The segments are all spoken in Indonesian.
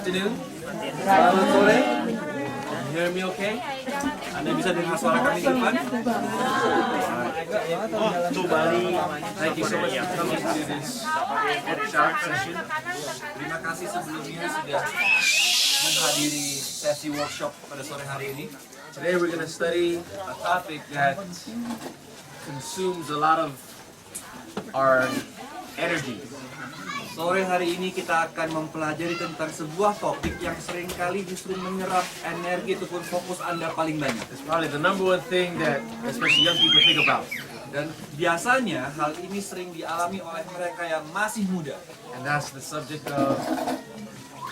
afternoon. Selamat sore. You hear me okay? Anda bisa dengar suara kami di depan? Thank you so much for coming to this workshop session. Terima kasih sebelumnya sudah menghadiri sesi workshop pada sore hari ini. Today we're going to study a topic that consumes a lot of our energy. Sore hari ini kita akan mempelajari tentang sebuah topik yang seringkali justru menyerap energi ataupun fokus Anda paling banyak. It's probably the number one thing that especially young people think about. Dan biasanya hal ini sering dialami oleh mereka yang masih muda. And that's the subject of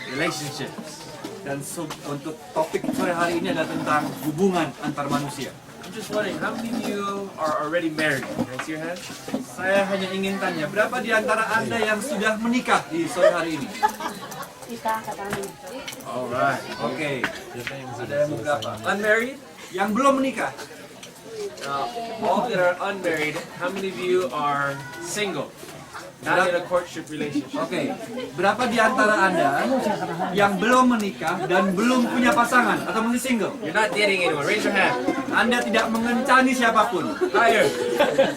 relationships. Dan untuk topik sore hari ini adalah tentang hubungan antar manusia. I'm just wondering, how many of you are already married? Raise your hand. Saya hanya ingin tanya, berapa di antara Anda yang sudah menikah di sore hari ini? Alright. Oke. Ada yang berapa? Unmarried? Yang belum menikah? All that are unmarried, how many of you are single? Not in a courtship relationship. Oke. Berapa di antara Anda yang belum menikah dan belum punya pasangan atau masih single? You're not dating anyone. Raise your hand. Anda tidak mengencani siapapun. Higher.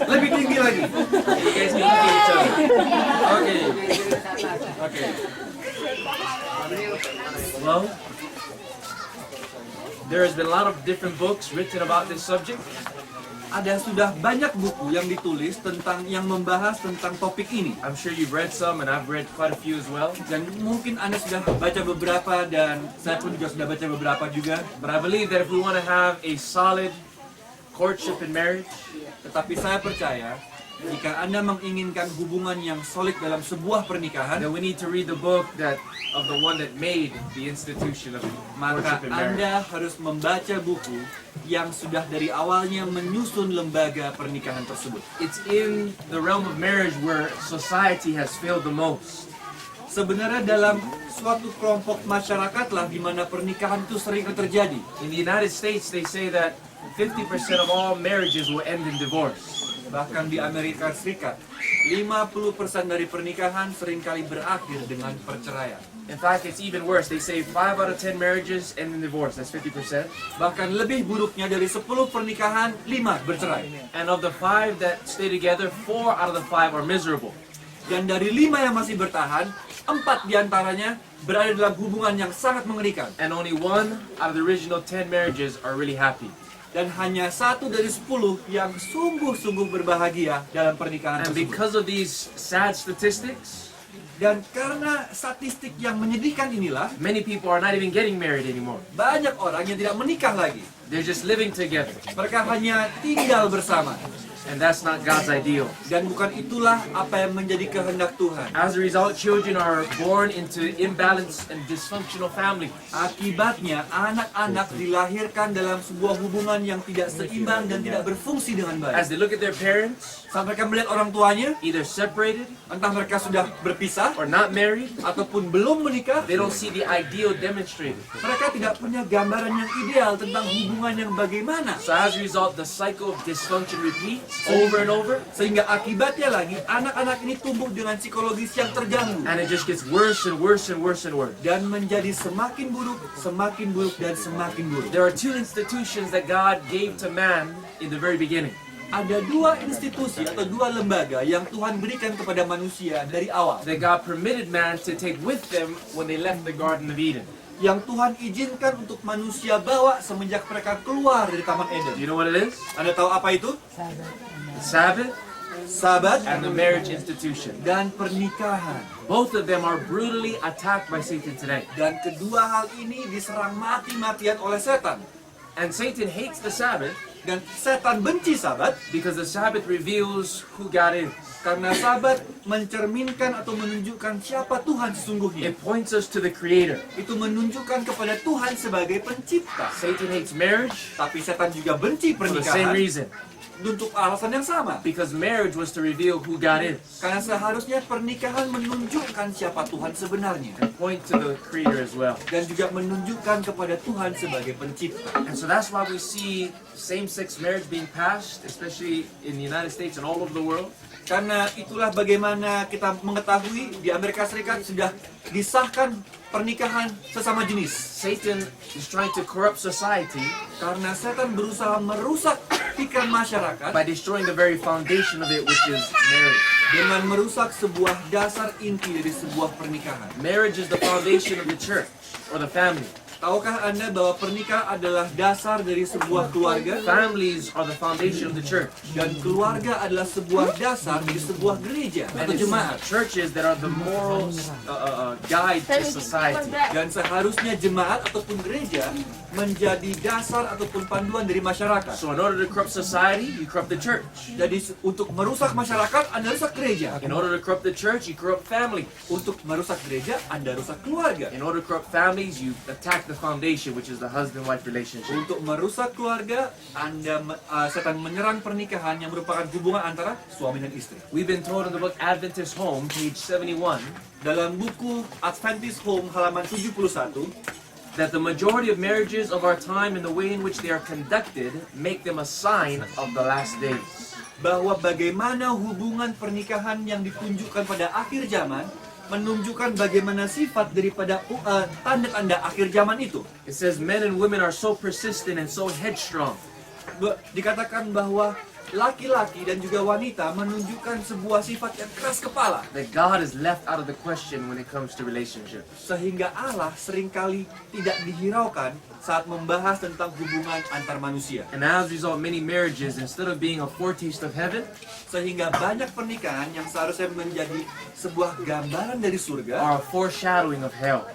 Lebih tinggi lagi. You guys can look at each other. Oke. Oke. Well, there has been a lot of different books written about this subject. Ada sudah banyak buku yang ditulis tentang yang membahas tentang topik ini. I'm sure you've read some, and I've read quite a few as well. Dan mungkin Anda sudah baca beberapa dan saya pun juga sudah baca beberapa juga. But I believe that if we want to have a solid courtship and marriage, Tetapi saya percaya jika Anda menginginkan hubungan yang solid dalam sebuah pernikahan, then we need to read the book that of the one that made the institution of maka courtship and marriage. Anda harus membaca buku yang sudah dari awalnya menyusun lembaga pernikahan tersebut. It's in the realm of marriage where society has failed the most. Sebenarnya dalam suatu kelompok masyarakatlah di mana pernikahan itu sering terjadi. In the United States, they say that 50% of all marriages will end in divorce. Bahkan di Amerika Serikat, 50% dari pernikahan seringkali berakhir dengan perceraian. In fact, it's even worse. They say 5 out of 10 marriages end in divorce. That's 50%. Bahkan lebih buruknya dari 10 pernikahan, 5 bercerai. And of the 5 that stay together, 4 out of the 5 are miserable. Dan dari 5 yang masih bertahan, 4 diantaranya berada dalam hubungan yang sangat mengerikan. And only 1 out of the original 10 marriages are really happy. Dan hanya 1 dari 10 yang sungguh-sungguh berbahagia dalam pernikahan And tersebut. because of these sad statistics, Dan karena statistik yang menyedihkan inilah, many people are not even getting married anymore. banyak orang yang tidak menikah lagi. They're just living together. Mereka hanya tinggal bersama. And that's not God's ideal. Dan bukan itulah apa yang menjadi kehendak Tuhan. As a result, children are born into imbalanced and dysfunctional families. Akibatnya, anak-anak dilahirkan dalam sebuah hubungan yang tidak seimbang dan tidak berfungsi dengan As baik. they look at their parents, Saat mereka melihat orang tuanya, either separated entah mereka sudah berpisah or not married, ataupun belum menikah, they don't see the ideal demonstrated. mereka tidak punya gambaran yang ideal tentang hubungan yang bagaimana. So as a result, the cycle of dysfunction repeats over and over, Sehingga akibatnya lagi, anak-anak ini tumbuh dengan psikologis yang terganggu. and it just gets worse and worse and worse and worse. Dan menjadi semakin buruk, dan semakin buruk. There are 2 institutions that God gave to man in the very beginning. Ada 2 institusi atau 2 lembaga yang Tuhan berikan kepada manusia dari awal. That God permitted man to take with them when they left the Garden of Eden. Yang Tuhan izinkan untuk manusia bawa semenjak mereka keluar dari Taman Do Eden. you know what it is? Anda tahu apa itu? The Sabbath Sabat and the marriage institution. dan pernikahan. Both of them are brutally attacked by Satan today. Dan kedua hal ini diserang mati-matian oleh setan. And Satan hates the Sabbath Dan setan benci Sabat because the Sabbath reveals who God is. karena Sabat mencerminkan atau menunjukkan siapa Tuhan sesungguhnya. It points us to the Creator. Itu menunjukkan kepada Tuhan sebagai pencipta. Satan hates marriage Tapi setan juga benci for the same pernikahan reason. untuk alasan yang sama. Because marriage was to reveal who God is. Karena seharusnya pernikahan menunjukkan siapa Tuhan sebenarnya. Point to the Creator as well. Dan juga menunjukkan kepada Tuhan sebagai pencipta. And so that's why we see same-sex marriage being passed, especially in the United States and all over the world. Karena itulah bagaimana kita mengetahui di Amerika Serikat sudah disahkan pernikahan sesama jenis. Satan is trying to corrupt society Karena setan berusaha merusak pikiran masyarakat by destroying the very foundation of it, which is marriage. dengan merusak sebuah dasar inti dari sebuah pernikahan. Marriage is the foundation of the church or the family. Tahukah Anda bahwa pernikahan adalah dasar dari sebuah keluarga? Families are the foundation of the church. Dan keluarga adalah sebuah dasar dari sebuah gereja And atau it's jemaat. churches that are the moral guide to society. Dan seharusnya jemaat ataupun gereja menjadi dasar ataupun panduan dari masyarakat. So in order to corrupt society, you corrupt the church. Jadi untuk merusak masyarakat, Anda rusak gereja. In order to corrupt the church, you corrupt family. Untuk merusak gereja, Anda rusak keluarga. In order to corrupt families, you attack the foundation, which is the husband-wife relationship. Untuk merusak keluarga, setan menyerang pernikahan yang merupakan hubungan antara suami dan istri. We've been told in the book Adventist Home, page 71, Dalam buku Adventist Home halaman 71, that the majority of marriages of our time and the way in which they are conducted make them a sign of the last days. bahwa bagaimana hubungan pernikahan yang ditunjukkan pada akhir zaman menunjukkan bagaimana sifat daripada tanda-tanda akhir zaman itu. It says men and women are so persistent and so headstrong Dikatakan bahwa laki-laki dan juga wanita menunjukkan sebuah sifat yang keras kepala, that God is left out of the question when it comes to relationships. sehingga Allah seringkali tidak dihiraukan saat membahas tentang hubungan antar manusia. And as a result, many marriages, instead of being a foretaste of heaven, Sehingga banyak pernikahan yang seharusnya menjadi sebuah gambaran dari surga are a foreshadowing of hell.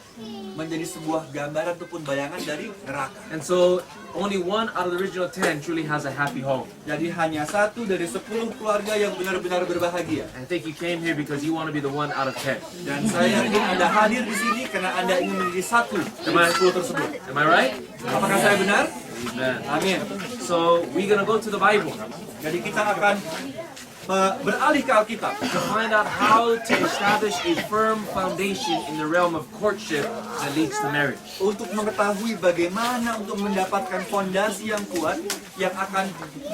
menjadi sebuah gambaran ataupun bayangan dari neraka. And so, only 1 out of the original 10 truly has a happy home. Jadi hanya 1 dari 10 keluarga yang benar-benar berbahagia. I think you came here because you want to be the 1 out of 10. Dan saya ingin Anda hadir di sini karena Anda ingin menjadi 1 dari 10 tersebut. Am I right? Apakah saya benar? Amen. Amin. So, we're going to go to the Bible Jadi kita akan beralih ke Alkitab to find out how to establish a firm foundation in the realm of courtship that leads to marriage. untuk mengetahui bagaimana untuk mendapatkan fondasi yang kuat yang akan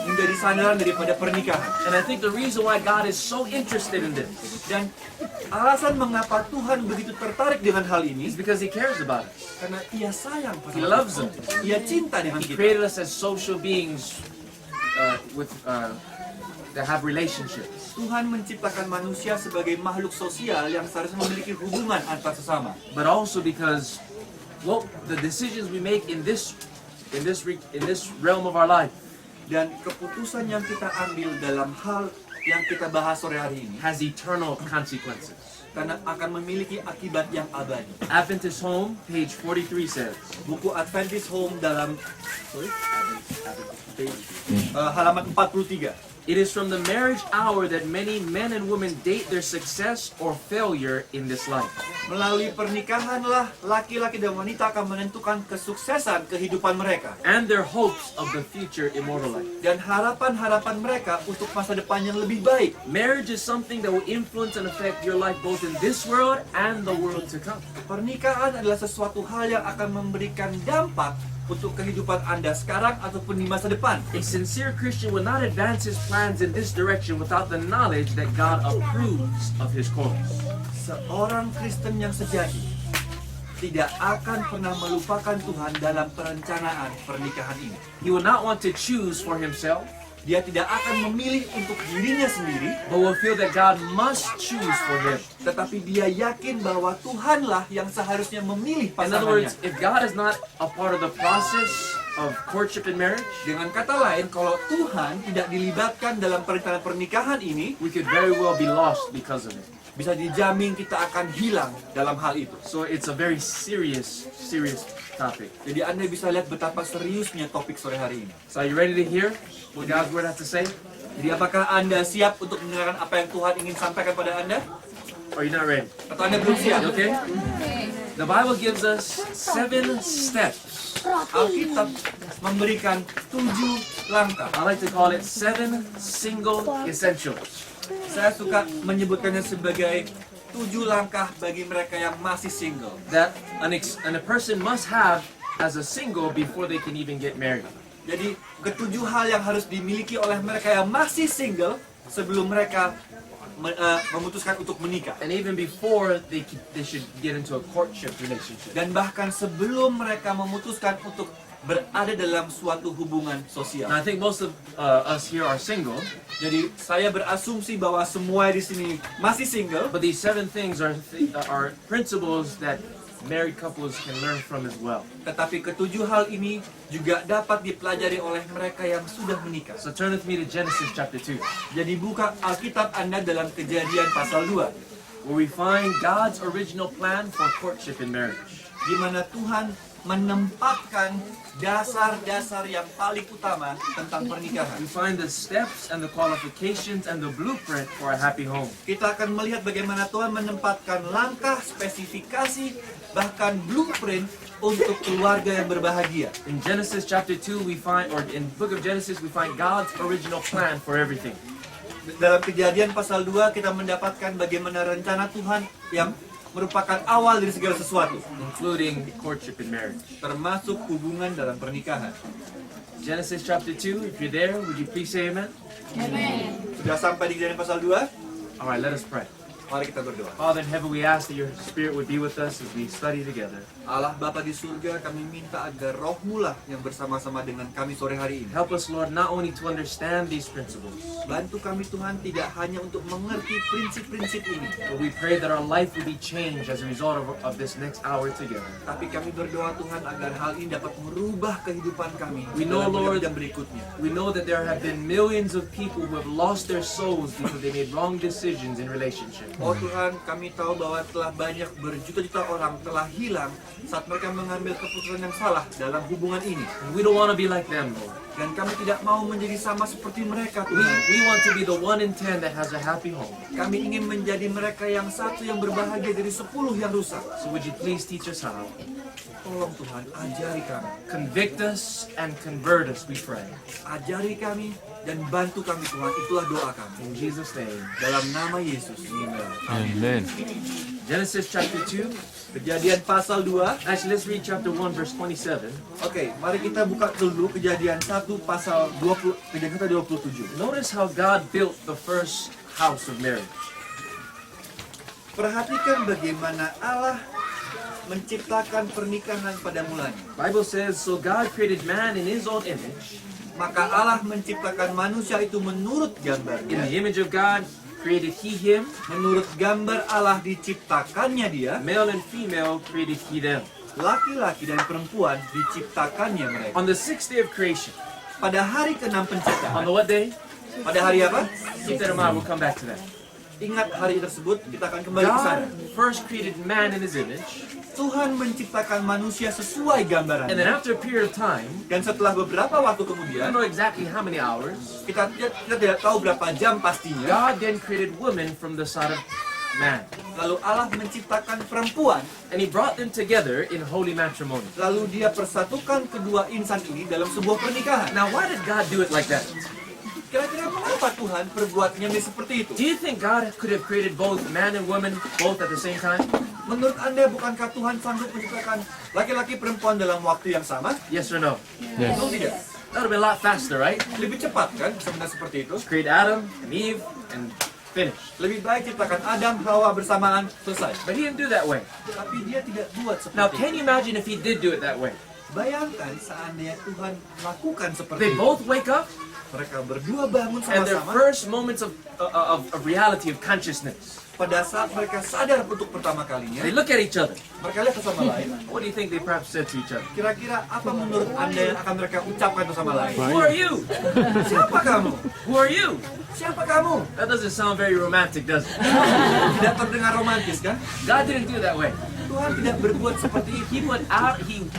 menjadi sandaran daripada pernikahan. And I think the reason why God is so interested in this Dan alasan mengapa Tuhan begitu tertarik dengan hal ini is because He cares about us. karena Ia sayang He pada loves kita. us. Ia cinta dengan He kita. created us as social beings that have relationships. Tuhan menciptakan manusia sebagai makhluk sosial yang seharusnya memiliki hubungan antar sesama. But also because the decisions we make in this realm of our life Dan keputusan yang kita ambil dalam hal yang kita bahas sore hari ini has eternal consequences. karena akan memiliki akibat yang abadi. Adventist Home, page 43 says, Buku Adventist Home dalam halaman 43. it is from the marriage hour that many men and women date their success or failure in this life. Melalui pernikahanlah laki-laki dan wanita akan menentukan kesuksesan kehidupan mereka And their hopes of the future immortal life. dan harapan-harapan mereka untuk masa depan yang lebih baik. Marriage is something that will influence and affect your life both in this world and the world to come. Pernikahan adalah sesuatu hal yang akan memberikan dampak untuk kehidupan Anda sekarang ataupun di masa depan. A sincere Christian will not advance his plans in this direction without the knowledge that God approves of his course. Seorang Kristen yang sejati tidak akan pernah melupakan Tuhan dalam perencanaan pernikahan ini. He will not want to choose for himself, Dia tidak akan memilih untuk dirinya sendiri, but will feel that God must choose for him. tetapi dia yakin bahwa Tuhanlah yang seharusnya memilih In other words, pasangannya. if God is not a part of the process of courtship and marriage, Dengan kata lain, kalau Tuhan tidak dilibatkan dalam perencanaan pernikahan ini, we could very well be lost because of it. bisa dijamin kita akan hilang dalam hal itu. So it's a very serious topic. Jadi Anda bisa lihat betapa seriusnya topik sore hari ini. So are you ready to hear what God's word has to say? Jadi apakah Anda siap untuk mendengarkan apa yang Tuhan ingin sampaikan pada Anda? Or are you not ready? Atau Anda belum siap? You okay? The Bible gives us 7 steps. Alkitab memberikan 7 langkah. I like to call it 7 single essentials. Saya suka menyebutkannya sebagai 7 langkah bagi mereka yang masih single. That a person must have as a single before they can even get married. Jadi ketujuh hal yang harus dimiliki oleh mereka yang masih single sebelum mereka memutuskan untuk menikah. And even before they should get into a courtship relationship. Dan bahkan sebelum mereka memutuskan untuk berada dalam suatu hubungan sosial. Now I think most of us here are single, Jadi saya berasumsi bahwa semua di sini masih single. but these 7 things are principles that married couples can learn from as well. Tetapi ketujuh hal ini juga dapat dipelajari oleh mereka yang sudah menikah. So turn with me to Genesis chapter 2, Jadi buka Alkitab Anda dalam Kejadian pasal 2, where we find God's original plan for courtship and marriage. di mana Tuhan menempatkan dasar-dasar yang paling utama tentang pernikahan. We find the steps and the qualifications and the blueprint for a happy home. Kita akan melihat bagaimana Tuhan menempatkan langkah, spesifikasi, bahkan blueprint untuk keluarga yang berbahagia. In Genesis chapter 2 we find, or in the book of Genesis we find God's original plan for everything. Dalam Kejadian pasal 2 kita mendapatkan bagaimana rencana Tuhan yang merupakan awal dari segala sesuatu, Including courtship and marriage. termasuk hubungan dalam pernikahan. Genesis chapter 2, if you're there, would you please say amen? Sudah sampai di Kejadian pasal 2? Alright, let us pray. Mari kita berdoa. Father in heaven, we ask that your Spirit would be with us as we study together. Allah Bapa di surga, kami minta agar Roh-Mu lah yang bersama-sama dengan kami sore hari ini. Help us, Lord, not only to understand these principles, Bantu kami Tuhan tidak hanya untuk mengerti prinsip-prinsip ini, but we pray that our life would be changed as a result of this next hour together. tapi kami berdoa Tuhan agar hal ini dapat merubah kehidupan kami We know, dalam Lord, jam berikutnya. We know that there have been millions of people who have lost their souls because they made wrong decisions in relationships. Oh Tuhan, kami tahu bahwa telah banyak berjuta-juta orang telah hilang saat mereka mengambil keputusan yang salah dalam hubungan ini. And we don't want to be like them, Lord. Dan kami tidak mau menjadi sama seperti mereka We Tuhan. want to be the 1 in 10 that has a happy home. Kami ingin menjadi mereka yang satu yang berbahagia dari 10 yang rusak. So would you please teach us how? Tolong Tuhan, ajari kami. Convict us and convert us, we pray. Ajari kami dan bantu kami Tuhan. Itulah doa kami. In Jesus' name, Dalam nama Yesus. amen. Amen. Genesis chapter 2. Kejadian pasal 2. Actually, let's read chapter 1, verse 27. Oke, mari kita buka dulu Kejadian 1 pasal 20, Kejadian 1 27. Notice how God built the first house of marriage. Perhatikan bagaimana Allah menciptakan pernikahan pada mulanya. Bible says, so God created man in his own image. Maka Allah menciptakan manusia itu menurut In gambarnya. the image of God created he him. Menurut gambar Allah diciptakannya dia. Male and female created he them. Laki-laki dan perempuan diciptakannya mereka. On the 6th day of creation. Pada hari ke-6 On penciptaan. the what day? Pada hari apa? Keep that in mind, we'll come back to that. Ingat hari tersebut, kita akan kembali ke sana. God first created man in his image. Tuhan menciptakan manusia sesuai And then gambarannya. after a period of time, Dan setelah beberapa waktu I kemudian, don't know exactly how many hours, kita tidak tahu berapa jam pastinya. God then created woman from the side of man. Lalu Allah menciptakan perempuan. And he brought them together in holy matrimony. Lalu dia persatukan kedua insan ini dalam sebuah pernikahan. Now, why did God do it like that? Kira-kira mengapa Tuhan perbuatnya seperti itu? Do you think God could have created both man and woman both at the same time? Menurut Anda, bukankah Tuhan sanggup menciptakan laki-laki perempuan dalam waktu yang sama? Yes or no? Yes. Atau tidak? That would have been a lot faster, right? Lebih cepat kan sebenarnya seperti itu? Create Adam and Eve and finish. Lebih baik ciptakan Adam, Hawa bersamaan, selesai. But he didn't do that way. Tapi dia tidak buat Now, seperti can itu. you imagine if he did do it that way? Bayangkan seandainya Tuhan lakukan seperti They itu. both wake up Mereka berdua bangun and their sama-sama. first moments of reality, of consciousness, Pada saat mereka sadar untuk pertama kalinya, they look at each other. mereka lihat satu sama lain. What do you think they perhaps said to each other? Kira-kira apa menurut Anda yang akan mereka ucapkan satu sama lain? Who are you? Siapa kamu? Who are you? Siapa kamu? That doesn't sound very romantic, does it? Tidak terdengar romantis kan? God didn't do it that way. Tuhan tidak berbuat seperti itu.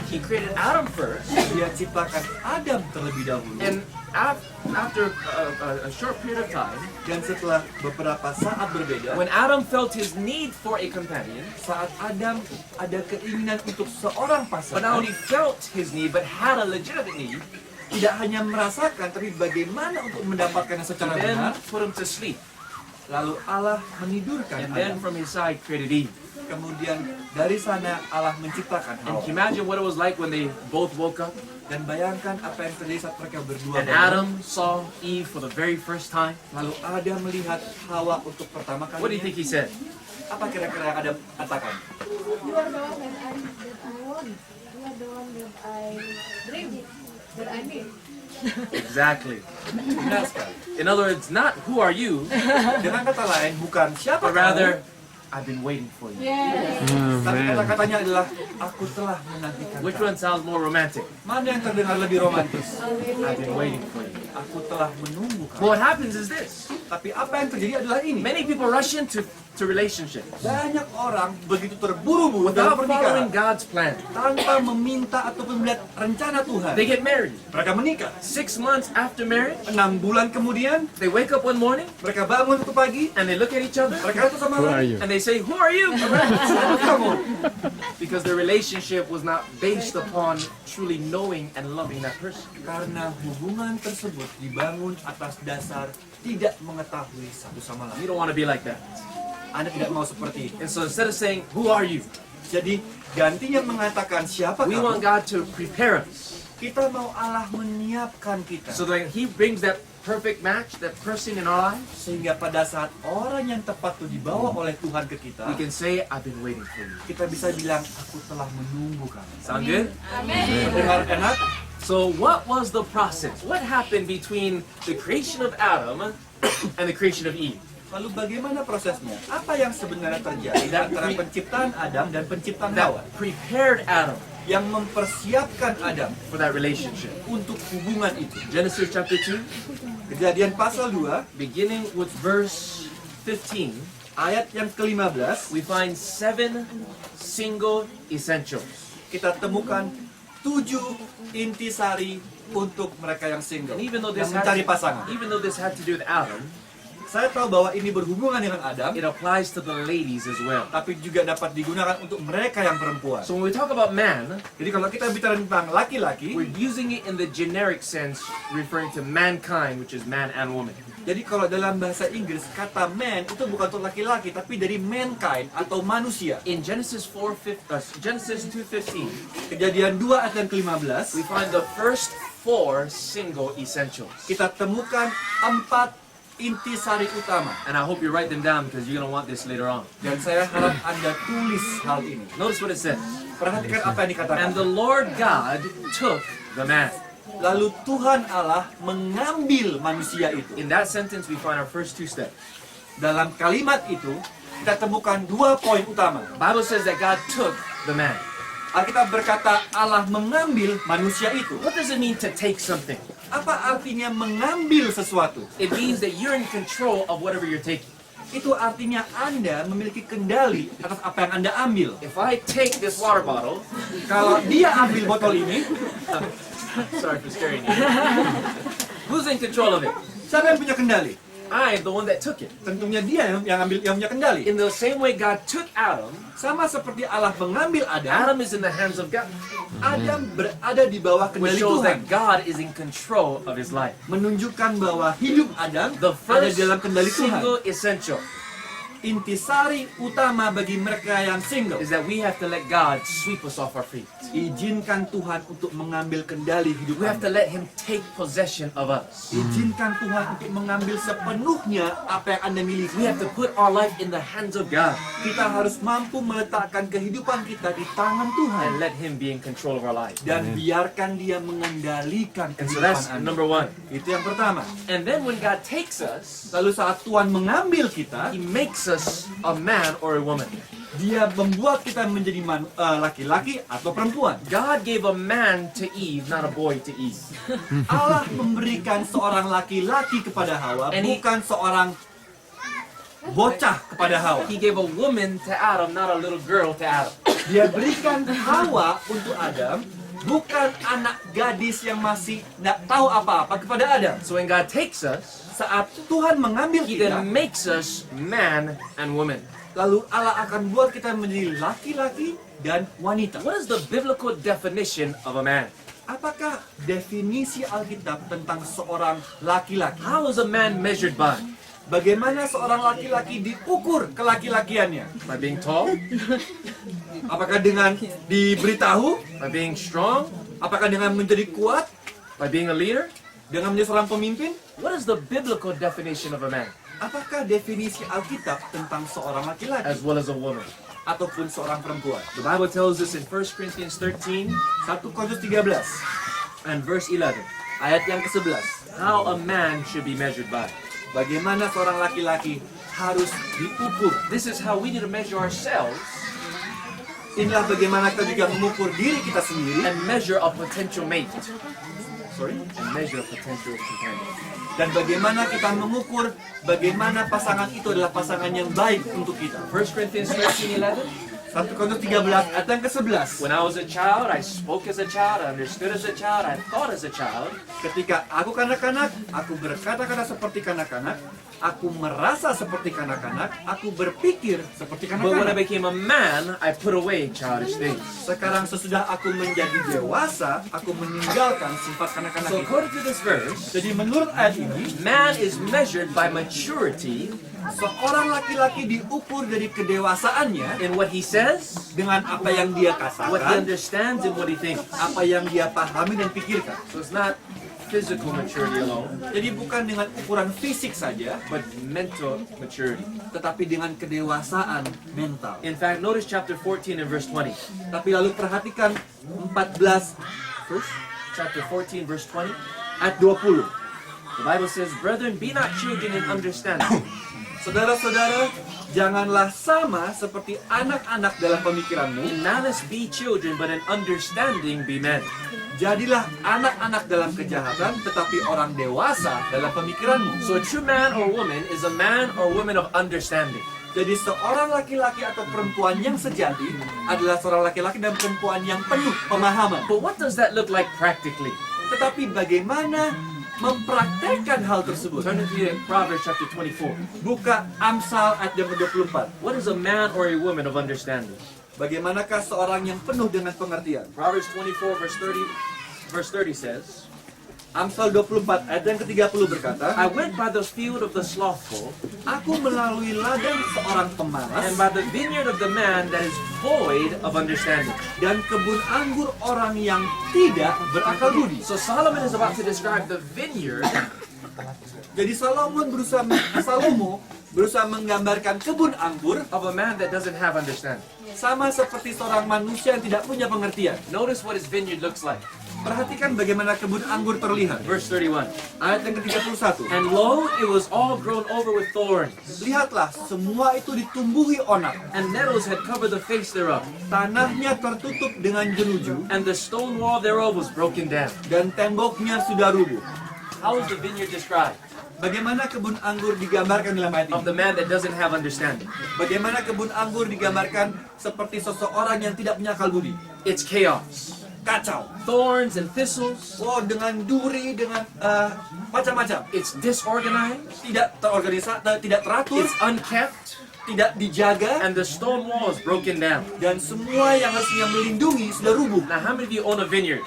He created Adam first, Dia ciptakan Adam terlebih dahulu. and after a short period of time, Dan setelah beberapa saat berbeda, when Adam felt his need for a companion, saat Adam ada keinginan untuk seorang but not pasangan, only felt his need, but had a legitimate need, tidak hanya merasakan, tapi bagaimana untuk mendapatkannya secara then benar. put him to sleep. Lalu Allah menidurkan And then Adam. from his side created Eve. kemudian dari sana Allah menciptakan And Hawa. can you imagine what it was like when they both woke up? Dan bayangkan apa yang terjadi saat mereka berdua And bangun. Adam saw Eve for the very first time. Lalu Adam melihat Hawa untuk pertama What do you kalinya. think he said? Apa kira-kira yang Adam katakan? You are the one that I want. You are the one that I dream, that I need. Exactly. Benar sekali. In other words, not who are you, Dengan kata lain, bukan siapa but kamu, rather, I've been waiting for you. tapi kata-katanya adalah aku telah menantikan Which kamu. one sounds more romantic? Mana yang terdengar lebih romantis? I've been waiting for you. Aku telah menunggu But kamu. what happens is this. Tapi apa yang terjadi adalah ini. Many people rush into relationships Banyak orang begitu terburu-buru without dalam following pernikahan God's plan. tanpa meminta ataupun melihat rencana Tuhan. They get married. Mereka menikah. 6 months after marriage, 6 bulan kemudian, they wake up one morning mereka bangun satu pagi, and they look at each other mereka itu sama lain. and they say, "Who are you?" Siapa kamu? Because their relationship was not based upon truly knowing and loving that person. Karena hubungan tersebut dibangun atas dasar tidak mengetahui satu sama lain. You don't want to be like that. Anda tidak mau seperti itu. And so instead of saying, "Who are you?" Jadi gantinya mengatakan siapa we want kamu, God to prepare us kita mau Allah menyiapkan kita. so that He brings that perfect match, that person in our lives. Sehingga pada saat orang yang tepat itu dibawa oleh Tuhan ke kita, We can say, "I've been waiting for you." kita bisa bilang, aku telah menunggu kamu. Sound good? Mendengar enak? So what was the process? What happened between the creation of Adam and the creation of Eve? Lalu bagaimana prosesnya? Apa yang sebenarnya terjadi antara penciptaan Adam dan penciptaan Hawa? That prepared Adam Yang mempersiapkan Adam for that relationship. untuk hubungan itu. Genesis chapter 2, Kejadian pasal 2, beginning with verse 15, ayat yang ke-15, we find 7 single essentials. kita temukan 7 intisari untuk mereka yang single, And even though yang this had, mencari pasangan. even though this had to do with Adam, Saya tahu bahwa ini berhubungan dengan Adam, it applies to the ladies as well. tapi juga dapat digunakan untuk mereka yang perempuan. So when we talk about man, Jadi kalau kita bicara tentang laki-laki, we're using it in the generic sense, referring to mankind, which is man and woman. jadi kalau dalam bahasa Inggris kata man itu bukan untuk laki-laki, tapi dari mankind atau manusia. In Genesis 2:15, Kejadian 2 ayat yang ke-15, we find the first 4 single essentials. kita temukan 4 intisari utama. And I hope you write them down because you're going to want this later on. Dan saya harap Anda tulis hal ini. Notice what it says. Perhatikan apa yang dikatakan. And the Lord God took the man. Lalu Tuhan Allah mengambil manusia itu. In that sentence, we find our first 2 steps. Dalam kalimat itu, kita temukan 2 poin utama. The Bible says that God took the man. Alkitab berkata Allah mengambil manusia itu. What does it mean to take something? Apa artinya mengambil sesuatu? It means that you're in control of whatever you're taking. Itu artinya Anda memiliki kendali atas apa yang Anda ambil. If I take this water bottle, Kalau dia ambil botol ini, sorry for scaring you. Who's in control of it? siapa yang punya kendali? I'm the one that took it. Tentunya dia yang punya kendali. In the same way God took Adam, Sama seperti Allah mengambil Adam, Adam is in the hands of God, Adam berada di bawah which kendali shows Tuhan. that God is in control of his life. Menunjukkan bahwa hidup Adam The ada first dalam kendali Tuhan. single essential Intisari utama bagi mereka yang single. is that we have to let God sweep us off our feet. Izinkan Tuhan untuk mengambil kendali hidup We have to Anda. let Him take possession of us. Izinkan Tuhan untuk mengambil sepenuhnya apa yang Anda miliki. We have to put our life in the hands of God Kita harus mampu meletakkan kehidupan kita di tangan Tuhan. and let Him be in control of our life. Dan biarkan dia mengendalikan And so that's kehidupan Anda. number 1. Itu yang pertama. And then when God takes us, Lalu saat Tuhan mengambil kita, He makes us a man or a woman. dia membuat kita menjadi laki-laki atau perempuan. God gave a man to Eve, not a boy to Eve. Allah memberikan seorang laki-laki kepada Hawa, And he- bukan seorang bocah kepada Hawa. He gave a woman to Adam, not a little girl to Adam. Dia berikan Hawa untuk Adam, bukan anak gadis yang masih tidak tahu apa-apa kepada Adam. So when God takes us, Saat Tuhan mengambil He kita, then makes us man and woman. lalu Allah akan buat kita menjadi laki-laki dan wanita. What is the biblical definition of a man? Apakah definisi Alkitab tentang seorang laki-laki? How is a man measured by? Bagaimana seorang laki-laki diukur kelaki-lakiannya? By being tall? Apakah dengan diberitahu? By being strong? Apakah dengan menjadi kuat? By being a leader? Dengan menjadi seorang pemimpin? What is the biblical definition of a man Apakah definisi Alkitab tentang seorang laki-laki as well as a woman? ataupun seorang perempuan? The Bible tells us in 1 Corinthians 13 1 Korintus 13 and verse 11 ayat yang ke-11. how a man should be measured by. Bagaimana seorang laki-laki harus diukur. This is how we need to measure ourselves Inilah bagaimana kita juga mengukur diri kita sendiri and measure a potential mate. and Measure a potential companion. dan bagaimana kita mengukur bagaimana pasangan itu adalah pasangan yang baik untuk kita. 1 Corinthians 13:11. 1 Korintus 13 ayat yang ke-11. When I was a child, I spoke as a child, I understood as a child, I thought as a child. Ketika aku kanak-kanak, aku berkata-kata seperti kanak-kanak, aku merasa seperti kanak-kanak, aku berpikir seperti But when I kanak-kanak. became a man, I put away childish things. Sekarang sesudah aku menjadi dewasa, aku meninggalkan sifat kanak-kanak So itu. according to this verse, Jadi menurut ayat ini, man is measured by maturity seorang laki-laki diukur dari kedewasaannya in what he says, dengan apa yang dia what he katakan, understands, and what he thinks. apa yang dia pahami dan pikirkan. So it's not physical maturity alone, Jadi bukan dengan ukuran fisik saja, but mental maturity. tetapi dengan kedewasaan mental. In fact, notice chapter 14 and verse 20. Tapi lalu perhatikan 14 verse Chapter 14, verse 20. ayat 20. The Bible says, "Brethren, be not children in understanding, Saudara-saudara, janganlah sama seperti anak-anak dalam pemikiranmu. in malice be children, but in understanding be men." Jadilah anak-anak dalam kejahatan, tetapi orang dewasa dalam pemikiranmu. So a true man or woman is a man or woman of understanding. Jadi seorang laki-laki atau perempuan yang sejati adalah seorang laki-laki dan perempuan yang penuh pemahaman. But what does that look like practically? Tetapi bagaimana mempraktekkan hal tersebut? Turn to Proverbs chapter 24. Buka Amsal ayat yang ke-24. What is a man or a woman of understanding? Bagaimanakah seorang yang penuh dengan pengertian? Proverbs 24 verse 30 says, Amsal 24 ayat yang ke-30 berkata, I went by the field of the slothful, Aku melalui ladang seorang pemalas and by the vineyard of the man that is void of understanding. dan kebun anggur orang yang tidak berakal budi. So Solomon is about to describe the vineyard Jadi Salomo berusaha menggambarkan kebun anggur of a man that doesn't have understanding. sama seperti seorang manusia yang tidak punya pengertian. Notice what his vineyard looks like. Perhatikan bagaimana kebun anggur terlihat. Verse 31. Ayat yang ke-31. And lo, it was all grown over with thorns, Lihatlah, semua itu ditumbuhi onak. and nettles had covered the face thereof, Tanahnya tertutup dengan jenuju and the stone wall thereof was broken down. dan temboknya sudah rubuh. How is the vineyard described? Bagaimana kebun anggur digambarkan dalam ayat Of ini? the man that doesn't have understanding. Bagaimana kebun anggur digambarkan seperti seseorang yang tidak punya akal budi? It's chaos. Kacau. Thorns and thistles. Oh, dengan duri, dengan macam-macam. It's disorganized. Tidak terorganisasi, tidak teratur, It's unkept. tidak dijaga, And the stone wall is broken down. dan semua yang harusnya melindungi sudah rubuh. Now, how many of you own a vineyard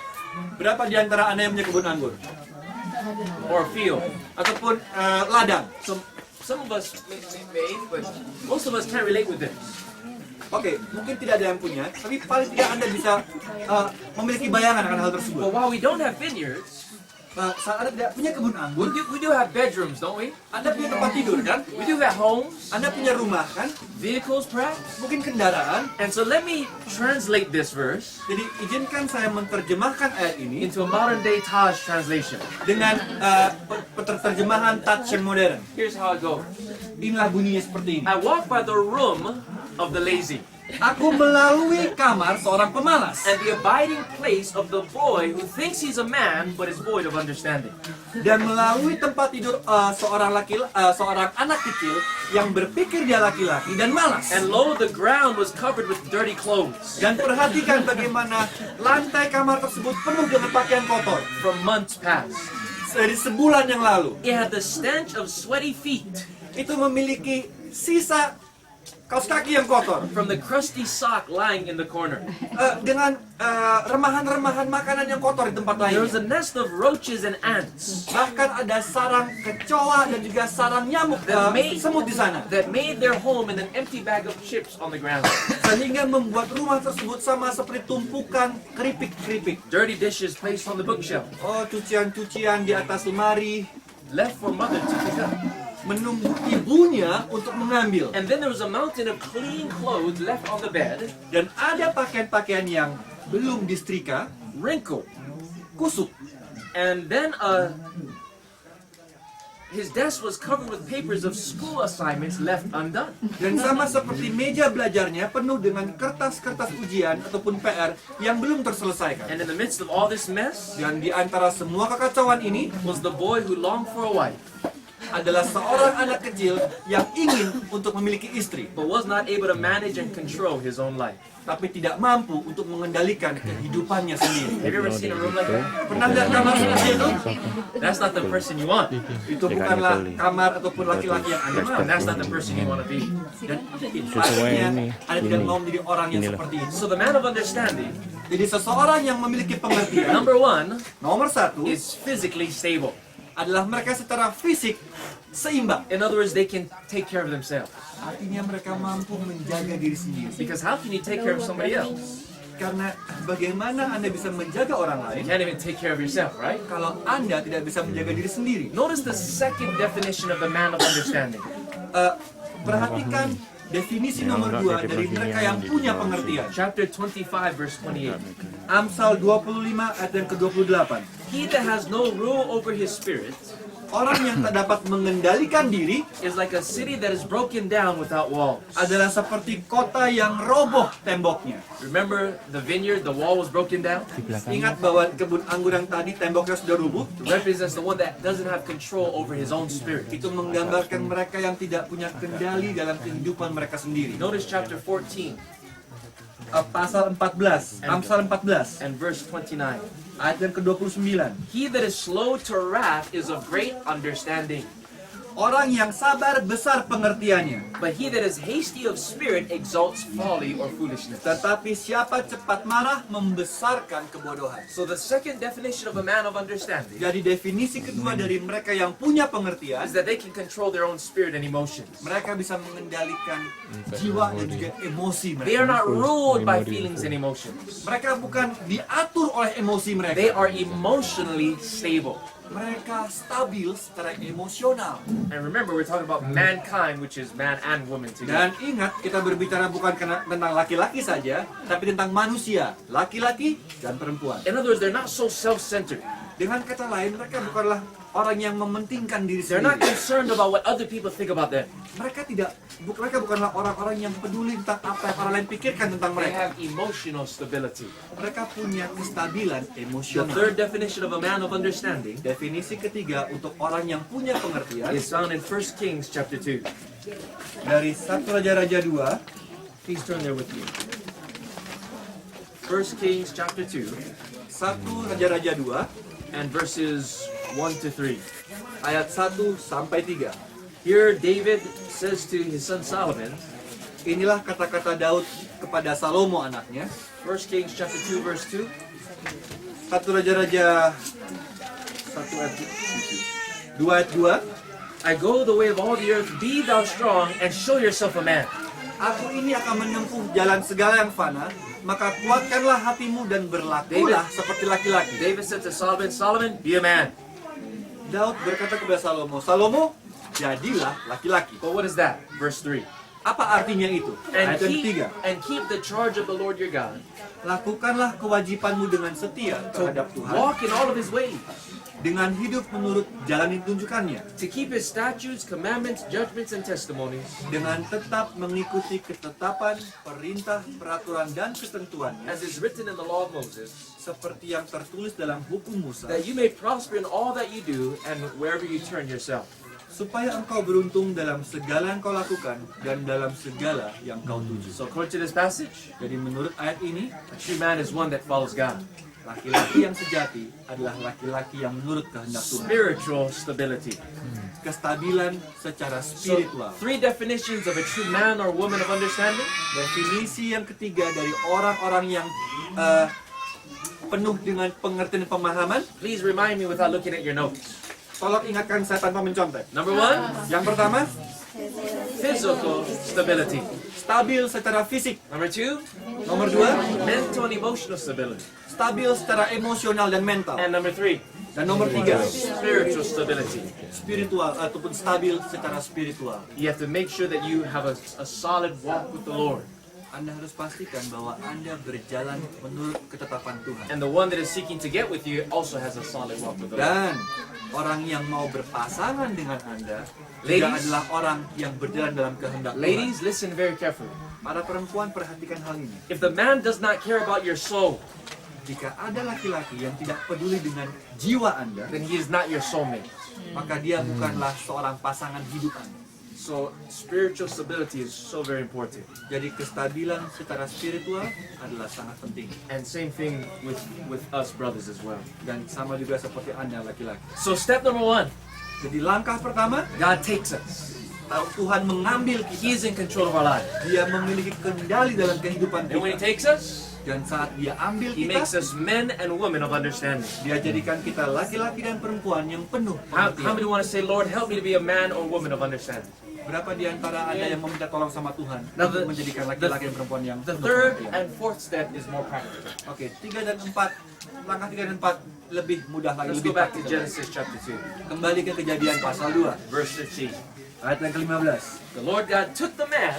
Berapa di antara Anda yang punya kebun anggur? or a field? Ataupun ladang? Some of us may, but most of us can't relate with this. Oke, mungkin tidak ada yang punya, tapi paling tidak Anda bisa memiliki bayangan akan hal tersebut. But while we don't have vineyards, Saat Anda tidak punya kebun anggur, we do have bedrooms, don't we? Anda punya tempat tidur kan? We do have homes, Anda punya rumah kan? vehicles perhaps. Mungkin kendaraan. And so let me translate this verse Jadi izinkan saya menerjemahkan ayat ini into a modern day Taj translation. dengan terjemahan touch yang modern. Here's how it goes. Inilah bunyinya seperti ini. I walk by the room of the lazy, Aku melalui kamar seorang pemalas and the abiding place of the boy who thinks he's a man but is void of understanding. dan melalui tempat tidur seorang anak kecil yang berpikir dia laki-laki dan malas. And lo, the ground was covered with dirty clothes Dan perhatikan bagaimana lantai kamar tersebut penuh dengan pakaian kotor from months past. dari sebulan yang lalu. It had the stench of sweaty feet. Itu memiliki sisa kaos kaki yang kotor, from the crusty sock lying in the corner. dengan remahan-remahan makanan yang kotor di tempat There was a lainnya. nest of roaches and ants Bahkan ada sarang kecoa dan juga sarang nyamuk, semut di sana. that made their home in an empty bag of chips on the ground. Sehingga membuat rumah tersebut sama seperti tumpukan keripik-keripik. Dirty dishes placed on the bookshelf, Oh, cucian-cucian di atas lemari, left for mother to pick up. menunggu ibunya untuk mengambil. And then there was a mountain of clean clothes left on the bed, Dan ada pakaian-pakaian yang belum disetrika, wrinkled. kusut. And then his desk was covered with papers of school assignments left undone. Dan sama seperti meja belajarnya penuh dengan kertas-kertas ujian ataupun PR yang belum terselesaikan. And in the midst of all this mess Dan di antara semua kekacauan ini was the boy who longed for a wife, adalah seorang anak kecil yang ingin untuk memiliki istri, but was not able to manage and control his own life. tapi tidak mampu untuk mengendalikan kehidupannya sendiri. Have you ever seen a room like that? Pernah lihat kamar seperti itu? That's not the person you want. Itu bukanlah kamar ataupun laki-laki yang Anda mau. And that's not the person you want to be. Dan akhirnya Anda tidak mau menjadi orang yang seperti itu. So the man of understanding, Jadi seseorang yang memiliki pengertian, number one, nomor satu, is physically stable. adalah mereka secara fisik seimbang. In other words, they can take care of themselves. Artinya mereka mampu menjaga diri sendiri. Because how can you take care of somebody else? Karena bagaimana Anda bisa menjaga orang You lain can't even take care of yourself, right? kalau Anda tidak bisa menjaga diri sendiri? Notice the second definition of the man of understanding. Perhatikan definisi nomor 2 dari mereka yang punya pengertian. Chapter 25, verse 28. Amsal 25 ayat yang ke-28. He that has no rule over his spirit Orang yang tak dapat mengendalikan diri is like a city that is broken down without walls. adalah seperti kota yang roboh temboknya. Remember the vineyard, the wall was broken down? Ingat bahwa kebun anggur yang tadi temboknya sudah rubuh. It represents the one that doesn't have control over his own spirit. Itu menggambarkan mereka yang tidak punya kendali dalam kehidupan mereka sendiri. Notice chapter 14 Pasal 14, Amsal 14, and verse 29. ayat yang ke-29. He that is slow to wrath is of great understanding, Orang yang sabar besar pengertiannya, but he that is hasty of spirit exalts folly or foolishness. tetapi siapa cepat marah membesarkan kebodohan. So the second definition of a man of understanding Jadi definisi kedua dari mereka yang punya pengertian, is that they can control their own spirit and emotions. mereka bisa mengendalikan jiwa dan juga emosi They are mereka. not ruled by feelings and emotions. Mereka bukan diatur oleh emosi They mereka. are emotionally stable. Mereka stabil secara emosional. And remember, we're talking about mankind, which is man and woman together. Dan ingat, kita berbicara bukan tentang laki-laki saja, tapi tentang manusia, laki-laki dan perempuan. In other words, they're not so self-centered. Dengan kata lain, mereka bukanlah orang yang mementingkan diri They're not sendiri. concerned about what other people think about them. Mereka bukanlah orang-orang yang peduli tentang apa yang orang lain pikirkan tentang They mereka. have emotional stability. Mereka punya kestabilan The emosional. third definition of a man of understanding Definisi ketiga untuk orang yang punya pengertian is found in 1 Kings chapter 2. dari 1 Raja-Raja 2, Please turn there with me. 1 Kings chapter 2 1 Raja-Raja 2 and verses 1 to 3. ayat 1 sampai 3. Here David says to his son Solomon, Inilah kata-kata Daud kepada Salomo anaknya. 1 Kings chapter 2 verse 2. 1 Raja-Raja 1 ayat 2 ayat 2. I go the way of all the earth, be thou strong and show yourself a man. Aku ini akan menempuh jalan segala yang fana, maka kuatkanlah hatimu dan berlakulah seperti laki-laki. David said to Solomon, Solomon, be a man. Daud berkata kepada Salomo, Salomo, jadilah laki-laki. But what is that? Verse 3. Apa artinya itu? Ayat yang ketiga. And keep the charge of the Lord your God. Lakukanlah kewajibanmu dengan setia terhadap Tuhan, Walk in all of his ways. dengan hidup menurut jalan yang ditunjukkannya, To keep his statutes, commandments, judgments, and testimonies, dengan tetap mengikuti ketetapan, perintah, peraturan, dan ketentuannya, as is written in the law of Moses, seperti yang tertulis dalam hukum Musa, that you may prosper in all that you do and wherever you turn yourself. supaya engkau beruntung dalam segala yang kau lakukan dan dalam segala yang kau tuju. So according to this passage, Jadi menurut ayat ini, a true man is one that follows God. Laki-laki yang sejati adalah laki-laki yang menurut kehendak Tuhan. Spiritual stability. Kestabilan secara So, spiritual. 3 definitions of a true man or woman of understanding. Definisi yang ketiga dari orang-orang yang penuh dengan pengertian dan pemahaman. Please remind me without looking at your notes. Tolong ingatkan saya tanpa mencontek. Number 1, Yang pertama, physical stability. stabil secara fisik. Number 2, Nomor dua, mental and emotional stability. stabil secara emosional dan mental. And number 3, Dan nomor tiga, spiritual stability. spiritual ataupun stabil secara spiritual. You have to make sure that you have a solid walk with the Lord. Anda harus pastikan bahwa Anda berjalan menurut ketetapan Tuhan. And the one that is seeking to get with you also has a solid walk with the Lord. Dan orang yang mau berpasangan dengan Anda juga Ladies. adalah orang yang berjalan dalam kehendak Tuhan. Ladies, listen very carefully. Para perempuan perhatikan hal ini. If the man does not care about your soul, Jika ada laki-laki yang tidak peduli dengan jiwa Anda, then he is not your soulmate. maka dia bukanlah seorang pasangan hidup Anda. So spiritual stability is so very important. Jadi kestabilan secara spiritual adalah sangat penting. And same thing with us brothers as well. Dan sama juga seperti Anda laki-laki. So step number 1, Jadi langkah pertama, God takes us. Tuhan mengambil kita. He is in control of our lives. Dia memiliki kendali dalam kehidupan And when he kita. takes us, Dan saat dia ambil he kita, makes us men and women of understanding. dia jadikan kita laki-laki dan perempuan yang penuh How pengertian. many want to say, Lord, help me to be a man or woman of understanding? Berapa di antara Anda yang meminta tolong sama Tuhan Now, untuk the- menjadikan laki-laki dan perempuan yang The penuh third pengertian? and fourth step is more practical. Oke, 3 dan 4. Langkah 3 dan 4 lebih mudah lagi, Let's lebih go back to praktikal. Genesis chapter 2, Kembali ke Kejadian pasal 2, verse 15. ayat yang ke-15. The Lord God took the man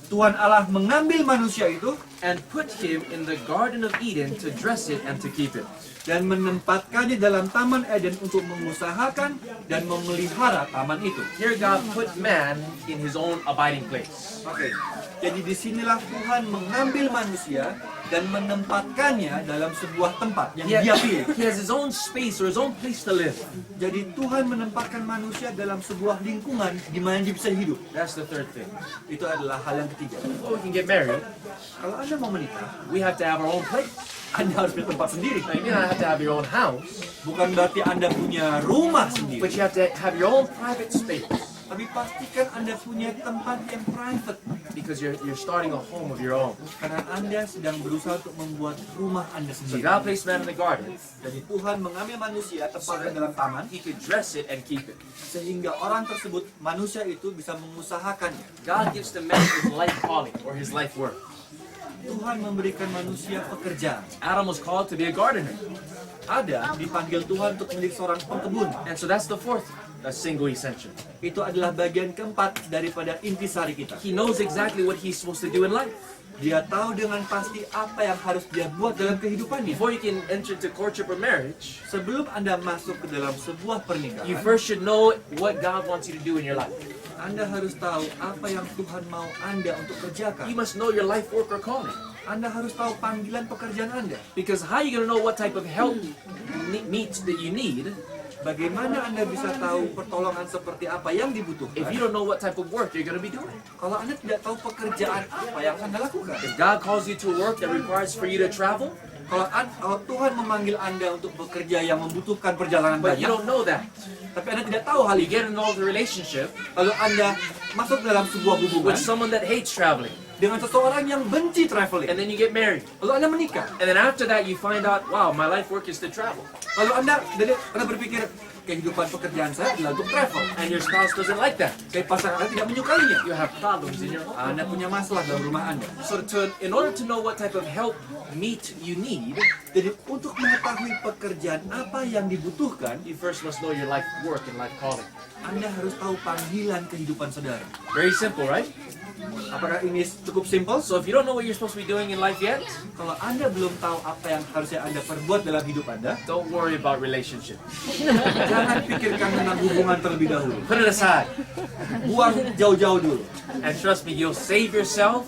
Tuhan Allah mengambil manusia itu and put him in the Garden of Eden to dress it and to keep it. dan menempatkannya dalam Taman Eden untuk mengusahakan dan memelihara taman itu. Here God put man in his own abiding place. Oke, jadi disinilah Tuhan mengambil manusia dan menempatkannya dalam sebuah tempat yang dia pilih. He has his own space or his own place to live. Jadi Tuhan menempatkan manusia dalam sebuah lingkungan di mana dia bisa hidup. That's the third thing. Itu adalah hal yang ketiga. Before we can get married, Kalau Anda mau menikah, we have to have our own place. Anda harus punya tempat sendiri. Now, you may not have to have your own house, Bukan berarti Anda punya rumah sendiri, but you have to have your own private space tapi pastikan Anda punya tempat yang private. because you're starting a home of your own. Karena Anda sedang berusaha untuk membuat rumah Anda So sendiri. God placed man in the garden. Jadi Tuhan mengambil manusia tempatkan dalam taman, He could dress it and keep it. sehingga orang tersebut, manusia itu bisa mengusahakannya. God gives the man his life calling or his life work. Tuhan memberikan manusia pekerjaan. Adam was called to be a gardener. Ada dipanggil Tuhan untuk menjadi seorang pengkebun. And so that's the fourth single essential. Itu adalah bagian keempat daripada intisari kita. He knows exactly what he's supposed to do in life. Dia tahu dengan pasti apa yang harus dia buat dalam kehidupannya. Before you can enter into courtship or marriage, Sebelum Anda masuk ke dalam sebuah you pernikahan, first should know what God wants you to do in your life. Anda harus tahu apa yang Tuhan mau Anda untuk You kerjakan. must know your life work or calling. Anda harus tahu panggilan pekerjaan Anda. Because how are you going to know what type of help needs that you need Bagaimana Anda bisa tahu pertolongan seperti apa yang if dibutuhkan you don't know what type of work you're going to be doing? kalau Anda tidak tahu pekerjaan apa yang Anda lakukan? If God calls you to work that requires for you to travel, Kalau Tuhan memanggil Anda untuk bekerja yang membutuhkan perjalanan but you banyak, don't know that, tapi Anda tidak tahu hal you itu, get involved in a relationship lalu Anda masuk dalam sebuah hubungan with someone that hates traveling, dengan seseorang yang benci traveling, and then you get married. lalu Anda menikah, And then after that, you find out, wow, my life work is to travel. lalu Anda berpikir kehidupan pekerjaan saya adalah untuk travel. And your spouse doesn't like that. Saya pasangan Anda tidak menyukainya. You have problems in your home. Anda punya masalah dalam rumah Anda. So in order to know what type of help meet you need, Jadi untuk mengetahui pekerjaan apa yang dibutuhkan, you first must know your life work and life calling. Anda harus tahu panggilan kehidupan saudara. Very simple, right? Apakah ini cukup simpel? So if you don't know what you're supposed to be doing in life yet, Kalau Anda belum tahu apa yang harusnya Anda perbuat dalam hidup Anda, don't worry about relationship. jangan pikirkan tentang hubungan terlebih dahulu. Put it aside. Buang jauh-jauh dulu. And trust me, you'll save yourself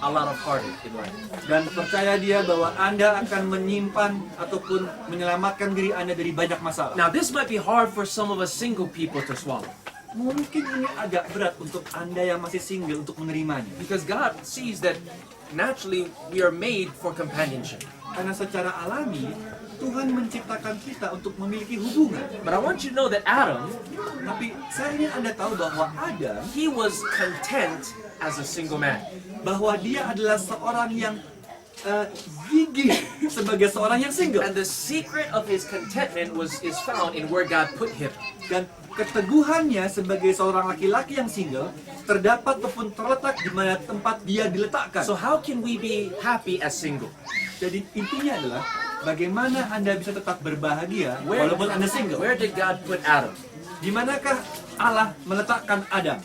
a lot of heartache in life. Dan percaya dia bahwa Anda akan menyimpan ataupun menyelamatkan diri Anda dari banyak masalah. Now this might be hard for some of us single people to swallow. Mungkin ini agak berat untuk Anda yang masih single untuk menerimanya. Because God sees that naturally we are made for companionship. Karena secara alami Tuhan menciptakan kita untuk memiliki hubungan. But I want you to know that Adam, Tapi saya ingin Anda tahu bahwa Adam, he was content as a single man. bahwa dia adalah seorang yang gigih sebagai seorang yang single. And the secret of his contentment is found in where God put him. Dan keteguhannya sebagai seorang laki-laki yang single terdapat ataupun terletak di mana tempat dia diletakkan. So how can we be happy as single? Jadi intinya adalah bagaimana Anda bisa tetap berbahagia walaupun Anda single. Where did God put Adam? Di manakah Allah meletakkan Adam?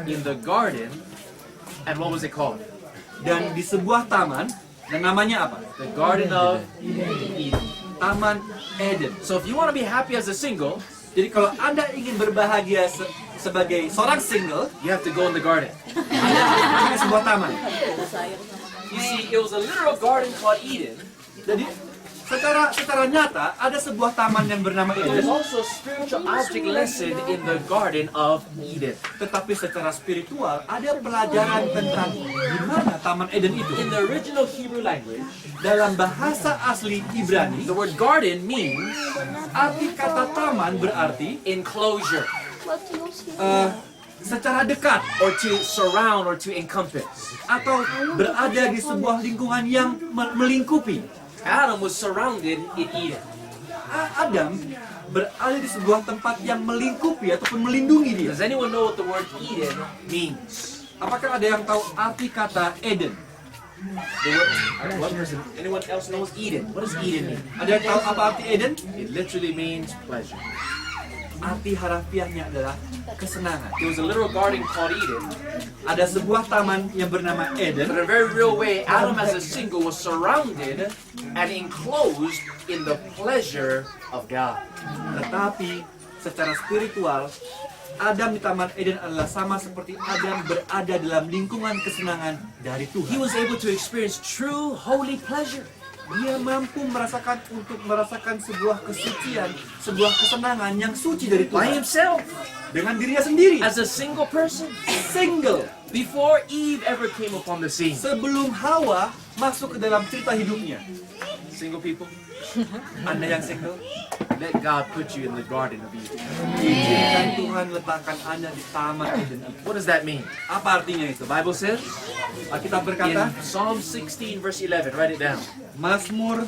In the garden. And what was it called? Dan di sebuah taman, dan namanya apa? The Garden of Eden. Taman Eden. So if you want to be happy as a single, Jadi kalau Anda ingin berbahagia sebagai seorang single, you have to go in the garden. Anda harus pergi ke sebuah taman. You see, it was a literal garden called Eden. Jadi secara nyata ada sebuah taman yang bernama There's Eden. also a spiritual object lesson in the Garden of Eden. Tetapi secara spiritual ada pelajaran tentang di mana taman Eden itu. In the original Hebrew language, Dalam bahasa asli Ibrani, the word garden means arti kata taman berarti enclosure secara dekat or to surround or to encompass. atau berada di sebuah lingkungan yang melingkupi. Adam was surrounded in Eden. Adam berada di sebuah tempat yang melingkupi ataupun melindungi dia. Does anyone know what the word Eden means? Apakah ada yang tahu arti kata Eden? The word, one person. Anyone else knows Eden? What does Eden mean? Ada yang tahu apa arti Eden? It literally means pleasure. Arti harafiahnya adalah kesenangan. There was a literal garden called Eden, Ada sebuah taman yang bernama but Eden, in a very real way, Adam as a single was surrounded and enclosed in the pleasure of God. tetapi secara spiritual Adam di Taman Eden adalah sama seperti Adam berada dalam lingkungan kesenangan dari He Tuhan. was able to experience true holy pleasure. Dia mampu merasakan sebuah kesucian, sebuah kesenangan yang suci dari By Tuhan himself, dengan dirinya sendiri, as a single person, single. before Eve ever came upon the scene. Sebelum Hawa masuk ke dalam cerita hidupnya. Single people, Anda yang single, let God put you in the Garden of Eden. izinkan Tuhan letakkan Anda di Taman Eden itu. What does that mean? Apa artinya itu? The Bible says Alkitab in berkata, Psalm 16 verse 11, write it down. Mazmur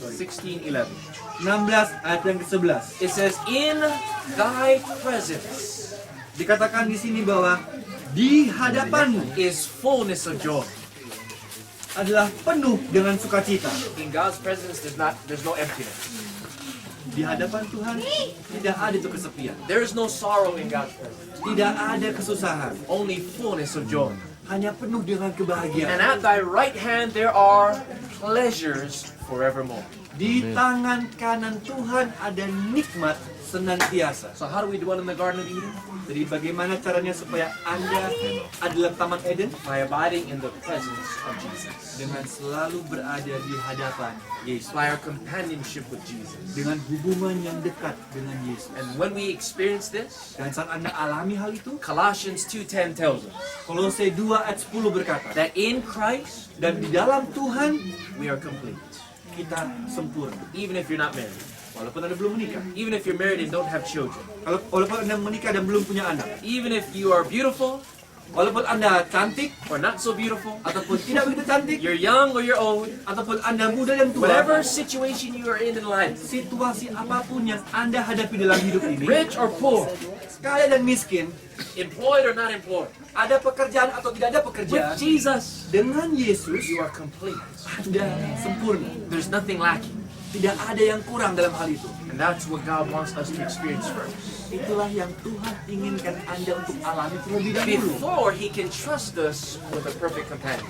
16:11. 16 ayat yang ke-11. It says, "In thy presence Dikatakan di sini bahwa di hadapanmu is fullness of joy." adalah penuh dengan sukacita. In God's presence, there's no emptiness. Di hadapan Tuhan tidak ada itu kesepian. There is no sorrow in God's presence. Tidak ada kesusahan. Only fullness of joy. Hanya penuh dengan And kebahagiaan. at thy right hand there are pleasures forevermore. Di tangan kanan Tuhan ada nikmat senantiasa. So how do we dwell in the Garden of Eden? Jadi bagaimana caranya supaya Anda adalah Taman Eden? By abiding in the presence of Jesus. Dengan selalu berada di hadapan Yesus. By our companionship with Jesus. Dengan hubungan yang dekat dengan Yesus. And when we experience this, Dan saat Anda alami hal itu, Colossians 2:10 tells us Kolose 2 ayat 10 berkata, that in Christ dan di dalam Tuhan we are complete. kita sempurna. Even if you're not married. Walaupun Anda belum menikah. Even if you're married and don't have children. Walaupun Anda menikah dan belum punya anak. Even if you are beautiful Walaupun Anda cantik or not so beautiful. ataupun tidak begitu cantik, You're young or you're old. ataupun Anda muda dan tua, Whatever situation you are in life. situasi apapun yang Anda hadapi dalam hidup ini, Rich or poor. kaya dan miskin, Employed or not employed. ada pekerjaan atau tidak ada With pekerjaan, Jesus, dengan Yesus you are complete. Anda sempurna. There's nothing lacking. Tidak ada yang kurang dalam hal itu. And that's what God wants us to experience first. Itulah yang Tuhan inginkan Anda untuk alami terlebih dahulu. Before He can trust us with a perfect companion.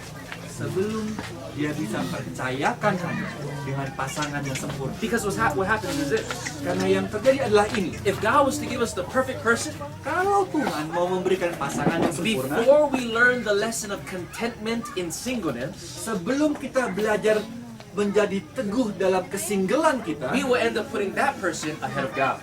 Sebelum Dia bisa percayakan Anda dengan pasangan yang sempurna. Because what happens is this. Karena yang terjadi adalah ini. If God was to give us the perfect person, Kalau Tuhan mau memberikan pasangan yang sempurna, before we learn the lesson of contentment in singleness, sebelum kita belajar menjadi teguh dalam kesinggelan kita, we will end up putting that person ahead of God.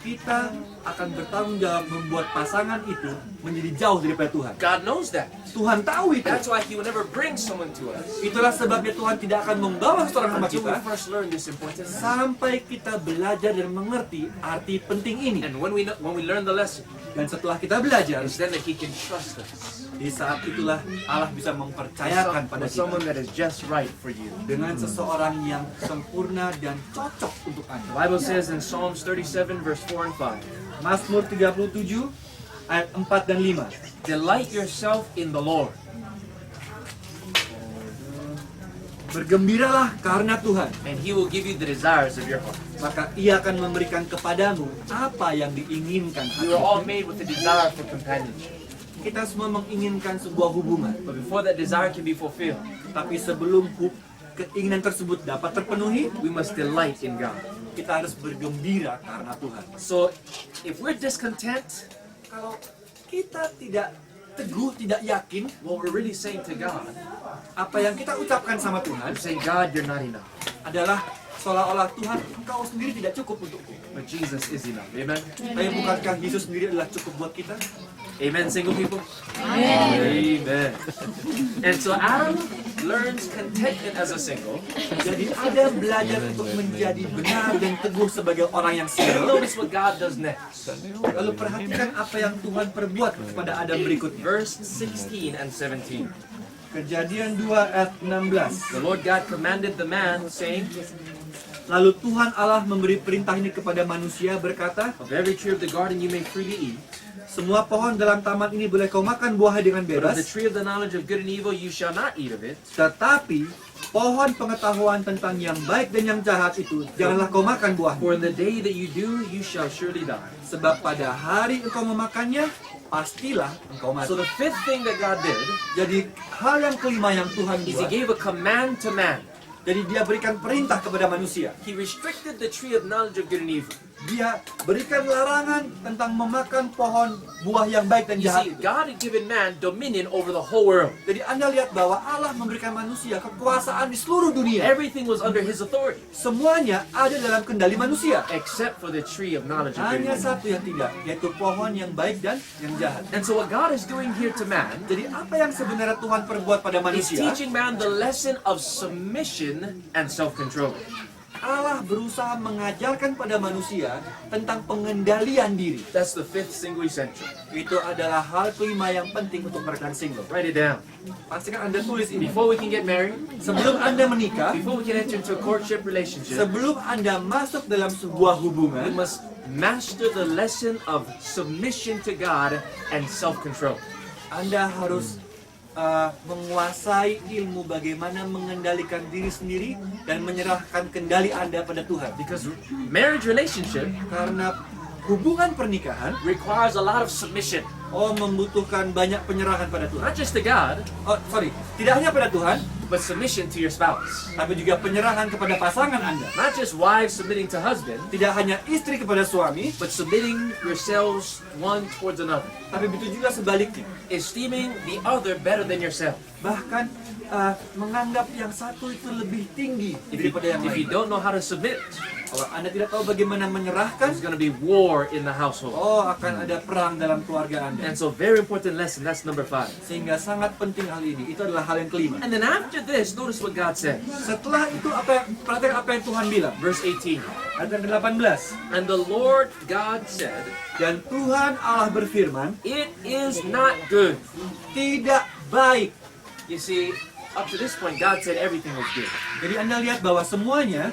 kita akan bertanggung jawab membuat pasangan itu menjadi jauh daripada Tuhan. God knows that. Tuhan tahu itu. That's why He will never bring someone to us Itulah sebabnya Tuhan tidak akan membawa seorang sama until we kita first learn this important lesson. sampai kita belajar dan mengerti arti penting ini. And when we learn the lesson, Dan setelah kita belajar, it's then that He can trust us di saat itulah Allah bisa mempercayakan pada with someone kita that is just right for you. dengan seseorang yang sempurna dan cocok untuk The Anda. Bible says in Psalms 37, verse 4 and 5, Mazmur 37 ayat 4 dan 5. delight yourself in the Lord, Bergembiralah karena Tuhan, and He will give you the desires of your heart. maka Ia akan memberikan kepadamu apa yang diinginkan We were all hatimu. made with a desire for companionship. Kita semua menginginkan sebuah hubungan, But before that desire can be fulfilled, tapi sebelum keinginan tersebut dapat terpenuhi, we must delight in God. kita harus bergembira karena Tuhan. So, if we're discontent, Kalau kita tidak teguh, tidak yakin what we're really saying to God, apa yang kita ucapkan sama Tuhan I'm saying, God, you're not enough. adalah seolah-olah Tuhan, Engkau sendiri tidak cukup untukku. But Jesus is enough. Amen? Tapi bukankah Yesus sendiri adalah cukup buat kita? Amen, single people? Amen. And so Adam learns contentment as a single. Jadi Adam belajar untuk menjadi benar dan teguh sebagai orang yang single. Notice what God does next. Lalu perhatikan apa yang Tuhan perbuat kepada Adam berikutnya. Verse 16 and 17. Kejadian 2 ayat 16. The Lord God commanded the man, saying, Lalu Tuhan Allah memberi perintah ini kepada manusia berkata, of every tree of the garden you may freely eat, semua pohon dalam taman ini boleh kau makan buahnya dengan but of the bebas, tree of the knowledge of good and evil you shall not eat of it. tetapi pohon pengetahuan tentang yang baik dan yang jahat itu janganlah kau makan buahnya. For in the day that you do, you shall surely die. Sebab pada hari engkau memakannya, pastilah engkau So mati. the fifth thing that God did Jadi hal yang kelima yang Tuhan is He buat, gave a command to man. jadi dia berikan perintah kepada manusia. He restricted the tree of knowledge of good and evil. Dia berikan larangan tentang memakan pohon buah yang baik dan You jahat see, itu. God had given man dominion over the whole world. Jadi Anda lihat bahwa Allah memberikan manusia kekuasaan di seluruh dunia. Everything was under His authority, Semuanya ada dalam kendali manusia. except for the tree of knowledge of good and Hanya evil. satu yang tidak, yaitu pohon yang baik dan yang jahat. And so what God is doing here to man Jadi apa yang sebenarnya Tuhan perbuat pada is manusia? teaching man the lesson of submission and self-control. Allah berusaha mengajarkan pada manusia tentang pengendalian diri. That's the fifth single essential. Itu adalah hal kelima yang penting untuk mereka yang single. Write it down. Pastikan Anda tulis ini. Before we can get married, Sebelum Anda menikah, before we can enter into a courtship relationship, sebelum Anda masuk dalam sebuah we hubungan, must master the lesson of submission to God and self-control. Anda harus menguasai ilmu bagaimana mengendalikan diri sendiri dan menyerahkan kendali Anda pada Tuhan. Because marriage relationship Karena hubungan pernikahan requires a lot of submission. membutuhkan banyak penyerahan pada Tuhan. Not just to God, Tidak hanya pada Tuhan, but submission to your spouse. tapi juga penyerahan kepada pasangan Anda. Not just wives submitting to husband, Tidak hanya istri kepada suami, but submitting yourselves one towards another. tapi begitu juga sebaliknya. Esteeming the other better than yourself. Bahkan menganggap yang satu itu lebih tinggi daripada yang If you lain. don't know how to submit, Kalau Anda tidak tahu bagaimana menyerahkan, there's going to be war in the household. akan ada perang dalam keluarga Anda. And so very important lesson, that's number 5. Sehingga sangat penting hal ini. Itu adalah hal yang kelima. And then after this, notice what God said. Setelah itu perhatikan apa yang Tuhan bilang. Verse 18. Ayat yang ke-18. And the Lord God said, Dan Tuhan Allah berfirman, it is not good. tidak baik. You see, up to this point, God said everything was good. Jadi Anda lihat bahwa semuanya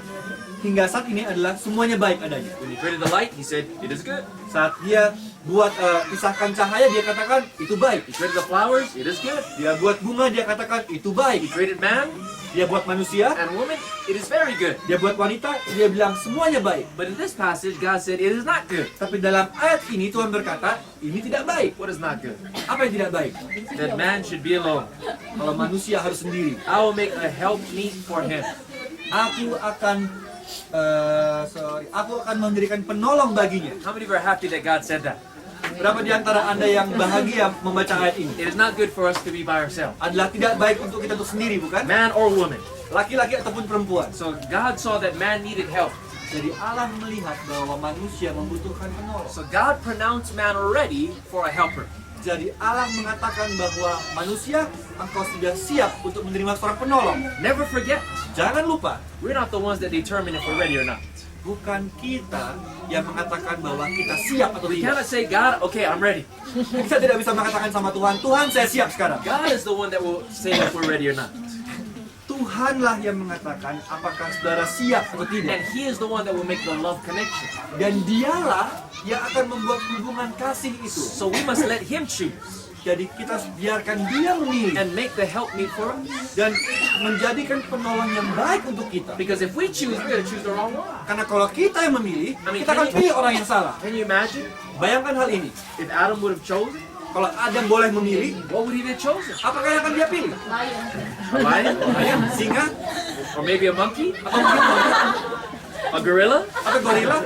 hingga saat ini adalah semuanya baik adanya. When He created the light, He said, it is good. Saat dia buat pisahkan cahaya, dia katakan itu baik. He created the flowers, it is good. Dia buat bunga, dia katakan itu He baik. created man Dia buat manusia, and woman, it is very good. dia buat wanita, dia bilang semuanya baik. But in this passage, God said, it is not good. Tapi dalam ayat ini Tuhan berkata, ini tidak baik. What is not good? Apa yang tidak baik? That man should be alone. Kalau manusia harus sendiri. I will make a help meet for him. Aku akan memberikan penolong baginya. How many of you are happy that God said that? Berapa di antara Anda yang bahagia membaca ayat ini? It is not good for us to be by ourselves, Adalah tidak baik untuk kita untuk sendiri, bukan? man or woman. Laki-laki ataupun perempuan. So God saw that man needed help. Jadi Allah melihat bahwa manusia membutuhkan penolong. So God pronounced man ready for a helper. Jadi Allah mengatakan bahwa manusia, engkau sudah siap untuk menerima seorang penolong. Never forget, Jangan lupa, we're not the ones that determine if we're ready or not. bukan kita yang mengatakan bahwa kita siap atau We tidak. cannot say, God, okay, I'm ready. Kita tidak bisa mengatakan sama Tuhan, Tuhan saya siap sekarang. God is the one that will say if we're ready or not. Tuhanlah yang mengatakan apakah saudara siap atau tidak. And He is the one that will make the love connection. Dan dialah yang akan membuat hubungan kasih itu. So we must let Him choose Jadi kita biarkan dia memilih and make the help meet for us. dan menjadikan penolong yang baik untuk kita. Because if we choose, we're going to choose the wrong one. Karena kalau kita yang memilih, kita akan pilih orang yang salah. Can you imagine Bayangkan hal ini. if Adam would have chosen? Kalau Adam boleh memilih, What would he have chosen? apakah yang akan dia pilih? A lion? Ayam, singa, Or maybe a monkey? atau mungkin A gorilla? atau gorila?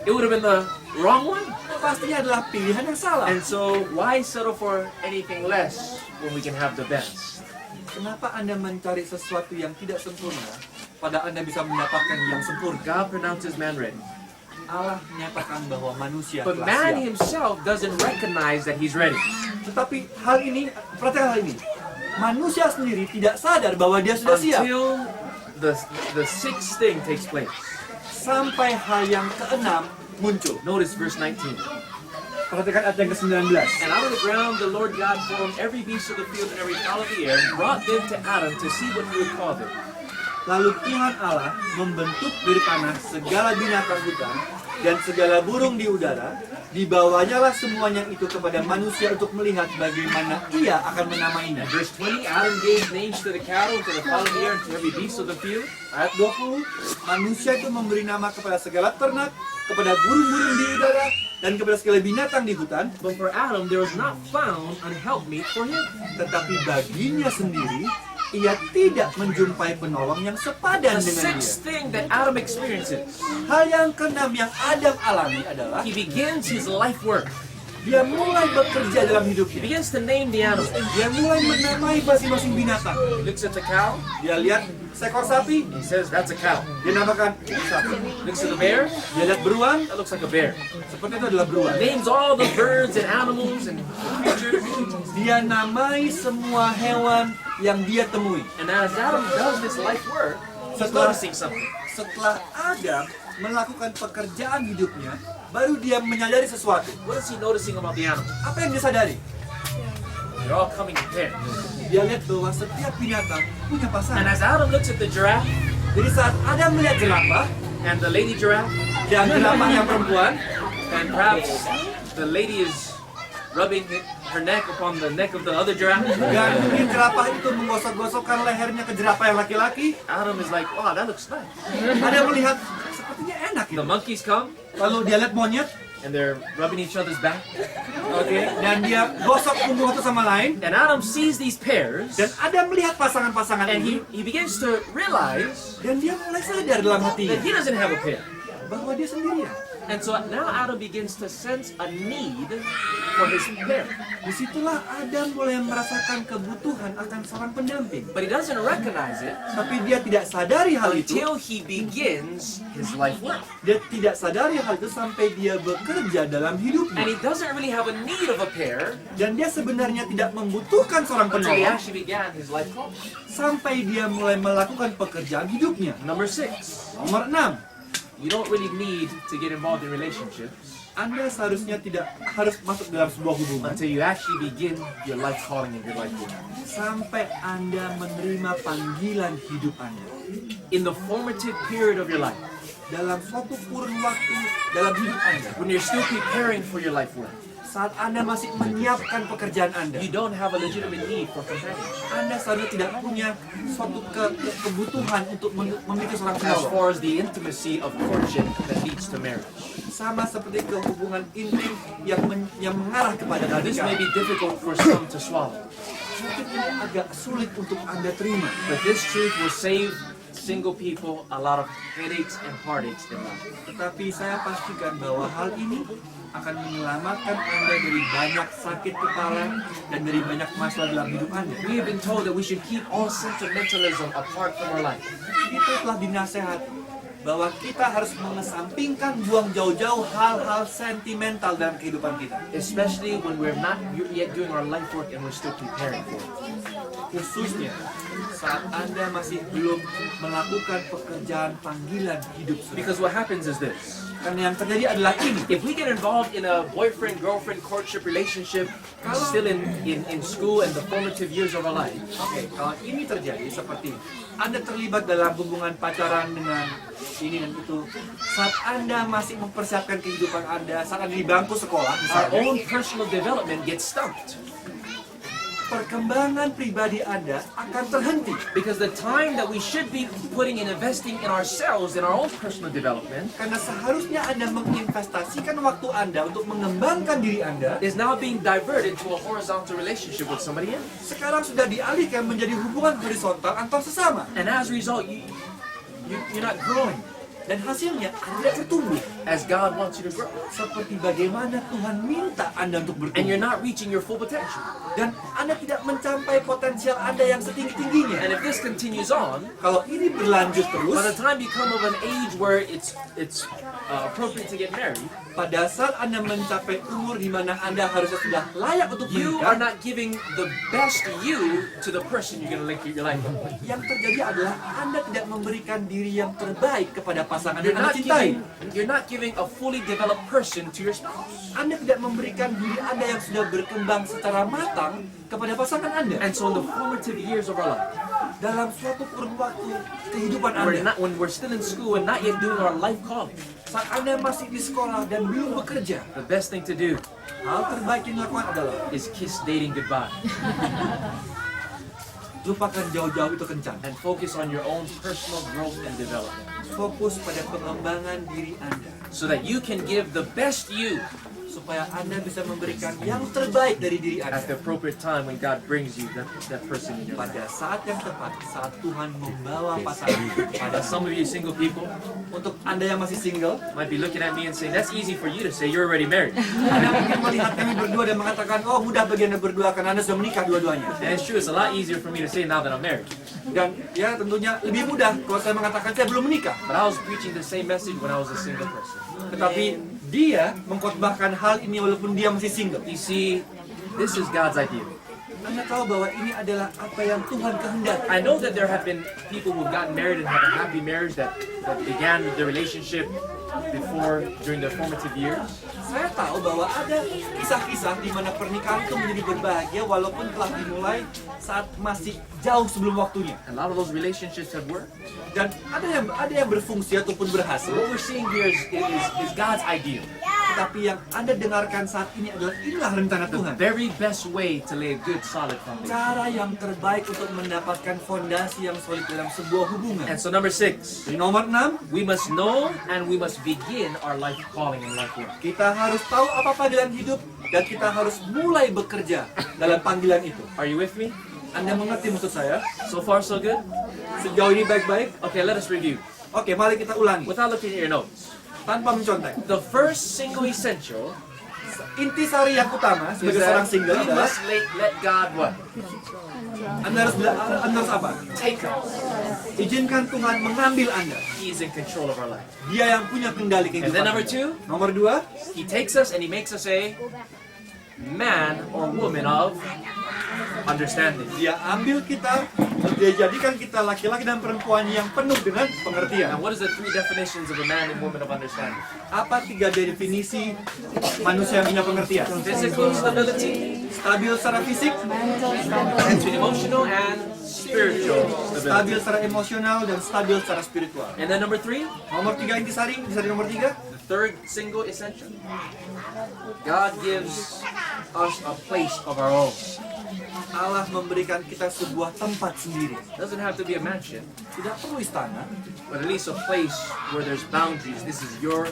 It would have been the wrong one. Pastinya adalah pilihan yang salah. And so why settle for anything less when we can have the best? Kenapa Anda mencari sesuatu yang tidak sempurna, pada Anda bisa mendapatkan yang sempurna? God pronounces man ready. Allah menyatakan bahwa manusia But telah man siap. himself doesn't recognize that he's ready. Tetapi hal ini, perhatikan hal ini. Manusia sendiri tidak sadar bahwa dia sudah siap. Until the sixth thing takes place. Sampai hal yang keenam muncul. Notice verse 19. Perhatikan ayat yang ke-19. And out of the ground the Lord God formed every beast of the field and every fowl of the air, and brought them to Adam to see what he would call them. Lalu Tuhan Allah membentuk dari tanah segala binatang hutan dan segala burung di udara. Dibawanyalah semuanya itu kepada manusia untuk melihat bagaimana ia akan menamainya. Verse 20, Adam gave names to the cattle, to the fowl of the air, and to every beast of the field. Ayat 20, manusia itu memberi nama kepada segala ternak, kepada burung-burung di udara, dan kepada segala binatang di hutan. But for Adam there was not found an helpmeet for him. Tetapi baginya sendiri, ia tidak menjumpai penolong yang sepadan The dengan dia. sixth thing that Adam experiences, Hal yang keenam yang Adam alami adalah he begins his life work. dia mulai bekerja dalam He hidupnya. begins to name the animals. Dia mulai menamai masing-masing binatang. He looks at the cow, Dia lihat seekor sapi, he says, that's a cow. dia namakan sapi. Looks at the bear, Dia lihat beruang, that looks like a bear. seperti itu adalah beruang. Names all the birds and animals and creatures. Dia namai semua hewan yang dia temui. And as Adam does this life work, he's Setelah, noticing something. setelah Adam melakukan pekerjaan hidupnya, baru dia menyadari sesuatu. What is he noticing about the animals? Apa yang dia sadari? They're all coming in pairs. Dia lihat bahwa setiap binatang punya And pasangan. as Adam looks at the giraffe Jadi saat Adam melihat jerapah and the lady giraffe, dan jerapah yang perempuan, and perhaps the lady is rubbing her neck upon the neck of the other giraffe, dan mungkin jerapah itu menggosok-gosokkan lehernya ke jerapah yang laki-laki, Adam is like, wow, that looks nice. Adam melihat sepertinya enak The itu. monkeys come Lalu dia lihat monyet, and they're rubbing each other's back. oke, dan dia gosok punggung satu sama lain. And Adam sees these pairs, Dan Adam melihat pasangan-pasangan and ini, he begins to realize dan dia mulai sadar dalam that hatinya he doesn't have a pair. bahwa dia sendirian. And so now Adam begins to sense a need for his pair. Disitulah Adam mulai merasakan kebutuhan akan seorang pendamping. But he doesn't recognize it Tapi dia tidak sadari hal itu. until he begins his life work. Dia tidak sadari hal itu sampai dia bekerja dalam And hidupnya. he doesn't really have a need of a pair Dan dia sebenarnya tidak membutuhkan seorang until he penolong actually began his life call. sampai dia mulai melakukan pekerjaan hidupnya. Number 6, Nomor 6, you don't really need to get involved in relationships Anda seharusnya tidak harus masuk dalam sebuah hubungan until you actually begin your life calling and your life work. sampai Anda menerima panggilan hidup Anda. In the formative period of your life, Dalam suatu kurun waktu dalam hidup Anda, when you're still preparing for your life work, saat Anda masih menyiapkan pekerjaan Anda, you don't have a legitimate need for companionship. Anda seharusnya tidak punya suatu kebutuhan untuk memiliki seorang As penolong. far as the intimacy of courtship that leads to marriage. Sama seperti kehubungan intim yang mengarah kepada Now, this may pernikahan. be difficult for some to swallow, Mungkin ini agak sulit untuk Anda terima. but this truth will save single people a lot of headaches and heartaches in life. Tetapi saya pastikan bahwa hal ini akan menyelamatkan Anda dari banyak sakit kepala dan dari banyak masalah dalam hidup Anda. We have been told that we should keep all sentimentalism apart from our life. Itu telah dinasehati bahwa kita harus mengesampingkan, buang jauh-jauh hal-hal sentimental dalam kehidupan kita. Especially when we're not yet doing our life work and we're still preparing for it. Khususnya saat Anda masih belum melakukan pekerjaan panggilan hidup saudara. Because what happens is this. Karena yang terjadi adalah ini. If we get involved in a boyfriend-girlfriend courtship relationship, still in school and the formative years of our life, Oke, kalau ini terjadi seperti Anda terlibat dalam hubungan pacaran dengan ini dan itu, saat Anda masih mempersiapkan kehidupan Anda, saat Anda di bangku sekolah, our misalnya, own personal development gets stumped. perkembangan pribadi Anda akan terhenti. Because the time that we should be putting and investing in ourselves, in our own personal development, Karena seharusnya Anda menginvestasikan waktu Anda untuk mengembangkan diri Anda, is now being diverted to a horizontal relationship with somebody else. sekarang sudah dialihkan menjadi hubungan horizontal antar sesama. And as a result, you're not growing Dan hasilnya Anda tidak bertumbuh. as God wants you to grow. Seperti bagaimana Tuhan minta Anda untuk And you're bertumbuh. not reaching your full potential. Dan Anda tidak mencapai potensial Anda yang setinggi-tingginya. And if this continues on, Kalau ini berlanjut by the terus, time you come of an age where it's appropriate to get married, pada saat Anda mencapai umur di mana Anda harusnya sudah layak untuk you are menikah, not giving the best you to the person you're going to link your life with. yang terjadi adalah Anda tidak memberikan diri yang terbaik kepada pasangan You're yang Anda not cintai. giving a fully developed person to your spouse. Anda tidak memberikan diri Anda yang sudah berkembang secara matang kepada pasangan Anda. And so in the formative years of our life, Dalam suatu kurun waktu kehidupan Anda, when we're still in school and not yet doing our life calling, saat Anda masih di sekolah dan belum bekerja, the best thing to do hal terbaik yang dilakukan adalah is kiss dating goodbye lupakan jauh-jauh itu kencan. and focus on your own personal growth and development Fokus pada pengembangan diri Anda, so that you can give the best you supaya Anda bisa memberikan yang terbaik dari diri at the Anda. appropriate time when God brings you that person in your life. Pada saat yang tepat, saat Tuhan membawa pasangan pada Some of you single people untuk Anda yang masih single, might be looking at me and saying, that's easy for you to say, you're already married. Anda mungkin melihat kami berdua dan mengatakan, oh mudah bagi Anda berdua karena Anda sudah menikah dua-duanya. And it's true, it's a lot easier for me to say now that I'm married. Dan ya tentunya lebih mudah kalau saya mengatakan saya belum menikah. But I was preaching the same message when I was a single person. Tetapi dia mengkhotbahkan hal ini walaupun dia masih single. You see, this is God's idea. Anda tahu bahwa ini adalah apa yang Tuhan kehendaki. I know that there have been people who've gotten married and have a happy marriage that began the relationship during their formative years. Saya tahu bahwa ada kisah-kisah di mana pernikahan itu menjadi berbahagia walaupun telah dimulai saat masih jauh sebelum waktunya. A lot of those relationships have worked. Dan ada yang berfungsi ataupun berhasil. What we're seeing here is God's ideal. Tetapi yang Anda dengarkan saat ini adalah inilah rencana The Tuhan. very best way to lay a good, solid foundation. Cara yang terbaik untuk mendapatkan fondasi yang solid dalam sebuah hubungan. And so number 6, Jadi nomor 6, we must know and we must begin our life calling and life work. kita harus tahu apa panggilan hidup dan kita harus mulai bekerja dalam panggilan itu. Are you with me? Anda mengerti maksud saya? So far, so good? Sejauh ini baik-baik? Okay, let us review. Oke, mari kita ulangi. Without looking at your notes. Tanpa mencontek. The first single essential Intisari yang utama is sebagai that seorang single we adalah must let God what? Anda harus apa? Take us. Izinkan Tuhan mengambil Anda. He is in control of our life. Dia yang punya kendali And then kehidupan number Anda. 2, Nomor 2, He takes us and He makes us a man or woman of understanding. dia ambil kita, dia jadikan kita laki-laki dan perempuan yang penuh dengan pengertian. Now, what is the 3 definitions of a man and woman of understanding? Apa 3 definisi manusia yang punya pengertian? Physical stability, Stabil secara fisik, emotional, and spiritual stability. stabil secara emosional, dan stabil secara spiritual. And then number 3, Nomor 3 intisari nomor 3. the third single essential. God gives us a place of our own. Allah memberikan kita sebuah tempat sendiri. Doesn't have to be a mansion, Tidak perlu istana, but at least a place where there's boundaries. This is your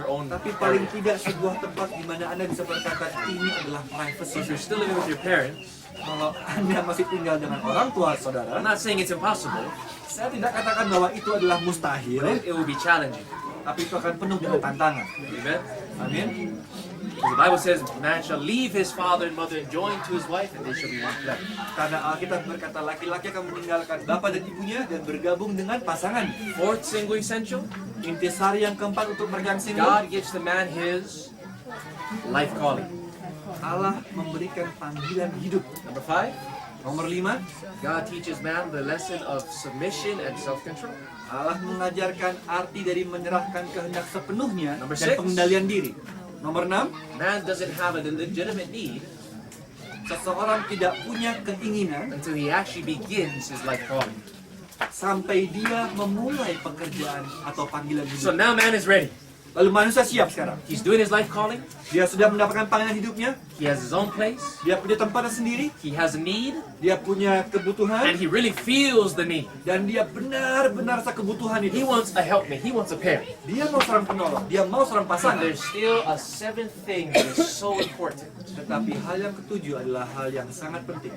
own. tapi paling tidak sebuah tempat di mana Anda bisa berkata ini adalah So privacy. if you're still living with your parents, Kalau Anda masih tinggal dengan orang tua saudara, I'm not saying it's impossible, saya tidak katakan bahwa itu adalah mustahil, but it will be challenging. tapi itu akan penuh dengan tantangan. Amen. Amin. The Bible says, man shall leave his father and mother and join to his wife, and they shall be one flesh. Karena Alkitab berkata laki-laki akan meninggalkan bapa dan ibunya dan bergabung dengan pasangan. Fourth single essential, Intisari yang keempat untuk mereka yang single, God gives the man his life calling. Allah memberikan panggilan hidup. Number 5, Nomor 5, God teaches man the lesson of submission and self-control. Allah mengajarkan arti dari menyerahkan kehendak sepenuhnya Number dan 6. pengendalian diri. Nomor 6, Man doesn't have a legitimate need seseorang tidak punya keinginan until he actually begins his life calling. sampai dia memulai pekerjaan atau panggilan So hidup. now man is ready. Lalu manusia siap sekarang. He's doing his life calling. Dia sudah mendapatkan panggilan hidupnya, He has his own place. dia punya tempatnya sendiri, He has a need, dia punya and kebutuhan, he really feels the need. dan dia benar-benar kebutuhan He itu. wants a helpmate. He wants a parent. Dia mau seorang penolong, dia mau seorang But pasangan. there's still a seventh thing that is so important Tetapi hal yang ketujuh adalah hal yang sangat penting.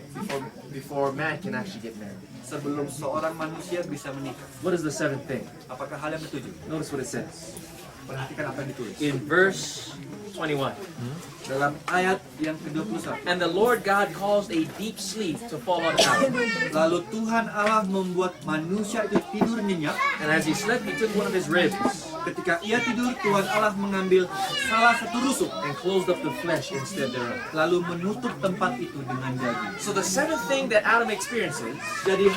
before man can actually get married. Sebelum seorang manusia bisa menikah. What is the seventh thing? Apakah hal yang ketujuh? Notice what it says. Perhatikan apa yang ditulis. In verse 21. Dalam ayat yang ke-21. And the Lord God caused a deep sleep to fall on Adam. Lalu Tuhan Allah membuat manusia itu tidur nyenyak. And as he slept, he took one of his ribs Ketika ia tidur, Tuhan Allah mengambil salah satu rusuk, and closed up the flesh instead thereof. lalu menutup tempat itu dengan daging. So the seventh thing that Adam experiences Jadi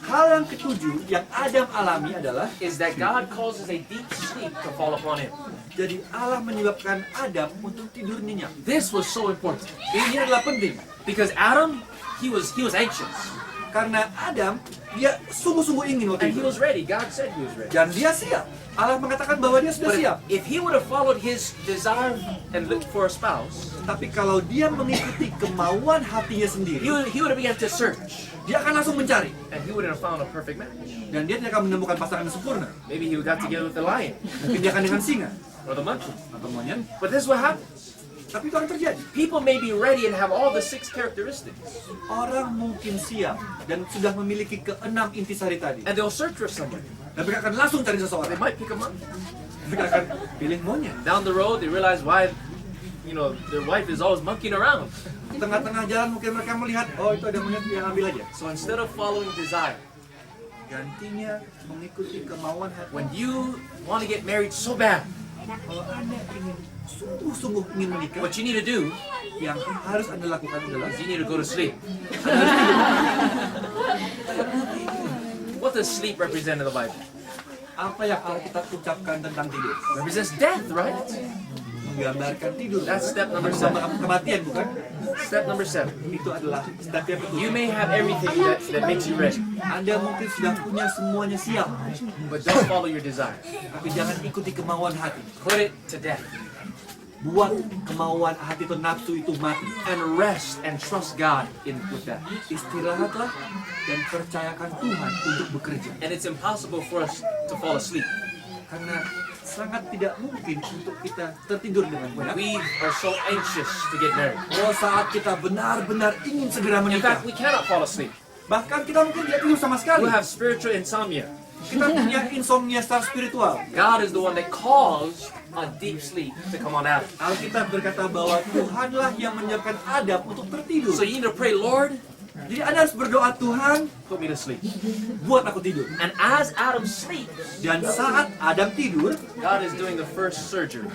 hal yang ketujuh yang Adam alami adalah, is that God causes a deep sleep to fall upon him. jadi Allah menyebabkan Adam untuk tidur nyenyak. This was so important Ini adalah penting because Adam, he was anxious karena Adam dia sungguh-sungguh ingin waktu and he itu was ready. God said he was ready. dan dia siap. Allah mengatakan bahwa dia sudah But siap. if he would have followed his desire and looked for a spouse, Tapi kalau dia mengikuti kemauan hatinya sendiri, he would have begun to search dia akan langsung mencari and he wouldn't have found a perfect match. dan dia tidak akan menemukan pasangan yang sempurna. Maybe he got together with the lion Mungkin dia akan dengan singa or the monkey. atau monyet. But this is what happens. Tapi itu akan terjadi. People may be ready and have all the 6 characteristics, Orang mungkin siap dan sudah memiliki keenam intisari tadi. and they'll search for somebody. Dan mereka akan langsung cari They seseorang. might pick a monkey. Mereka akan pilih monyet. Down the road, they realize why, their wife is always monkeying around. Di tengah-tengah jalan mungkin mereka melihat, oh itu ada monyet, yang ambil aja. So instead of following desire, Gantinya mengikuti kemauan hati. when you want to get married so bad, Kalau Anda ingin sungguh-sungguh ingin menikah, what you need to do yang harus Anda lakukan adalah is you need to go to sleep. What does sleep represent in the Bible? apa yang Alkitab ucapkan tentang tidur. Represents death, right? Menggambarkan tidur. That's step number 7. Kematian bukan? Step number 7. Itu adalah step yang You kedua. may have everything that makes you ready, Anda mungkin sudah punya semuanya siap, but don't follow your desire. tapi jangan ikuti kemauan hati. Put it to death Buat kemauan hati itu nafsu itu mati. and rest and trust God with that. Istirahatlah dan percayakan Tuhan untuk bekerja. And it's impossible for us to fall asleep. Karena sangat tidak mungkin untuk kita tertidur dengan benar. We are so anxious to get married. Oh, saat kita benar-benar ingin segera In menikah, fact, we cannot fall asleep. bahkan kita mungkin tidak tidur sama sekali. We have spiritual insomnia. Kita punya insomnia secara spiritual. God is the one that caused a deep sleep to come on Adam. Alkitab berkata bahwa Tuhanlah yang menyiapkan Adam untuk tertidur. So you need to pray, Lord, Jadi Anda harus berdoa, Tuhan, put me to sleep. buat aku tidur. And as Adam sleeps, Dan saat Adam tidur, God is doing the first surgery.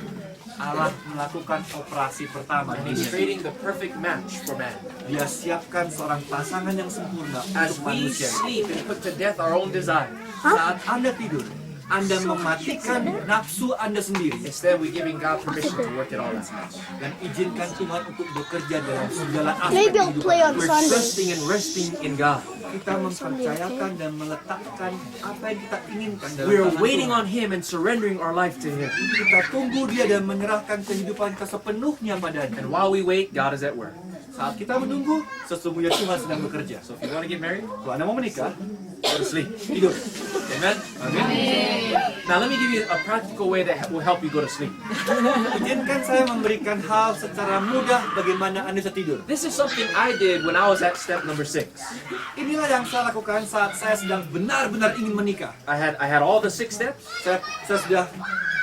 Allah melakukan operasi pertama. He's creating the perfect match for man. Dia siapkan seorang pasangan yang sempurna As untuk we manusia. sleep and put to death our own desire, Saat Anda tidur, Anda mematikan nafsu Anda sendiri instead we're giving God permission to work it all out. dan izinkan Tuhan untuk bekerja dalam segala aspek Maybe I'll play on We're Sunday. trusting and resting in God. Kita mempercayakan dan meletakkan apa yang kita inginkan dalam We are tangan waiting Tuhan. on Him and surrendering our life to Him. Kita tunggu Dia dan menyerahkan kehidupan kita sepenuhnya padanya. And while we wait, God is at work. Saat kita menunggu, sesungguhnya Tuhan sedang bekerja. So if you want to get married, Kalau Anda mau menikah, go to sleep. tidur. Amen? Now let me give you a practical way that will help you go to sleep. Izinkan saya memberikan hal secara mudah bagaimana Anda bisa tidur. This is something I did when I was at step number 6. Inilah yang saya lakukan saat saya sedang benar-benar ingin menikah. I had all the 6 steps, Saya sudah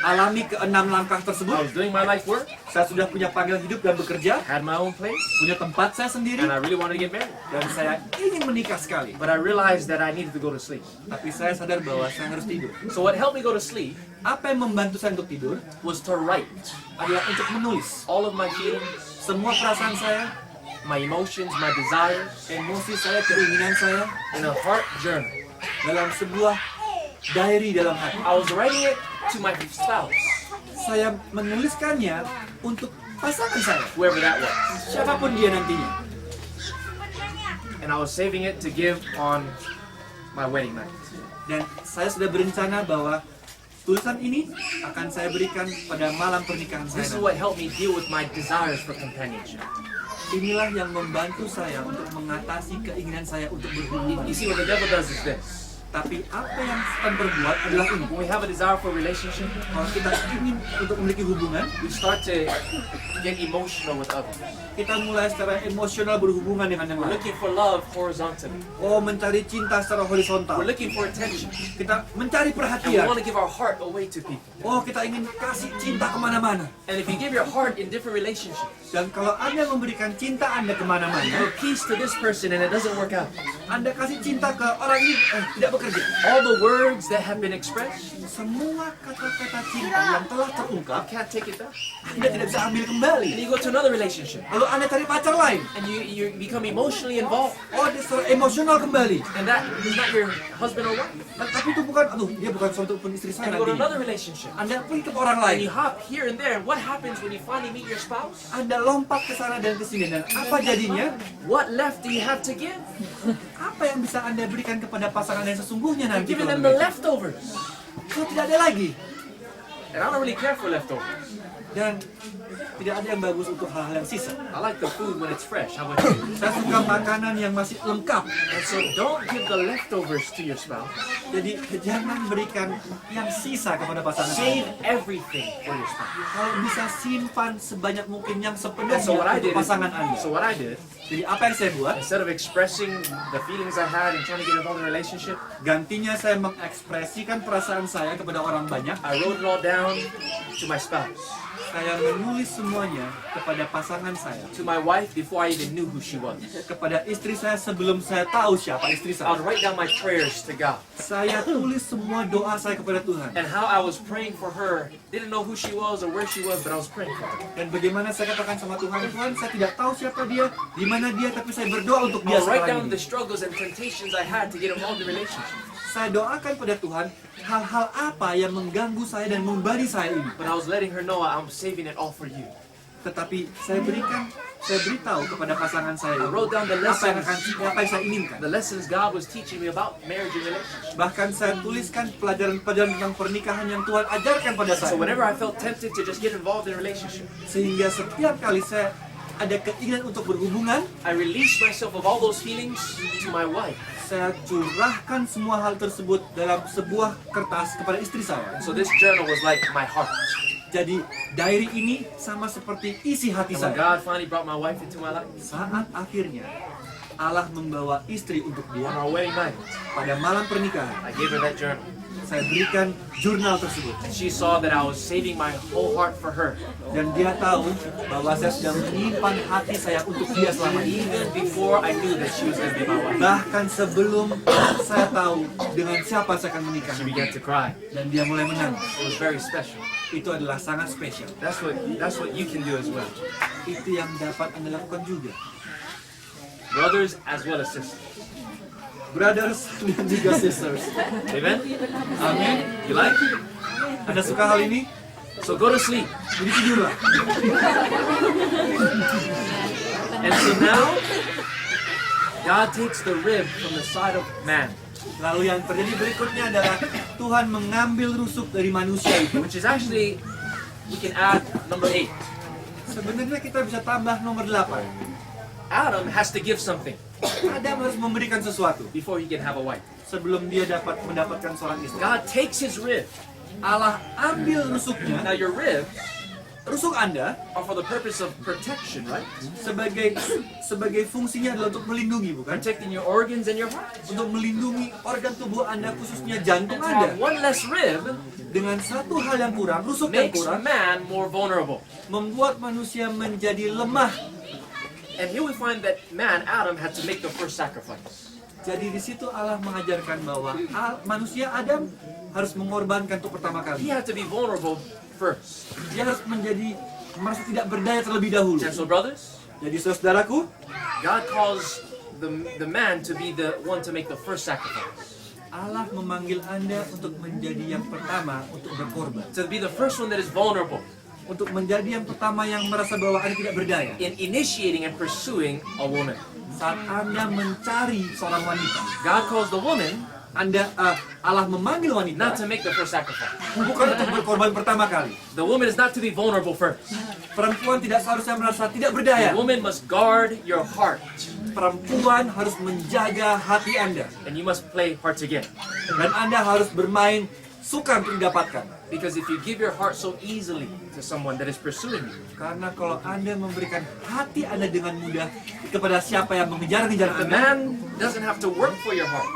alami ke-6 langkah I tersebut, was doing my life work, saya sudah punya panggilan hidup dan bekerja, had my own place, punya tempat saya sendiri, and I really wanted to get married. dan saya ingin menikah sekali. But I realized that I needed to go to sleep. Tapi saya sadar bahwa saya harus tidur. So what helped me go to sleep Apa yang membantu saya untuk tidur was to write adalah untuk menulis all of my feelings, semua perasaan saya, my emotions, my desires, emosi saya, keinginan saya in a heart journal. dalam sebuah diary dalam hati. I was writing it to my spouse, Saya menuliskannya untuk pasangan saya, whoever that was. siapapun dia nantinya. And I was saving it to give on my wedding night. Dan saya sudah berencana bahwa tulisan ini akan saya berikan pada malam pernikahan saya. This is nanti. what helped me deal with my desires for companionship. Inilah yang membantu saya untuk mengatasi keinginan saya untuk berhubungan. You see, what the devil does is this. Tapi apa yang setan berbuat adalah ini. When we have a desire for a relationship, Kalau kita ingin untuk memiliki hubungan, we start to get emotional with others. kita mulai secara emosional berhubungan dengan yang We're lain. looking for love horizontally. Oh, mencari cinta secara horizontal. We're looking for attention. Kita mencari And we perhatian. want to give our heart away to people. Oh, kita ingin kasih cinta kemana-mana. And if you give your heart in different relationships, Dan kalau Anda memberikan cinta Anda kemana-mana, you're peace to this person and it doesn't work out. Anda kasih cinta ke orang ini, tidak bekerja. All the words that have been expressed, Semua kata-kata cinta yang telah you terungkap, can't take it back. Anda tidak bisa ambil kembali. And you go to another relationship Lalu Anda cari pacar lain. and you become emotionally involved. Oh, dia secara emosional kembali. And that is not your husband or wife. Tapi itu bukan, dia bukan suatu pun istri saya And you go to nanti. another relationship. Anda pergi ke orang And you lain. hop here and there. And what happens when you finally meet your spouse? Anda lompat ke sana dan ke sini. Dan apa jadinya? What left do you have to give? Apa yang bisa Anda berikan kepada pasangan yang sesungguhnya You're nanti? giving Kalau them the begitu? leftovers. Kalau tidak ada lagi. And I don't really care for leftovers. Dan tidak ada yang bagus untuk hal-hal yang sisa. I like the food when it's fresh. How about you? Saya suka makanan yang masih lengkap. And so don't give the leftovers to your spouse. Jadi jangan berikan yang sisa kepada pasangan. Save everything for your spouse. Kalau bisa simpan sebanyak mungkin yang And sepenuhnya so what I untuk did pasangan Anda. so what I did, Jadi apa yang saya buat? instead of expressing the feelings I had and trying to get involved in a relationship, Gantinya saya mengekspresikan perasaan saya kepada orang banyak. I wrote it all down to my spouse, Saya menulis semuanya kepada pasangan saya, to my wife before I even knew who she was. kepada istri saya sebelum saya tahu siapa istri I would saya. write down my prayers to God. Saya tulis semua doa saya kepada Tuhan. And how I was praying for her. Didn't know who she was or where she was, but I was praying for her. Dan bagaimana saya katakan sama Tuhan, Tuhan saya tidak tahu siapa dia, di mana dia, tapi saya berdoa untuk I dia would write sekarang down the ini. struggles and temptations I had to get involved in relationships. Saya doakan pada Tuhan hal-hal apa yang mengganggu saya dan membebani saya ini. But I was letting her know I'm saving it all for you. Tetapi saya beritahu kepada pasangan saya I wrote down the apa lessons, yang saya inginkan. the lessons God was teaching me about marriage and relationships. Bahkan saya tuliskan pelajaran-pelajaran tentang pernikahan yang Tuhan ajarkan pada So saya. whenever I felt tempted to just get involved in a relationship, Sehingga setiap kali saya ada keinginan untuk berhubungan, I released myself of all those feelings to my wife. saya curahkan semua hal tersebut dalam sebuah kertas kepada istri saya. So this journal was like my heart. Jadi diary ini sama seperti isi hati And when saya. God finally brought my wife into my life, Saat akhirnya Allah membawa istri untuk on dia our wedding night, pada malam pernikahan, I gave her that journal. saya berikan jurnal tersebut. And she saw that I was saving my whole heart for her. Dan dia tahu bahwa saya sudah menyimpan hati saya untuk dia selama ini. Even before I knew that she was going to be my wife. Bahkan sebelum saya tahu dengan siapa saya akan menikah. She began to cry. Dan dia mulai menangis. It was very special. Itu adalah sangat spesial. That's what you can do as well. Itu yang dapat Anda lakukan juga. Brothers as well as sisters. Brothers dan juga sisters. Amen? Amin. You like? Anda suka hal ini? So go to sleep. Jadi tidurlah. And so now, God takes the rib from the side of man, Lalu yang terjadi berikutnya adalah Tuhan mengambil rusuk dari manusia itu. which is actually, we can add number 8. Sebenarnya kita bisa tambah nomor 8. Adam has to give something Adam harus memberikan sesuatu before he can have a wife. sebelum dia dapat mendapatkan seorang istri. God takes his rib. Allah ambil rusuknya. Now your rib rusuk Anda are for the purpose of protection, right? sebagai fungsinya adalah untuk melindungi, bukan? Protecting your organs and your heart. Untuk melindungi organ tubuh Anda, khususnya jantung And to have Anda. one less rib Dengan satu hal yang kurang, rusuk yang makes kurang, man more vulnerable. membuat manusia menjadi lemah. And here we find that man, Adam, had to make the first sacrifice. Jadi di situ Allah mengajarkan bahwa manusia Adam harus mengorbankan untuk pertama He kali. had to be vulnerable first. Dia harus merasa tidak berdaya terlebih dahulu. And so, brothers, Jadi saudaraku, God calls the man to be the one to make the first sacrifice. Allah memanggil Anda untuk menjadi yang pertama untuk berkorban. To be the first one that is vulnerable Untuk menjadi yang pertama yang merasa bahwa Anda tidak berdaya. in initiating and pursuing a woman. Saat Anda mencari seorang wanita, God calls the woman Allah memanggil not wanita to make the first sacrifice. bukan untuk berkorban pertama kali. The woman is not to be vulnerable first. Perempuan tidak seharusnya merasa tidak The berdaya. woman must guard your heart, Perempuan harus menjaga hati Anda. and you must play hard to get. Dan Anda harus bermain sukar untuk didapatkan. Because if you give your heart so easily to someone that is pursuing you, Karena kalau Anda memberikan hati Anda dengan mudah kepada siapa yang mengejar-ngejar the Anda, man doesn't have to work for your heart.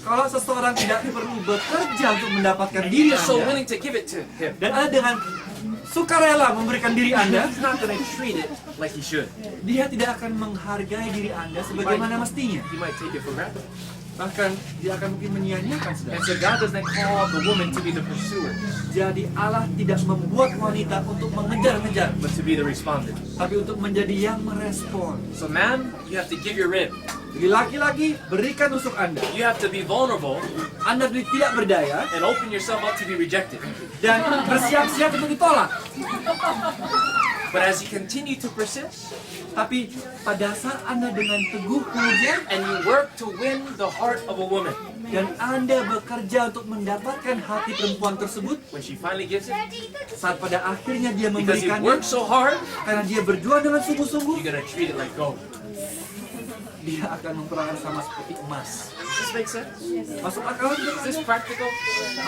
kalau seseorang tidak perlu bekerja untuk mendapatkan diri You're so Anda, willing to give it to him. dan Anda dengan sukarela memberikan diri Anda, He's not going to treat it like he should. dia tidak akan menghargai diri Anda sebagaimana mestinya. He might take it for granted. Bahkan dia akan mungkin menyia-nyiakan saudara. And so God doesn't call the woman to be the pursuer, Jadi Allah tidak membuat wanita untuk mengejar-ngejar, but to be the respondent. tapi untuk menjadi yang merespon. So man, you have to give your rib. Jadi laki-laki, berikan tusuk Anda. You have to be vulnerable Anda tidak berdaya and open yourself up to be rejected. dan bersiap-siap untuk ditolak. But as you continue to persist Tapi pada saat Anda dengan teguh mengejar and you work to win the heart of a woman, dan Anda bekerja untuk mendapatkan hati perempuan tersebut, when she finally gives it, saat pada akhirnya dia because you memberikannya, work so hard, karena dia berjuang dengan sungguh-sungguh, you're gonna treat it like gold. dia akan memperlakukan sama seperti emas. Does this make sense? Masuk akal? Is this practical?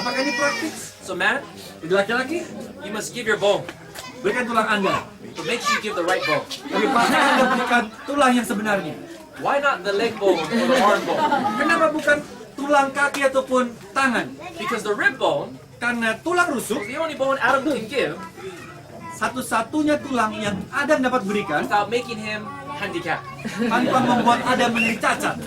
Apakah ini praktis? So man, Jadi laki-laki, you must give your bone, berikan tulang Anda. but make sure you give the right bone. Tapi pasti Anda berikan tulang yang sebenarnya. Why not the leg bone or the arm bone? Kenapa bukan tulang kaki ataupun tangan? Because the rib bone Karena tulang rusuk, is the only bone Adam can give satu-satunya tulang yang Adam dapat berikan without making him handicapped. tanpa membuat Adam menjadi cacat.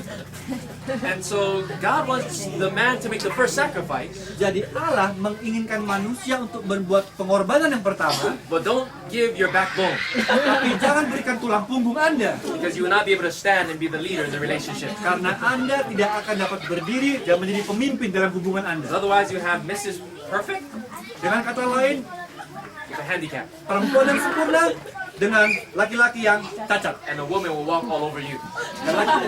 And so God wants the man to make the first sacrifice, Jadi Allah menginginkan manusia untuk berbuat pengorbanan yang pertama, but don't give your backbone, tapi jangan berikan tulang punggung Anda. because you will not be able to stand and be the leader in the relationship. Karena Anda tidak akan dapat berdiri dan menjadi pemimpin dalam hubungan Anda. Otherwise, you have Mrs. Perfect Dengan kata lain, with a handicap, perempuan yang sempurna dengan laki-laki yang cacat. and a woman will walk all over you.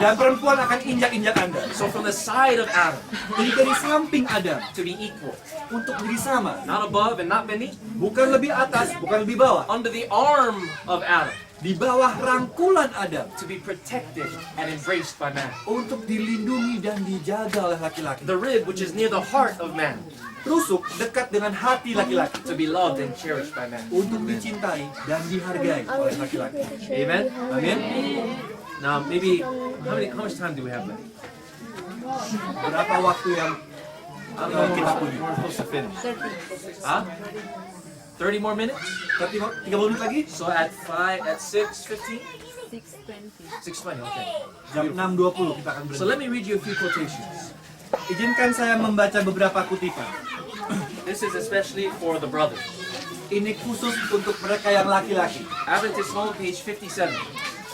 Dan perempuan akan injak-injak Anda. So from the side of Adam, Jadi dari samping Adam, to be equal, untuk menjadi sama. not above and not beneath, Bukan lebih atas, bukan lebih bawah. under the arm of Adam, Di bawah rangkulan Adam. to be protected and embraced by man. Untuk dilindungi dan dijaga oleh laki-laki. The rib, which is near the heart of man, Rusuk dekat dengan hati laki-laki. to be loved and cherished by man. Untuk dicintai dan dihargai oleh laki-laki. Amen? Amin. Now, maybe, how much time do we have left? Berapa waktu yang kita punya? We're supposed to finish. Huh? 30 more minutes? 30 menit lagi? So at 6:15? 6:20. 6:20, okay. Jam 6.20 kita akan So berhenti. let me read you a few quotations. Izinkan saya membaca beberapa kutipan. This is especially for the brothers. Ini khusus untuk mereka yang laki-laki. Adventist Home, page 57.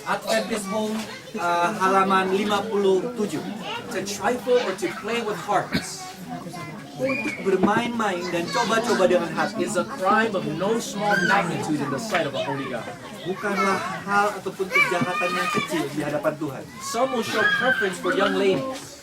Adventist Home halaman 57. To trifle or to play with hearts Untuk bermain-main dan coba-coba dengan hati is a crime of no small magnitude in the sight of a holy God. bukanlah hal ataupun kejahatan yang kecil di hadapan Tuhan. Some will show preference for young ladies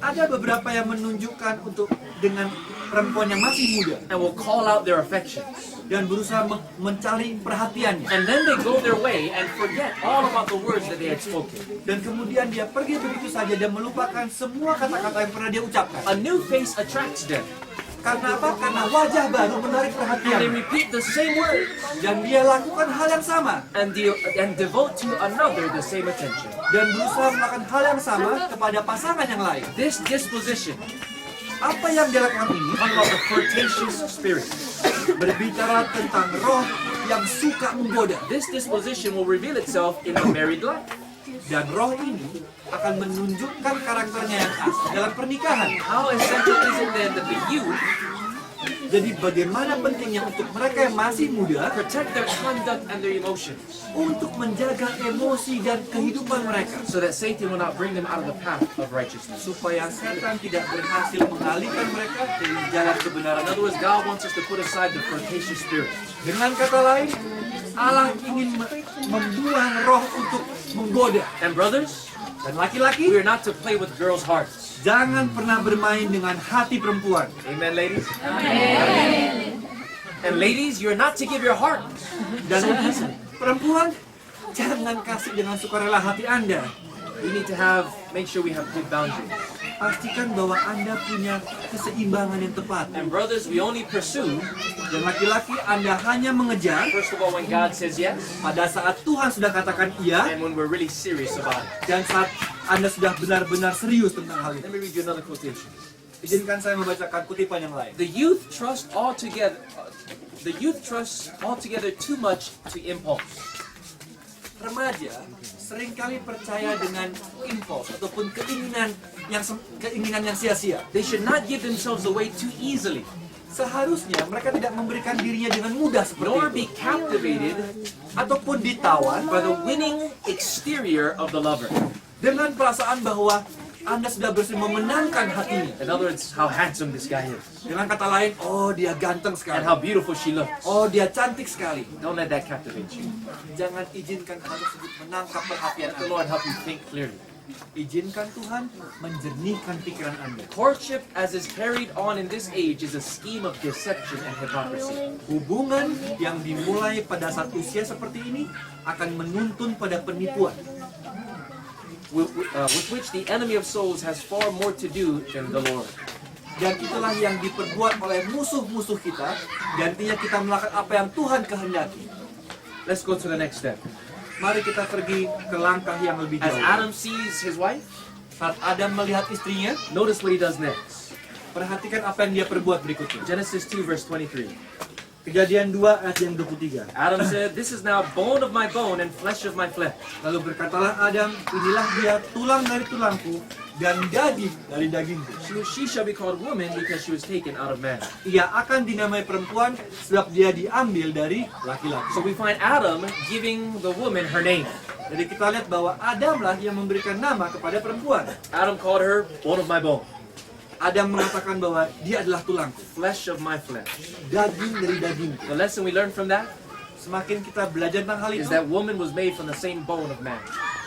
Ada beberapa yang menunjukkan untuk dengan perempuan yang masih muda and will call out their affections. dan berusaha mencari perhatiannya. And then they go their way and forget all about the words that they had spoken. Dan kemudian dia pergi begitu saja dan melupakan semua kata-kata yang pernah dia ucapkan. A new face attracts them. Karena apa? Karena wajah baru menarik They perhatian. repeat the same word Dan dia lakukan hal yang sama. and devote to another the same attention. Dan berusaha melakukan hal yang sama kepada pasangan yang lain. This disposition, Apa yang dia lakukan ini? talking about the flirtatious spirit, Berbicara tentang roh yang suka menggoda. this disposition will reveal itself in the married life. Dan roh ini akan menunjukkan karakternya yang asli dalam pernikahan. How essential is it then that the youth Jadi bagaimana pentingnya untuk mereka yang masih muda protect their conduct and their emotions untuk menjaga emosi dan kehidupan mereka. so that Satan will not bring them out of the path of righteousness? Supaya setan tidak berhasil mengalihkan mereka dari jalan kebenaran. In other words, God wants us to put aside the flirtatious spirit. Dengan kata lain, Allah ingin membuang roh untuk menggoda. And brothers, Dan we laki-laki, are not to play with girls' hearts. jangan pernah bermain dengan hati perempuan. Amen, ladies? And ladies, you're not to give your heart. Dan perempuan, jangan kasih dengan sukarela hati Anda. We need to make sure we have good boundaries. Pastikan bahwa Anda punya keseimbangan yang tepat. And brothers, we only pursue, Dan laki-laki, Anda hanya mengejar first of all, when God says yes, pada saat Tuhan sudah katakan iya, and when we're really serious about it. dan saat Anda sudah benar-benar serius tentang hal Let itu. me read you another quotation. Izinkan saya membacakan kutipan yang lain. The youth trust altogether too much to impulse. Remaja seringkali percaya dengan impuls ataupun keinginan yang sia-sia. They should not give themselves away too easily, Seharusnya mereka tidak memberikan dirinya dengan mudah nor seperti be itu, captivated ataupun ditawan by the winning exterior of the lover. dengan perasaan bahwa Anda sudah berhasil memenangkan hatinya. In other words, how handsome this guy is, Dengan kata lain, oh dia ganteng and sekali, how beautiful she looks. oh dia cantik sekali. Don't let that captivate you. Jangan izinkan hal tersebut menangkap perhatian Let the Anda. Lord help you think clearly. Izinkan Tuhan menjernihkan pikiran Anda. Courtship, as is carried on in this age, is a scheme of deception and hypocrisy. Hubungan yang dimulai pada saat usia seperti ini akan menuntun pada penipuan, With which the enemy of souls has far more to do than the Lord. dan itulah yang diperbuat oleh musuh-musuh kita. Gantinya kita melakukan apa yang Tuhan kehendaki. Let's go to the next step. Mari kita pergi ke langkah yang lebih As jauh. Adam sees his wife, Saat Adam melihat istrinya, notice what he does next. perhatikan apa yang dia perbuat berikutnya. Genesis 2 verse 23. Kejadian 2 ayat yang 23. Adam said, "This is now bone of my bone and flesh of my flesh. Lalu berkatalah Adam, inilah dia tulang dari tulangku dan daging dari dagingku. She shall be called woman because she was taken out of man." Ia akan dinamai perempuan sebab dia diambil dari laki-laki. So we find Adam giving the woman her name. Jadi kita lihat bahwa Adamlah yang memberikan nama kepada perempuan. Adam called her bone of my bone, Adam mengatakan bahwa dia adalah tulangku, flesh of my flesh. daging dari dagingku. The lesson we learn from that Semakin kita belajar tentang hal is itu, that woman was made from the same bone of man.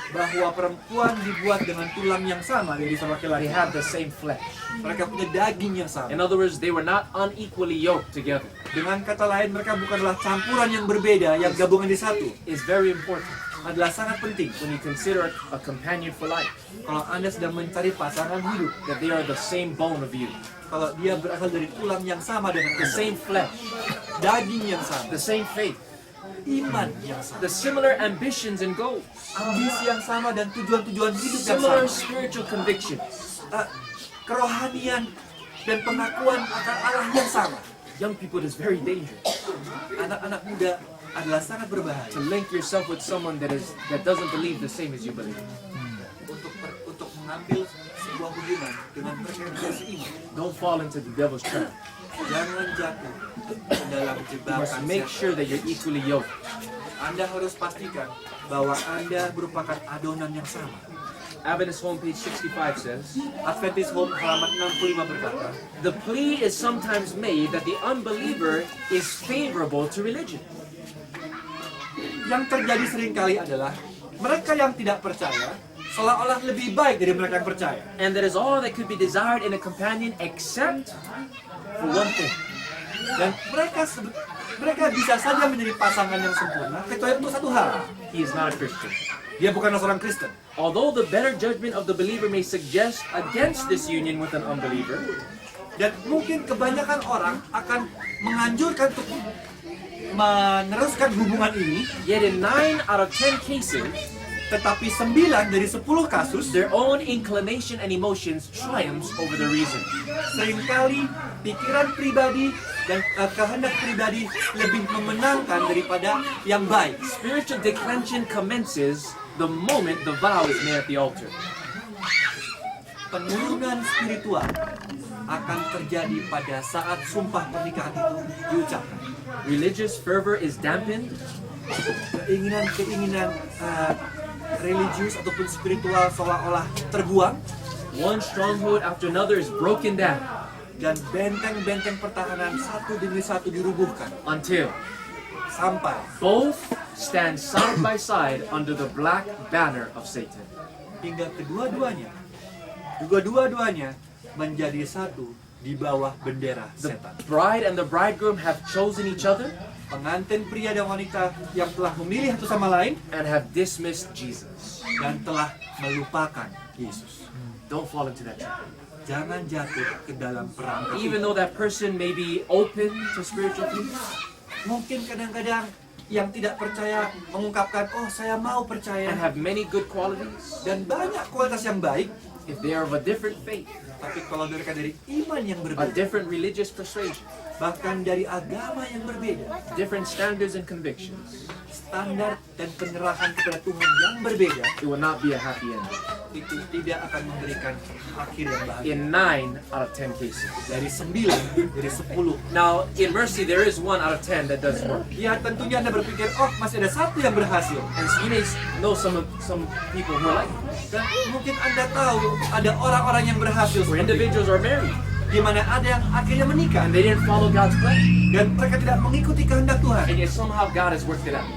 bahwa perempuan dibuat dengan tulang yang sama dari They laki-laki. have the same flesh. Mereka punya daging yang sama. In other words, they were not unequally yoked together. Dengan kata lain, mereka bukanlah campuran yang berbeda, yang gabungan di satu. It's very important Adalah sangat penting when you consider a companion for life kalau Anda sedang mencari pasangan hidup. that they are the same bone of you, Kalau dia berasal dari tulang yang sama dengan the Anda, same flesh, daging yang sama, the same faith, iman yang sama, the similar ambitions and goals, ambisi yang sama dan tujuan-tujuan hidup yang similar sama, spiritual convictions. kerohanian dan pengakuan akan Allah yang sama. Young people, it is very dangerous Anak-anak muda adalah sangat berbahaya to link yourself with someone that doesn't believe the same as you believe. untuk mengambil sebuah hubungan dengan mereka yang tidak seiman. Don't fall into the devil's trap. Jangan jatuh ke dalam You jebakan must make setan. sure that you're equally yoked. Anda harus pastikan bahwa Anda merupakan adonan yang sama. Adventist homepage 65 says, Adventist Home halaman 65 berkata, the plea is sometimes made that the unbeliever is favorable to religion. yang terjadi seringkali adalah mereka yang tidak percaya seolah-olah lebih baik dari mereka yang percaya. And that is all that could be desired in a companion except for one thing. Dan mereka bisa saja menjadi pasangan yang sempurna kecuali untuk satu hal. He is not a Christian. Dia bukanlah seorang Kristen. Although the better judgment of the believer may suggest against this union with an unbeliever, Dan mungkin kebanyakan orang akan menganjurkan untuk meneruskan hubungan ini, Yet in 9 out of 10 cases, tetapi 9 dari 10 kasus their own inclination and emotions triumphs over the reason. seringkali pikiran pribadi dan kehendak pribadi lebih memenangkan daripada yang baik. Spiritual declension commences the moment the vow is made at the altar. Penurunan spiritual akan terjadi pada saat sumpah pernikahan itu diucapkan. Religious fervor is dampened, Keinginan religius ataupun spiritual seolah-olah terbuang, one stronghold after another is broken down dan benteng-benteng pertahanan satu demi satu dirubuhkan until sampai both stand side by side under the black banner of Satan. hingga kedua-duanya menjadi satu di bawah bendera The setan. bride and the bridegroom have chosen each other Pengantin pria dan wanita yang telah memilih satu sama lain and have dismissed Jesus. dan telah melupakan Yesus. Don't fall into that trap. Jangan jatuh ke dalam perangkap itu. Even though that person may be open to spiritual things, Mungkin kadang-kadang yang tidak percaya mengungkapkan, oh saya mau percaya, and have many good qualities, dan banyak kualitas yang baik, if they are of a different faith, tapi kalau mereka dari iman yang a berbeda, different religious persuasion, bahkan dari agama yang berbeda, different standards and convictions, standar dan penyerahan kepada Tuhan yang berbeda, it will not be a happy ending. itu tidak akan memberikan akhir yang bahagia. In 9 out of 10 cases. Dari 9, dari 10. Now, in mercy, there is 1 out of 10 that doesn't work. Ya tentunya Anda berpikir, oh masih ada satu yang berhasil. And so you may know some people who are like this, Dan mungkin Anda tahu ada orang-orang yang berhasil where seperti itu, individuals are married di mana ada yang akhirnya menikah and they didn't follow God's plan, dan mereka tidak mengikuti kehendak Tuhan, and yet somehow God has worked it out.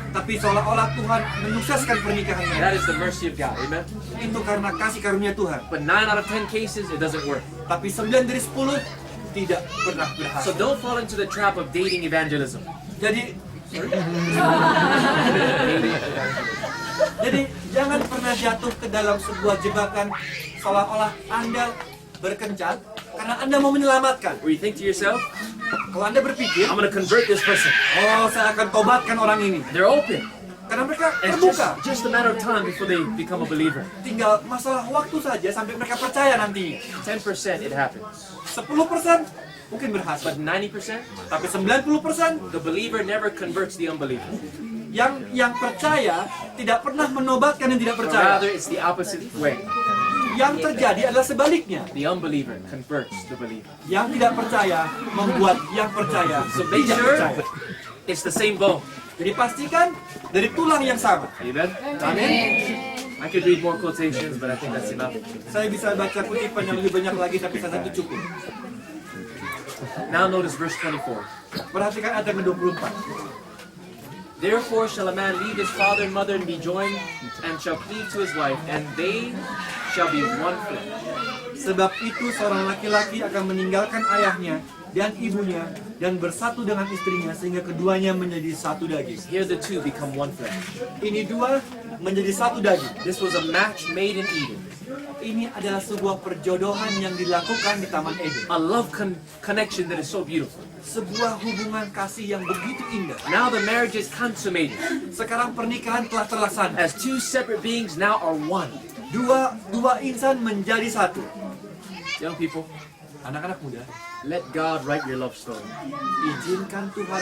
tapi seolah-olah Tuhan menyukseskan pernikahan And mereka. that is the mercy of God, amen? Itu karena kasih karunia Tuhan. But 9 out of 10 cases, it doesn't work. Tapi 9 dari 10 tidak pernah So berhasil. don't fall into the trap of dating evangelism. Jadi jangan pernah jatuh ke dalam sebuah jebakan seolah-olah Anda berkencan karena Anda mau menyelamatkan. Where you think to yourself, Kalau Anda berpikir, I'm going to convert this person. oh saya akan tobatkan orang ini. They're open. Karena mereka And it's terbuka. just a matter of time before they become a believer. Tinggal masalah waktu saja sampai mereka percaya nantinya. 10% it happens. 10% mungkin berhasil. But 90%, Tapi 90% the believer never converts the unbeliever. yang percaya tidak pernah menobatkan yang tidak But percaya. rather, it's the opposite way. Yang terjadi adalah sebaliknya. The unbeliever converts the believer. Yang tidak percaya membuat yang percaya So make tidak sure percaya. it's the same bone. Jadi pastikan dari tulang yang sama. Amen? Amin. I could read more quotations, but I think that's enough. Saya bisa baca kutipan yang lebih banyak lagi tapi satu cukup. Now notice verse 24. Perhatikan ayat yang ke-24. Therefore shall a man leave his father and mother and be joined, and shall cleave to his wife, and they shall be one flesh. Sebab itu seorang laki-laki akan meninggalkan ayahnya dan ibunya dan bersatu dengan istrinya sehingga keduanya menjadi satu daging. Here the two become one flesh. Ini dua menjadi satu daging. This was a match made in Eden. Ini adalah sebuah perjodohan yang dilakukan di Taman Eden. A love connection that is so beautiful. Sebuah hubungan kasih yang begitu indah. Now the marriage is consummated. Sekarang pernikahan telah terlaksana. As two separate beings now are one. Dua insan menjadi satu. Young people, Anak-anak muda, let God write your love story. izinkan Tuhan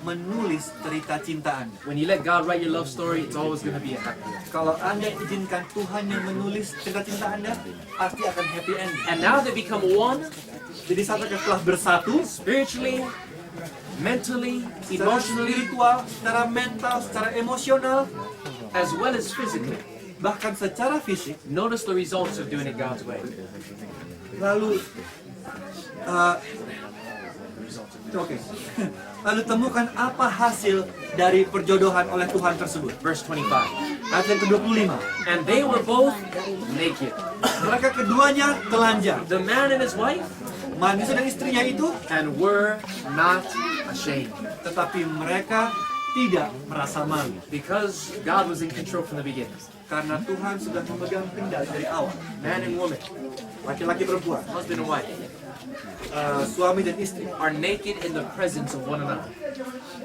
menulis cerita cinta Anda. When you let God write your love story, it's always going to be a happy end. Kalau Anda izinkan Tuhan yang menulis cerita cinta Anda, pasti akan happy ending. And now they become one Jadi saat mereka telah bersatu, spiritually, mentally, secara emotionally, spiritual, secara mental, secara emosional, as well as physically. bahkan secara fisik, Notice the results of doing it God's way. lalu oke. Lalu temukan apa hasil dari perjodohan oleh Tuhan tersebut. Verse 25. Ayat yang ke-25. And they were both naked. Mereka keduanya telanjang. The man and his wife, Manusia dan istrinya itu, and were not ashamed. tetapi mereka tidak merasa malu. Because God was in control from the beginning. Karena Tuhan sudah memegang kendali dari awal. Man and woman, Laki-laki perempuan. husband and wife. suami dan istri are naked in the presence of one another.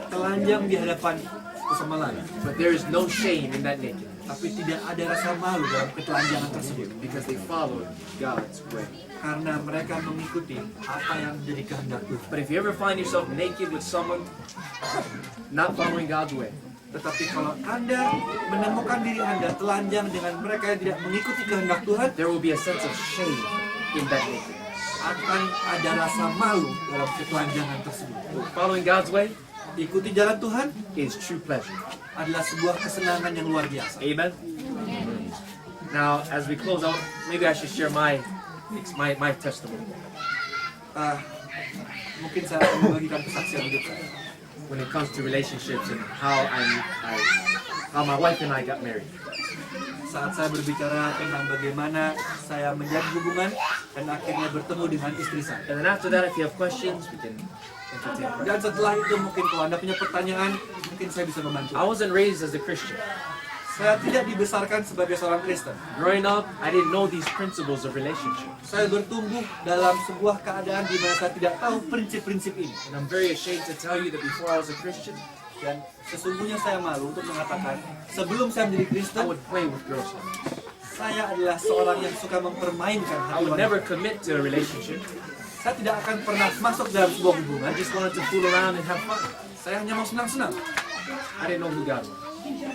telanjang di hadapan bersama lain, But there is no shame in that nakedness tapi tidak ada rasa malu dalam ketelanjangan tersebut because they followed God's way. karena mereka mengikuti apa yang menjadi kehendak Tuhan. But if you ever find yourself naked with someone not following God's way, Tetapi kalau Anda menemukan diri Anda telanjang dengan mereka yang tidak mengikuti kehendak Tuhan, there will be a sense of shame in that nakedness. akan ada rasa malu dalam ketelanjangan tersebut. Following God's way Ikuti jalan Tuhan is true pleasure. adalah sebuah kesenangan yang luar biasa. Amen. Now, as we close out, maybe I should share my testimony Mungkin saya akan membagikan kesaksian hidup saya when it comes to relationships and how my wife and I got married. saat saya berbicara tentang bagaimana saya menjalin hubungan dan akhirnya bertemu dengan istri saya. And then after that, if you have questions, we can entertain. Dan setelah itu mungkin kalau Anda punya pertanyaan, mungkin saya bisa membantu. I wasn't raised as a Christian. Saya tidak dibesarkan sebagai seorang Kristen. Growing up, I didn't know these principles of relationship. Saya bertumbuh dalam sebuah keadaan di mana saya tidak tahu prinsip-prinsip ini. And I'm very ashamed to tell you that before I was a Christian, Dan sesungguhnya saya malu untuk mengatakan, sebelum saya menjadi I Kristen, would play with girls. saya adalah seorang yang suka mempermainkan I hati would wanita. never commit to a relationship. Saya tidak akan pernah masuk dalam sebuah hubungan. I just wanted to fool around and have fun. Saya hanya mau senang-senang. I didn't know who God was.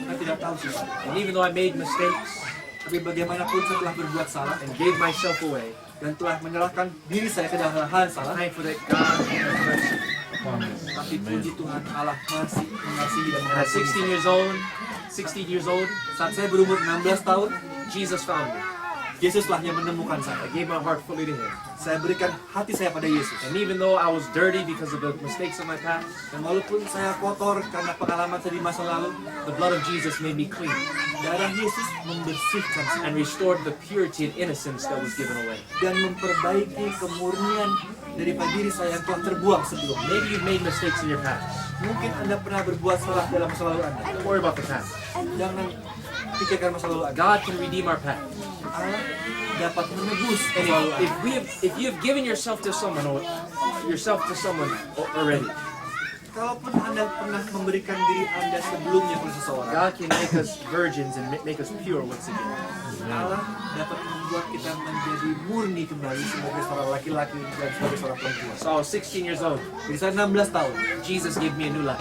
Saya tidak tahu siapa. And even though I made mistakes Tapi bagaimanapun saya telah berbuat salah and gave myself away, dan telah menyerahkan diri saya ke dalam hal salah, thankful that God had mercy upon me. tapi puji Tuhan Allah masih mengasihi dan And at mengampuni 16 years old, Saat saya berumur 16 tahun, Jesus found me. Yesuslah yang menemukan saya. I gave my heart fully to Him. Saya berikan hati saya pada Yesus. And even though I was dirty because of the mistakes of my past, Dan walaupun saya kotor karena pengalaman saya di masa lalu, the blood of Jesus made me clean darah Yesus membersihkan saya and restored the purity and innocence that was given away. dan memperbaiki kemurnian daripada diri saya yang telah terbuang sebelumnya. Maybe you've made mistakes in your past. Mungkin Anda pernah berbuat salah dalam masa lalu Anda. Don't worry about the past. Jangan pikirkan masa lalu Anda. God can redeem our past. Allah dapat menebus And masa lalu Anda. if you have given yourself to someone already, Kalaupun Anda pernah memberikan diri Anda sebelumnya kepada seseorang, God can make us virgins and make us pure once again. Allah dapat membuat kita menjadi murni kembali sebagai seorang laki-laki dan sebagai seorang perempuan. So I was 16 years old. Jadi saya 16 tahun, Jesus gave me a new life.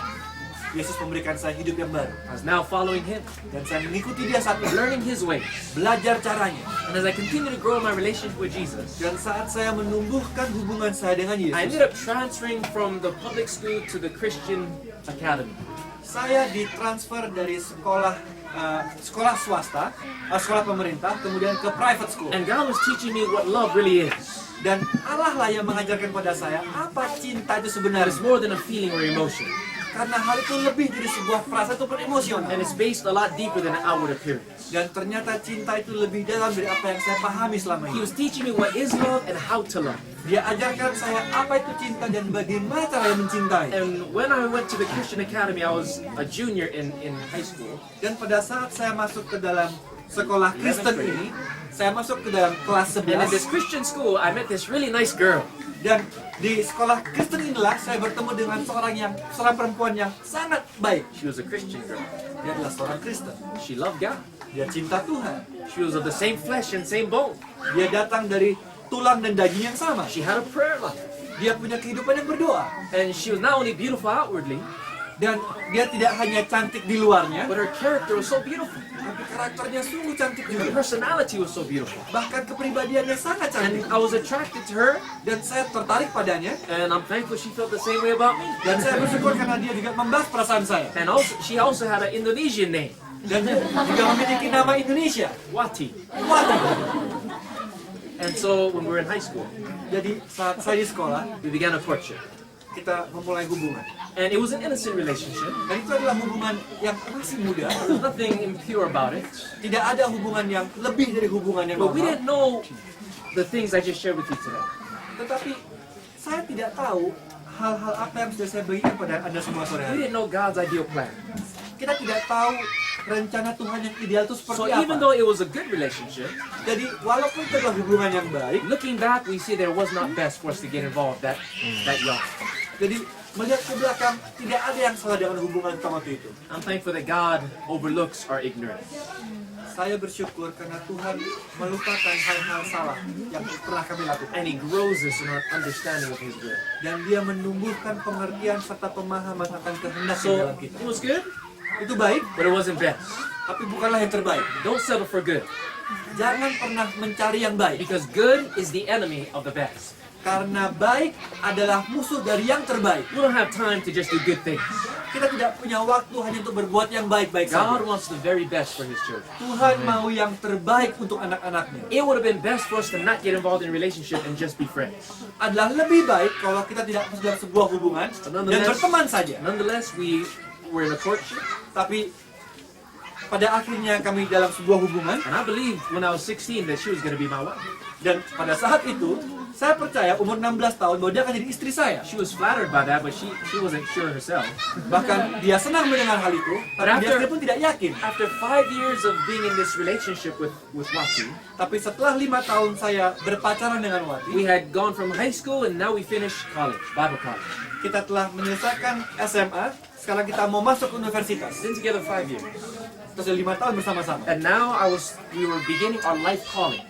Yesus memberikan saya hidup yang baru. I was now following Him, Dan saya mengikuti dia saat itu, learning His ways. belajar caranya. And as I continue to grow in my relationship with Jesus, Dan saat saya menumbuhkan hubungan saya dengan I Yesus, ended up transferring from the public school to the Christian academy. saya ditransfer dari sekolah swasta, sekolah pemerintah, kemudian ke private school. And God was teaching me what love really is. Dan Allah lah yang mengajarkan pada saya apa cinta itu That sebenarnya. it's more than a feeling or emotion. Karena hal itu lebih dari sebuah perasaan ataupun emosional. And it's based a lot deeper than an outward appearance. Dan ternyata cinta itu lebih dalam dari apa yang saya pahami selama He ini. was teaching me what is love and how to love. Dia ajarkan saya apa itu cinta dan bagaimana cara mencintai. And when I went to the Christian academy, I was a junior in high school. Dan pada saat saya masuk ke dalam sekolah Kristen ini, saya masuk ke dalam kelas And in this 11. Christian school, I met this really nice girl. Dan di sekolah Kristen inilah saya bertemu dengan seorang perempuan yang sangat baik. She was a Christian girl. Dia adalah seorang Kristen. She loved God. Dia cinta Tuhan. She was of the same flesh and same bone. Dia datang dari tulang dan daging yang sama. She had a prayer life. Dia punya kehidupan yang berdoa. And she was not only beautiful outwardly, Dan dia tidak hanya cantik di luarnya, but her character was so beautiful. tapi karakternya sungguh cantik Her juga. personality was so beautiful. Bahkan kepribadiannya sangat cantik. And I was attracted to her, Dan saya tertarik padanya. and I'm thankful she felt the same way about me. Dan saya bersyukur karena dia juga membahas perasaan saya. And also, she also had an Indonesian name, Dan dia juga memiliki nama Indonesia, Wati. Wati. And so when we were in high school, Jadi saat saya di sekolah, we began a courtship. kita memulai hubungan. And it was an innocent relationship. Dan itu adalah hubungan yang masih muda. There was nothing impure about it. Tidak ada hubungan yang lebih dari hubungan yang But we normal. didn't know the things I just shared with you today. Tetapi saya tidak tahu hal-hal apa yang sudah saya bagikan pada Anda semua sore We hari. didn't know God's ideal plan. Kita tidak tahu rencana Tuhan yang ideal itu So seperti even apa. though it was a good relationship, Jadi walaupun itu adalah hubungan yang baik, looking back, we see that it was not best for us to get involved that young. jadi melihat ke belakang tidak ada yang salah dengan hubungan kita waktu itu. I'm thankful that God overlooks our ignorance. Saya bersyukur karena Tuhan melupakan hal-hal salah yang pernah kami lakukan. And He grows us in our understanding of His will. Dan Dia menumbuhkan pengertian serta pemahaman akan kehendak di So dalam kita. it was good, Itu baik, but it wasn't best. tapi bukanlah yang terbaik. Don't settle for good, Jangan pernah mencari yang baik. because good is the enemy of the best. Karena baik adalah musuh dari yang terbaik. We don't have time to just do good things. Kita tidak punya waktu hanya untuk berbuat yang baik-baik God saja. wants the very best for His children. Tuhan mau yang terbaik untuk anak-anaknya. It would have been best for us to not get involved in a relationship and just be friends. Adalah lebih baik kalau kita tidak masuk dalam sebuah hubungan dan berteman saja. Nonetheless, we were in a courtship, Tapi pada akhirnya kami dalam sebuah hubungan, and I believed when I was 16 that she was going to be my wife. dan pada saat itu saya percaya umur 16 tahun bahwa dia akan jadi istri saya. She was flattered by that, but she wasn't sure herself. Bahkan dia senang mendengar hal itu, tapi dia sendiri pun tidak yakin. After 5 years of being in this relationship with Wati, Tapi setelah 5 tahun saya berpacaran dengan Wati, we had gone from high school and now we finished college, Bible college. kita telah menyelesaikan SMA, sekarang kita mau masuk universitas. Been together 5 years. Terus 5 tahun bersama-sama. And now we were beginning our life calling.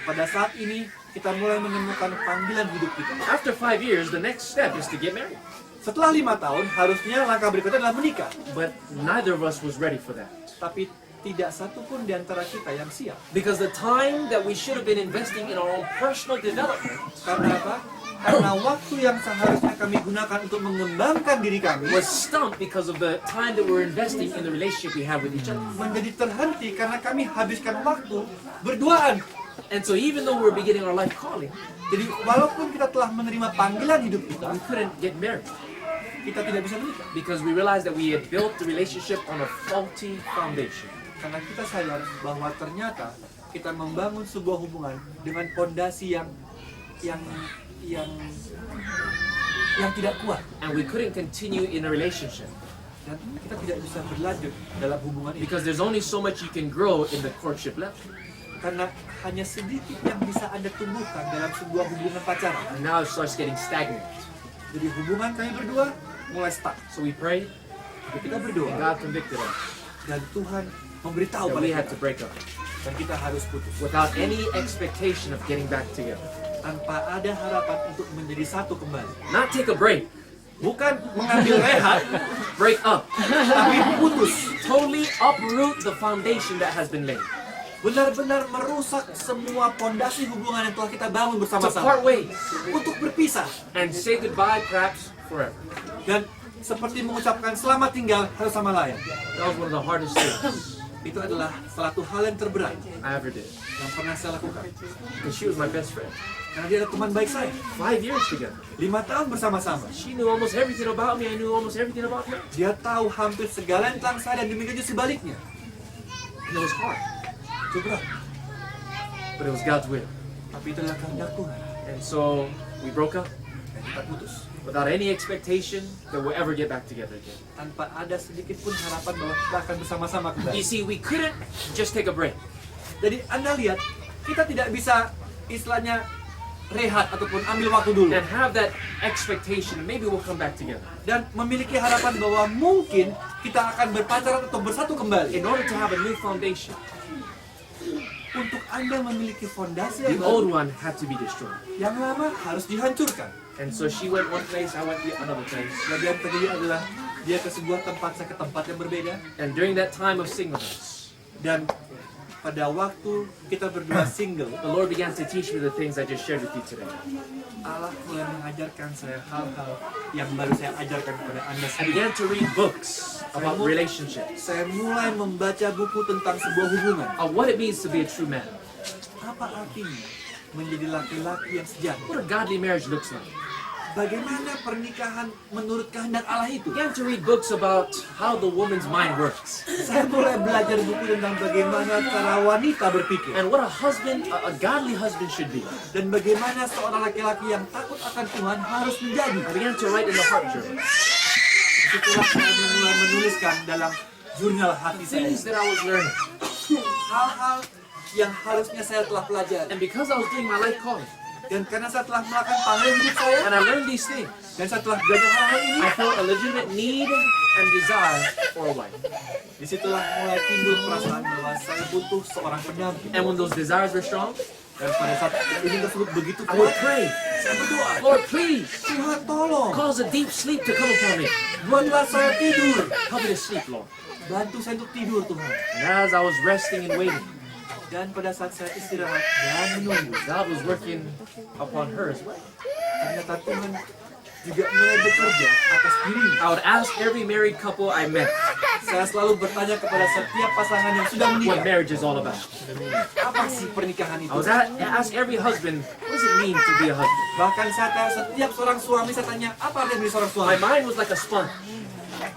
Pada saat ini kita mulai menemukan panggilan hidup kita. After 5 years, the next step is to get married. Setelah 5 tahun, harusnya langkah berikutnya adalah menikah. But neither of us was ready for that. Tapi tidak satu pun di antara kita yang siap. Because the time that we should have been investing in our own personal development Karena apa? Karena waktu yang seharusnya kami gunakan untuk mengembangkan diri kami was stumped because of the time that we were investing in the relationship we have with each other. menjadi terhenti karena kami habiskan waktu berduaan. And so even though we were beginning our life calling, Jadi walaupun kita telah menerima panggilan hidup kita, we couldn't get married kita tidak bisa menikah. because we realized that we had built the relationship on a faulty foundation. Karena kita sadar bahwa ternyata kita membangun sebuah hubungan dengan fondasi yang tidak kuat. And we couldn't continue in a relationship Dan kita tidak bisa berlanjut dalam hubungan ini. because there's only so much you can grow in the courtship level. Karena hanya sedikit yang bisa Anda tumbuhkan dalam sebuah hubungan pacaran. And now it starts getting stagnant. Jadi hubungan kami berdua mulai stuck. So we prayed, Jadi kita and berdoa God convicted us dan Tuhan memberitahu that pada we had kita to break up dan kita harus putus without any expectation of getting back together. tanpa ada harapan untuk menjadi satu kembali. Not take a break, Bukan mengambil rehat, break up. tapi putus. Totally uproot the foundation that has been laid. Benar-benar merusak semua fondasi hubungan yang telah kita bangun To bersama-sama. part ways Untuk berpisah and say goodbye perhaps forever. dan seperti mengucapkan selamat tinggal satu sama lain. That was one of the hardest things Itu adalah satu hal yang terberat I ever did. yang pernah saya lakukan. Because she was my best friend. Karena dia adalah teman baik saya. 5 years together. 5 tahun bersama-sama. She knew almost everything about me. I knew almost everything about her. Dia tahu hampir segala tentang saya dan demikian juga sebaliknya. And it was hard. Itu berat. But it was God's will. Tapi itu adalah kehendak Tuhan. And so we broke up Dan kita putus. without any expectation that we'll ever get back together again. Tanpa ada sedikit pun harapan bahwa kita akan bersama-sama kembali. You see, we couldn't just take a break. Jadi Anda lihat, kita tidak bisa istilahnya rehat ataupun ambil waktu dulu. And have that expectation, maybe we'll come back together. Dan memiliki harapan bahwa mungkin kita akan berpacaran atau bersatu kembali. In order to have a new foundation, Untuk Anda memiliki fondasi the yang old baru, one had to be destroyed. yang lama harus dihancurkan. And so she went one place, I went to another place. Dan yang terjadi adalah dia ke sebuah tempat, saya ke tempat yang berbeda. And during that time of singleness, Dan pada waktu kita berdua single, the Lord began to teach me the things I just shared with you today. Allah mulai mengajarkan saya hal-hal yang baru saya ajarkan kepada Anda I sendiri. began to read books about relationships, Saya mulai membaca buku tentang sebuah hubungan. of what it means to be a true man, Apa artinya menjadi laki-laki yang sejati? what a godly marriage looks like. Bagaimana pernikahan menurut kehendak Allah itu? I began to read books about how the woman's mind works, Saya mulai belajar buku tentang bagaimana cara wanita berpikir. and what a husband, a godly husband should be. Dan bagaimana seorang laki-laki yang takut akan Tuhan harus menjadi. I began to write in the heart journal Disitulah saya mulai menuliskan dalam jurnal hati saya. things that I was learning. Hal-hal yang harusnya saya telah pelajari. And because I was doing my life calling, Dan karena saya telah melakukan panggilan hidup saya, and I learned these things, dan saya telah belajar hal-hal ini, I felt a legitimate need and desire for a wife. disitulah mulai timbul perasaan bahwa saya butuh seorang pendamping. And when those desires were strong, Dan pada saat ini tersebut begitu I would kuat, pray, saya berdoa, Lord, please, Tuhan tolong, cause a deep sleep to come upon me. buatlah saya tidur. Help me to sleep, Lord. Bantu saya untuk tidur, Tuhan. And as I was resting and waiting, Dan pada saat saya istirahat dan menunggu, God was working upon her as well. ternyata Tuhan juga mulai bekerja atas dirinya. I would ask every married couple I met Saya selalu bertanya kepada setiap pasangan yang sudah what menikah, marriage is all about. apa sih pernikahan I itu? was ask every husband, what does it mean to be a husband? Bahkan saya tanya setiap seorang suami, saya tanya, apa artinya menjadi seorang suami? My mind was like a sponge.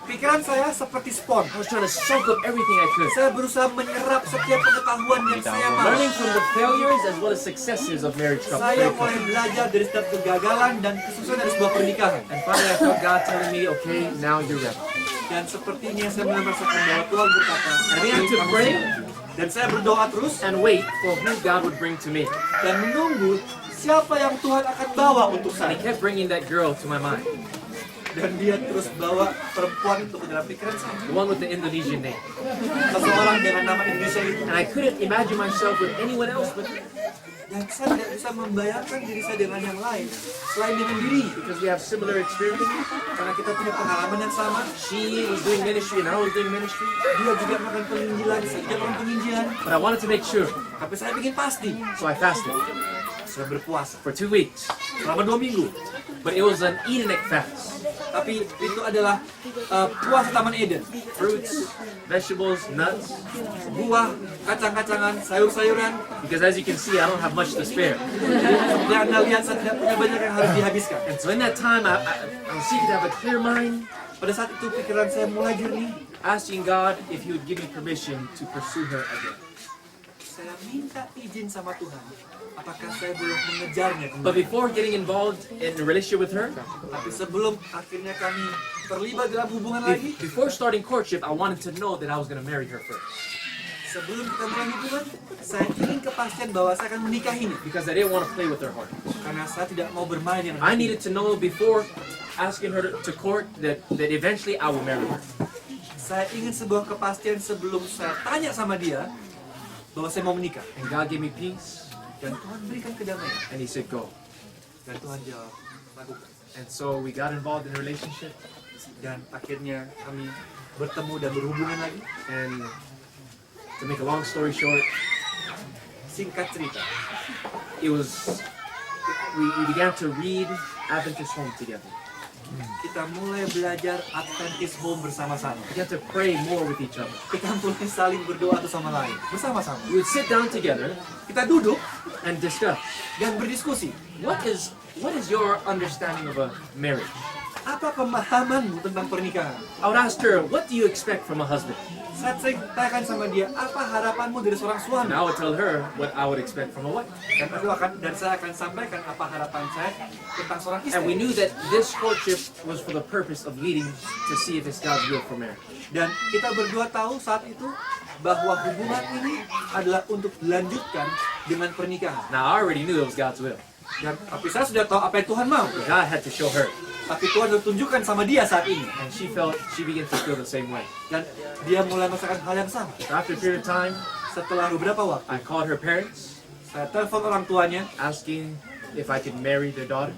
Pikiran saya seperti spons. I was trying to soak up everything I could, Saya berusaha menyerap setiap pengetahuan yang saya mau. learning from the failures as well as successes of marriage Saya couples. mulai belajar dari setiap kegagalan dan kesuksesan dari sebuah pernikahan. And finally, I felt God telling me, okay, now you're ready. Dan sepertinya saya mulai merasakan bahwa Tuhan berkata, I began to "Kamu pray siap." Dan saya berdoa terus and wait for who God would bring to me. dan menunggu siapa yang Tuhan akan bawa untuk And He saya. kept bringing that girl to my mind, Dan dia terus bawa perempuan itu ke dalam pikiran saya. the one with the Indonesian name. Seseorang dengan nama Indonesia itu. And I couldn't imagine myself with anyone else but her, Dan saya tidak bisa membayangkan diri saya dengan yang lain selain dengan diri. because we have similar experiences. Karena kita punya pengalaman yang sama. She was doing ministry and I was doing ministry. Dia juga melakukan penginjilan, saya juga melakukan penginjilan. But I wanted to make sure, Tapi saya ingin pasti. so I fasted Saya berpuasa for 2 weeks. selama 2 minggu. But it was an Edenic fast. Tapi itu adalah puasa Taman Eden. Fruits, vegetables, nuts. Buah, kacang-kacangan, sayur-sayuran. Because as you can see, I don't have much to spare. Seperti yang Anda lihat, saya tidak punya banyak yang harus dihabiskan. And so in that time, I was seeking to have a clear mind, Pada saat itu pikiran saya mulai jernih. asking God if He would give me permission to pursue her again. Saya minta izin sama Tuhan. Apakah saya boleh mengejarnya But kembali? before getting involved in a relationship with her, Tapi sebelum akhirnya kami terlibat dalam hubungan lagi, before starting courtship, I wanted to know that I was going to marry her first. sebelum kita mulai hubungan, saya ingin kepastian bahwa saya akan menikahinya. Because I didn't want to play with her heart. Karena saya tidak mau bermain dengan I hatinya. needed to know before asking her to court that eventually I will marry her. Saya ingin sebuah kepastian sebelum saya tanya sama dia bahwa saya mau menikah. And God gave me peace, Dan Tuhan berikan kedamaian. and He said, go. Dan Tuhan jawab, lakukan. And so we got involved in a relationship, Dan akhirnya kami bertemu dan berhubungan lagi. and to make a long story short, Singkat cerita, it was, we began to read Adventist Home together. kita mulai belajar Adventist Home bersama-sama. We began to pray more with each other. Kita mulai saling berdoa satu sama lain. Bersama-sama. We would sit down together Kita duduk and discuss, dan berdiskusi. what is your understanding of a marriage? Apa pemahamanmu tentang pernikahan? I would ask her, what do you expect from a husband? Saat saya tanyakan sama dia, apa harapanmu dari seorang suami? And I would tell her what I would expect from a wife. Dan saya akan sampaikan apa harapan saya tentang seorang And we istri. knew that this courtship was for the purpose of leading to see if it's God's will for marriage. Dan kita berdua tahu saat itu bahwa hubungan ini adalah untuk dilanjutkan dengan pernikahan. Now I already knew it was God's will. Dan tapi saya sudah tahu apa yang Tuhan mau. God had to show her. Tapi Tuhan sudah tunjukkan sama dia saat ini. And she began to feel the same way. Dan dia mulai merasakan hal yang sama. So after a period of time, Setelah beberapa waktu, I called her parents, saya telepon orang tuanya, asking if I could marry their daughter.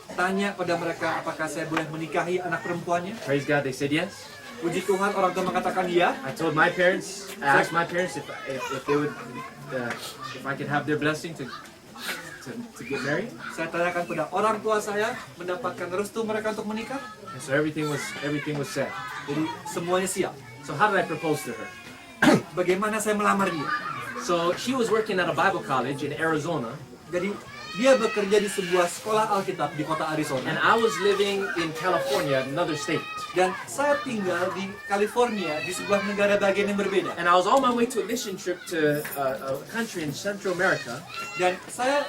tanya pada mereka apakah saya boleh menikahi anak perempuannya. Praise God, they said yes. Puji Tuhan, orang tua mengatakan ya. I told my parents, I asked my parents if they would, if I could have their blessing to get married. Saya tanyakan pada orang tua saya mendapatkan restu mereka untuk menikah. And so everything was set. Jadi semuanya siap. So how did I propose to her? Bagaimana saya melamar dia? So she was working at a Bible college in Arizona, Jadi dia bekerja di sebuah sekolah Alkitab di kota and Arizona. I was living in California, another state. Dan saya tinggal di California di sebuah negara bagian yang berbeda. And I was on my way to a mission trip to a country in Central America. Dan saya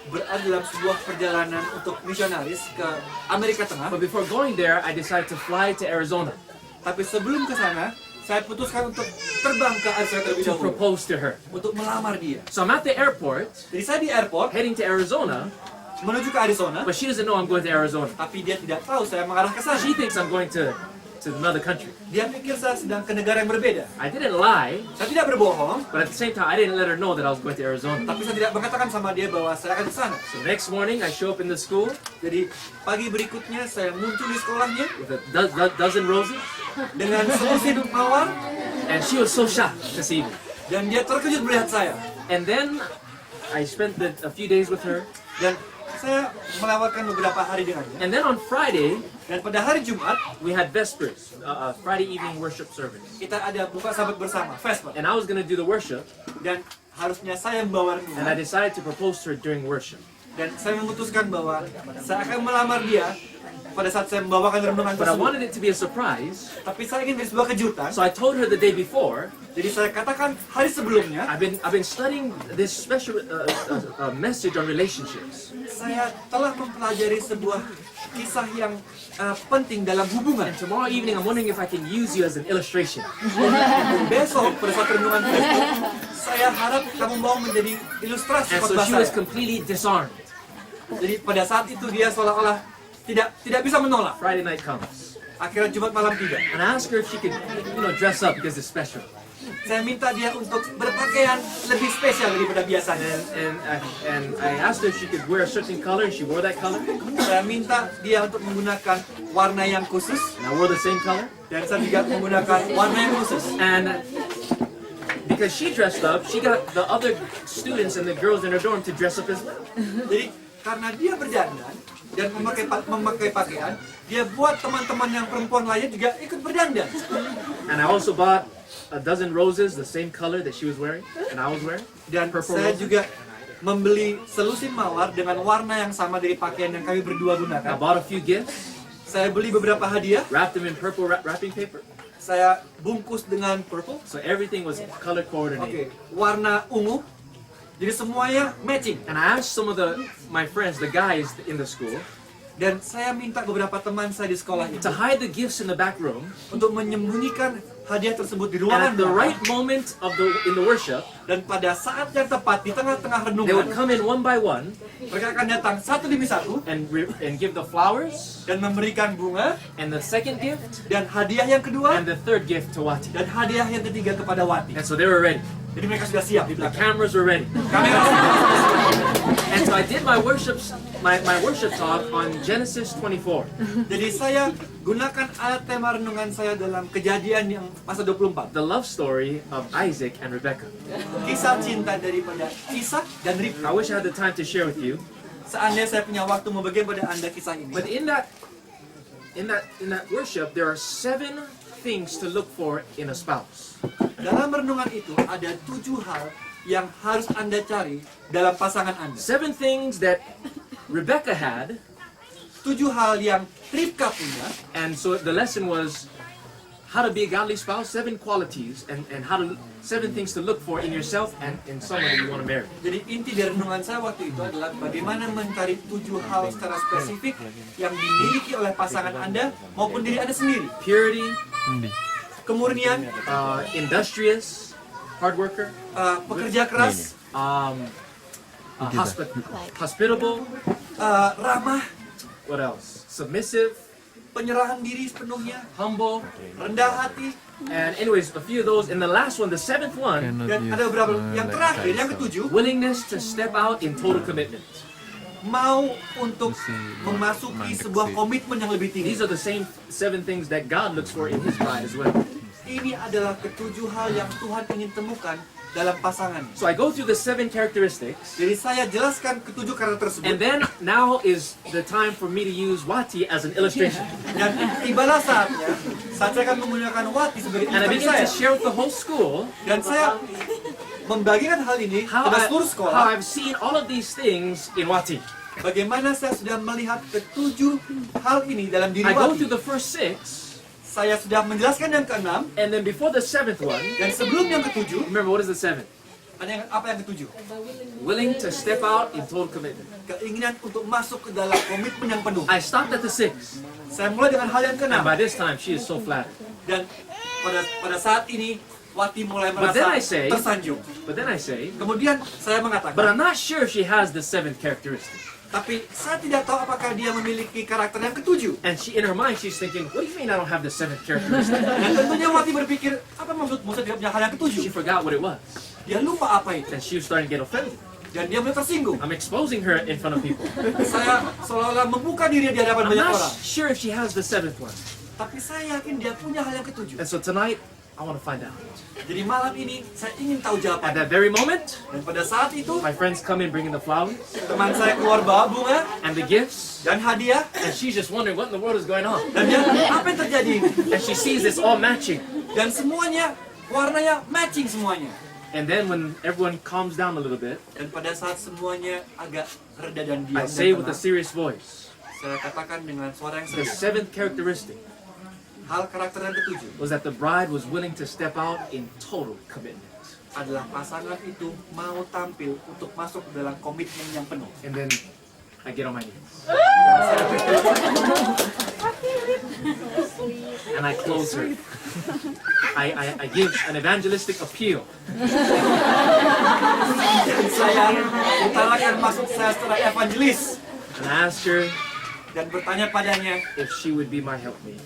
berada dalam sebuah perjalanan untuk misionaris ke Amerika Tengah. But before going there, I decided to fly to Arizona. Tapi sebelum ke sana, saya putuskan untuk terbang ke Arizona terlebih to dahulu propose to her. untuk melamar dia. So I'm at the airport, Jadi saya di airport heading to Arizona, menuju ke Arizona, but she doesn't know I'm going to Arizona. tapi dia tidak tahu saya mengarah ke sana. She thinks I'm going to another country. Dia pikir saya sedang ke negara yang berbeda. I didn't lie, Saya tidak berbohong, but at the same time, I didn't let her know that I was going to Arizona. tapi saya tidak mengatakan sama dia bahwa saya akan ke sana. So next morning, I show up in the school Jadi pagi berikutnya saya muncul di sekolahnya with a dozen roses, dengan selusin mawar and she was so shocked to see me. dan dia terkejut melihat saya. And then I spent a few days with her. Dan saya melewatkan beberapa hari dengannya. And then on Friday, Dan pada hari Jumat we had Vespers, Friday evening worship service. kita ada buka sabat bersama, Vesper. And I was going to do the worship, Dan harusnya saya membawa and I renungan. decided to propose to her during worship. Dan saya memutuskan bahwa saya akan melamar dia pada saat saya membawakan renungan But I tersebut. wanted it to be a surprise, Tapi saya ingin beri sebuah kejutan. so I told her the day before. Jadi saya katakan hari sebelumnya, I've been studying this special message on relationships. saya telah mempelajari sebuah kisah yang penting dalam hubungan. And tomorrow evening, I'm wondering if I can use you as an illustration. Besok pada saat renungan Facebook, saya harap kamu mau menjadi ilustrasi And so khotbah she was saya. completely disarmed. Jadi pada saat itu dia seolah-olah tidak bisa menolak. Friday night comes, Akhirnya Jumat malam tiba. and I asked her if she could, dress up because it's special. Saya minta dia untuk berpakaian lebih spesial daripada biasanya. And I asked her if she could wear a certain color, and she wore that color. Saya minta dia untuk menggunakan warna yang khusus And I wore the same color. dan saya juga menggunakan warna yang khusus. And because she dressed up, she got the other students and the girls in her dorm to dress up as well. Jadi karena dia berdandan dan memakai pakaian, dia buat teman-teman yang perempuan lainnya juga ikut berdandan. And I also bought a dozen roses, the same color that she was wearing and I was wearing. Dan Purple saya roses. juga membeli selusin mawar dengan warna yang sama dari pakaian yang kami berdua I gunakan. bought a few gifts, Saya beli beberapa hadiah, wrapped them in purple wrapping paper. saya bungkus dengan purple. So everything was color Oke, coordinated. warna ungu. Jadi semuanya matching. And I asked some of my friends, the guys in the school, Dan saya minta beberapa teman saya di sekolah itu to hide the gifts in the back room. untuk menyembunyikan hadiah tersebut di And ruangan at the belakang. right moment in the worship, Dan pada saat yang tepat di tengah-tengah they would renungan, come in one by one mereka akan datang satu demi satu and give the flowers dan memberikan bunga and the second gift dan hadiah yang kedua and the third gift to Wati. dan hadiah yang ketiga kepada Wati. And so they were ready. Jadi mereka sudah siap di The belakang. cameras were ready. Kamera. And so I did my worship talk on Genesis 24. Jadi saya gunakan alat tema renungan saya dalam Kejadian yang pasal 24. The love story of Isaac and Rebekah. Kisah cinta daripada Ishak dan I Ribka. wish I had the time to share with you. Seandainya saya punya waktu membagikan pada Anda kisah ini. But in that worship, there are 7 things to look for in a spouse. Dalam renungan itu ada 7 hal yang harus Anda cari dalam pasangan Anda. 7 things that Rebekah had, 7 hal yang Ribka punya. and so the lesson was how to be a godly spouse, 7 qualities, and 7 things to look for in yourself and in someone that you want to marry. Jadi inti dari renungan saya waktu itu adalah bagaimana mencari 7 hal secara spesifik yang dimiliki oleh pasangan Anda maupun diri Anda sendiri. Purity, Kemurnian, industrious, hard worker, pekerja keras, hospitable, ramah, what else? Submissive, penyerahan diri sepenuhnya, humble, rendah hati, and anyways, a few of those. And the last one, the 7th one, dan ada beberapa yang terakhir, yang ketujuh, willingness to step out in total commitment. mau untuk memasuki sebuah komitmen yang lebih tinggi. These are the same 7 things that God looks for in His bride as well. Ini adalah ketujuh hal yang Tuhan ingin temukan dalam pasangan. So I go through the 7 characteristics, Jadi saya jelaskan ketujuh karakter tersebut. and then now is the time for me to use Wati as an illustration. Dan tibalah saatnya saat saya akan menggunakan Wati sebagai And I ilustrasi begin saya. to share with the whole school Dan saya membagikan hal ini how kepada seluruh sekolah. I've seen all of these things in Wati. Bagaimana saya sudah melihat ketujuh hal ini dalam diri I go Wati. through the first 6, Saya sudah menjelaskan yang keenam and then before the 7th one, dan sebelum yang ketujuh, remember what is the 7th? ada apa yang ketujuh? Willing to step out in total commitment. Keinginan untuk masuk ke dalam komitmen yang penuh. I stopped at the 6th, Saya mulai dengan hal yang and keenam by this time she is so flattered. dan pada saat ini Wati mulai But then merasa I say- tersanjung. But then I say, Kemudian saya but mengatakan, I'm not sure if she has the seventh characteristic. tapi saya tidak tahu apakah dia memiliki karakter yang ketujuh. And she, in her mind, she's thinking, what do you mean I don't have the seventh characteristic? Dan tentunya Wati berpikir, apa maksudmu saya tidak punya hal yang She ketujuh? forgot what it was. Dia lupa apa itu. And she was starting to get offended. Dan dia mulai tersinggung. I'm exposing her in front of people. Saya seolah-olah membuka diri di I'm hadapan banyak not orang. sure if she has the seventh one. Tapi saya yakin dia punya hal yang ketujuh. And so tonight, I want to find out. Jadi malam ini saya ingin tahu At jawaban. that very moment, Dan pada saat itu my friends come in bringing the flowers teman saya keluar bawa bunga and the gifts. dan hadiah. And she's just wondering what in the world is going on. Dan dia, apa yang terjadi ini? And she sees this all matching. Dan semuanya warnanya matching semuanya. And then when everyone calms down a little bit, Dan pada saat semuanya agak reda dan I diam dan say with a tenang, serious voice, saya katakan dengan suara yang the serius, seventh characteristic hal karakter yang ketujuh was that the bride was willing to step out in total commitment. adalah pasangan itu mau tampil untuk masuk dalam komitmen yang penuh. And then I get on my knees. And I close her. I give an evangelistic appeal. Dan saya utarakan maksud saya secara evangelis And I ask her dan bertanya padanya, if she would be my helpmate.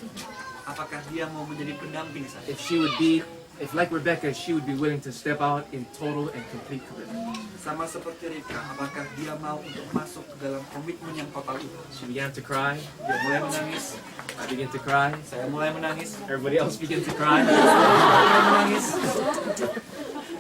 apakah dia mau menjadi pendamping saya? If she would be, if like Rebecca, she would be willing to step out in total and complete commitment. Sama seperti Rika, apakah dia mau untuk masuk ke dalam komitmen yang total itu? She began to cry. Dia mulai menangis, I began to cry. saya mulai menangis, Everybody else began to cry. mulai menangis,